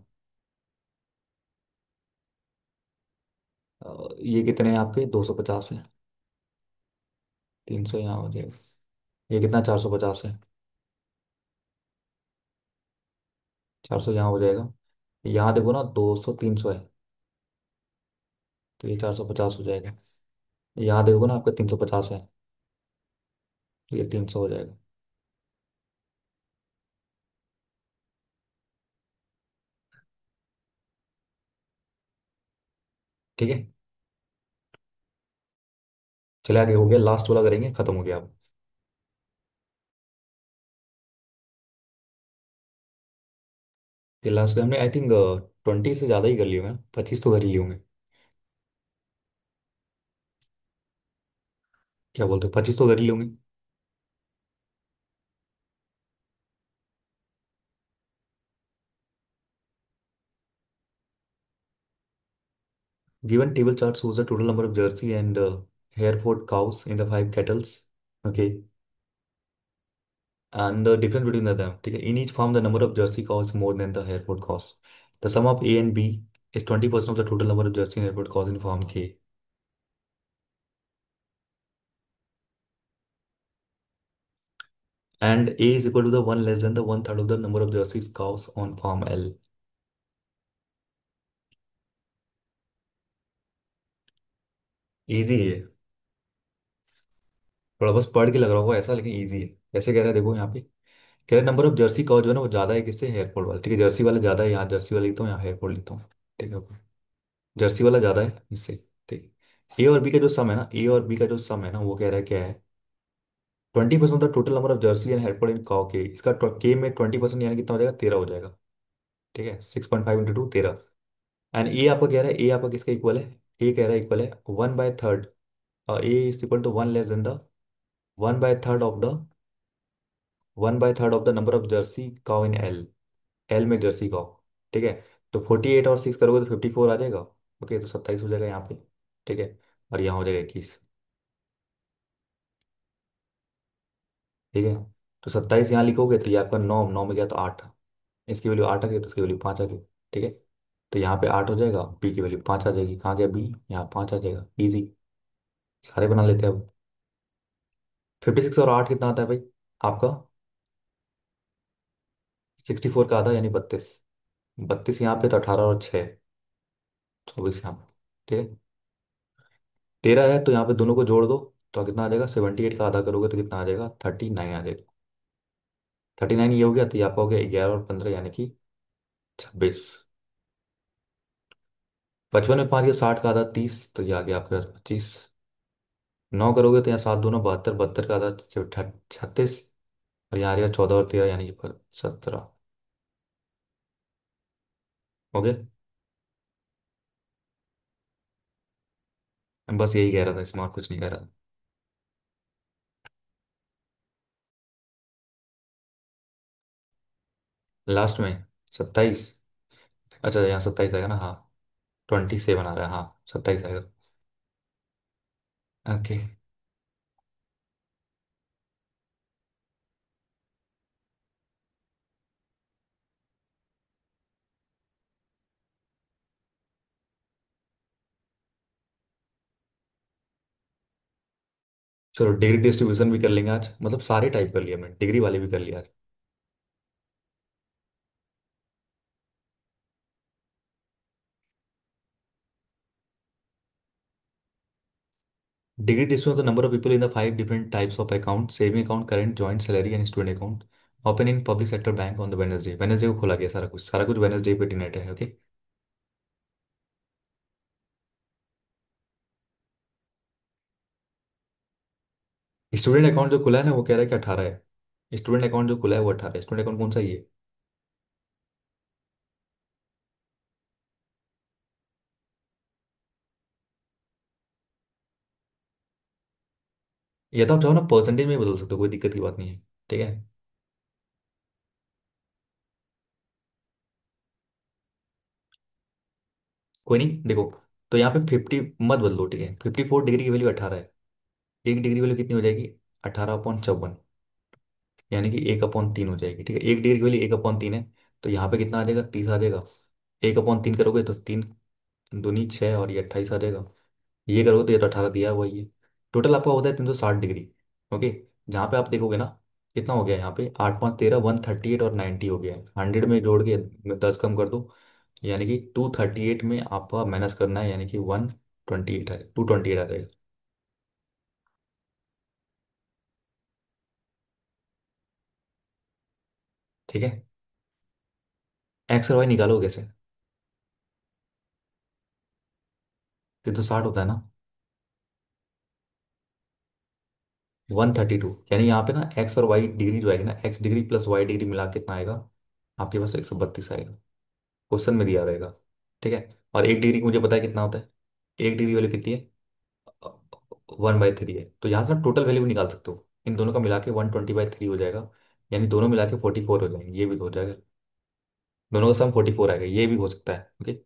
ये कितने हैं आपके, 250 है। 300 यहाँ हो जाएगा। ये कितना, 450 है। 400 यहाँ हो जाएगा। यहाँ देखो ना, 200 300 है, तो ये 450 हो जाएगा। यहाँ देखो ना, आपका 350 है, तो ये 300 हो जाएगा। ठीक है। चले आगे, हो गया, लास्ट वाला करेंगे, खत्म हो गया अब। ये लास्ट में हमने आई थिंक 20 से ज़्यादा ही कर लिए होंगे ना, 25 तो कर ही लिए होंगे। क्या बोलते हो, 25 तो कर ही लिए होंगे। Given table chart shows the total number of Jersey and Hereford cows in the five kettles. Okay, and the difference between them. ठीक है, in each farm the number of Jersey cows is more than the Hereford cows. The sum of A and B is 20% of the total number of Jersey and Hereford cows in farm K. And A is equal to the one less than the one third of the number of Jersey cows on farm L. Easy है। थोड़ा बस पढ़ के लग रहा होगा ऐसा, लेकिन इजी है। कैसे कह रहा है देखो यहाँ पे, कह रहे नंबर ऑफ जर्सी काउ जो है ना वो ज्यादा है किससे, हेयरफॉल वाला। ठीक है, जर्सी वाला ज्यादा है, यहाँ जर्सी वाला लिखता हूँ, यहाँ हेयरफॉल लिखता हूँ। ठीक है, जर्सी वाला ज्यादा है इससे। ठीक है, ए और बी का जो सम है ना, ए और बी का जो सम है ना, वो कह रहा है क्या है, 20% of the total number of jersey and hairfall in काउ के। इसका के में 20% यानी कितना हो जाएगा, 13 हो जाएगा। ठीक है, 6.5 × 2 13। एंड ए आपका कह रहा है, ए आपका किसका इक्वल है, ए कह रहा है इक्वल है 1/3। A is equal to one less than the 1/3 of the 1/3 of the number of jersey cow in L. L में जर्सी का हो। ठीक है, तो 48 और 6 करोगे तो 54 आ जाएगा। ओके, तो 27 हो जाएगा यहाँ पे। ठीक है, और यहाँ हो जाएगा 21। ठीक है, तो 27 यहाँ लिखोगे तो ये आपका 9, 9 में गया तो 8, इसकी वैल्यू 8 आ गई तो इसकी वैल्यू 5 आ गई। ठीक है, तो यहाँ पे 8 हो जाएगा, बी की वैल्यू 5 आ जाएगी। कहाँ गया बी, यहाँ 5 आ जाएगा, इजी। सारे बना लेते हैं अब। 56 और 8 कितना आता है भाई आपका, 64 का आधा यानी 32। 32 यहाँ पे तो 18 और 6, 24 यहाँ पे। ठीक है, 13 है तो यहाँ पे दोनों को जोड़ दो, तो कितना आ जाएगा, 78 का आधा करोगे तो कितना आ जाएगा, 39 आ जाएगा। 39 ये हो गया, तो ये आपका हो गया 11 और 15 यानी कि 26। 55 में 5 या 60 का आधा 30, तो ये आ गया आपका 25। 9 करोगे तो यहाँ 7 दूना 72, 72 का आधा 36, और यहाँ आ जाएगा 14 और 13 यानी कि 17। हो गया। मैं बस यही कह रहा था, इसमें और कुछ नहीं कह रहा था। लास्ट में 27। अच्छा, यहाँ 27 आएगा ना, हाँ। 27 आ रहा है, हाँ 27 आएगा। ओके, चलो डिग्री डिस्ट्रीब्यूशन भी कर लेंगे आज, मतलब सारे टाइप कर लिया मैंने, डिग्री वाले भी कर लिया आज। Degree distribution the number of people in the five different types of account, saving account, current, joint salary and student account, open in public sector bank on the Wednesday. Wednesday को खोला गया सारा कुछ, सारा कुछ वेडनेसडे पे dentate है। Okay, student account जो खुला है ना वो कह रहा है कि 18 है। स्टूडेंट अकाउंट जो खुला है वो 18 है। स्टूडेंट अकाउंट कौन सा ये, ये तो आप चाहो ना परसेंटेज में ही बदल सकते हो, कोई दिक्कत की बात नहीं है। ठीक है, कोई नहीं, देखो। तो यहाँ पे 50 मत बदलो, ठीक है। 54 डिग्री की वैल्यू 18 है। एक डिग्री वैल्यू कितनी हो जाएगी? 18/54, यानी कि 1/3 हो जाएगी, ठीक है। एक डिग्री की वैल्यू 1/3 है। तो यहाँ पे कितना आ जाएगा? 30 आ जाएगा। 1/3 करोगे तो 3 दूनी 6, और ये 28 आ जाएगा। ये करोगे तो ये तो 18 दिया हुआ ही है। टोटल आपका होता है 360 डिग्री। ओके। जहाँ पे आप देखोगे ना, कितना हो गया यहाँ पे? 8×5 = 13, 138 और 90 हो गया है। 100 में जोड़ के 10 कम कर दो, यानी कि 238 में आपका माइनस करना है, यानी कि 128 है, 228 आ जाएगा। ठीक है। एक्स और वाई निकालो कैसे? 360 होता है ना। 132, यानी यहाँ पे ना एक्स और वाई डिग्री जो आएगी ना, X degree plus Y degree मिला के कितना आएगा? आपके पास 132 आएगा। क्वेश्चन में दिया रहेगा। ठीक है। और एक डिग्री की मुझे पता है कितना होता है। एक डिग्री वैल्यू कितनी है? 1/3 है। तो यहाँ से ना टोटल वैल्यू भी निकाल सकते हो, इन दोनों का मिला के 120/3 हो जाएगा। यानी दोनों मिला के 44 हो जाएंगे, ये भी तो हो जाएगा। दोनों का सम 44 आएगा, ये भी हो सकता है। ओके।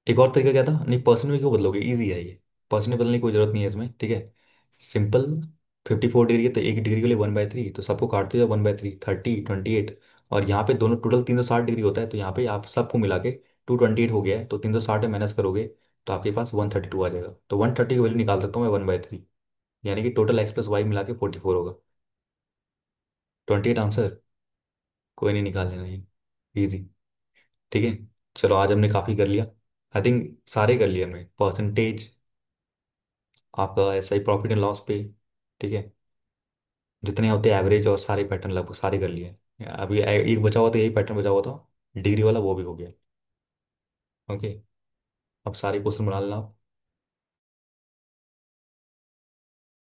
एक और तरीका क्या था? नहीं, पर्सन में क्यों बदलोगे, ईजी है ये। पर्सन में बदलने की कोई जरूरत नहीं है इसमें, ठीक है। सिंपल। 54 डिग्री है तो एक डिग्री के लिए 1/3, तो सबको काटते जाओ 1/3, 30, 28। और यहाँ पे दोनों टोटल 360 डिग्री होता है, तो यहाँ पे आप सबको मिला के 228 हो गया है, तो 360 में माइनस करोगे तो आपके पास 132 आ जाएगा। तो 130 की वैल्यू निकाल सकता हूँ मैं 1/3, यानी कि टोटल एक्स प्लस वाई मिला के 44 होगा। 28 आंसर। कोई नहीं, निकाल लेना ये, इजी। ठीक है। चलो, आज हमने काफ़ी कर लिया। आई थिंक सारे कर लिए हमने, परसेंटेज, आपका S I profit and loss पे, ठीक है। जितने होते हैं एवरेज और सारे पैटर्न लगभग सारे कर लिए। अभी एक बचा हुआ था, यही पैटर्न बचा हुआ था डिग्री वाला, वो भी हो गया। ओके। अब सारे क्वेश्चन बना लेना आप।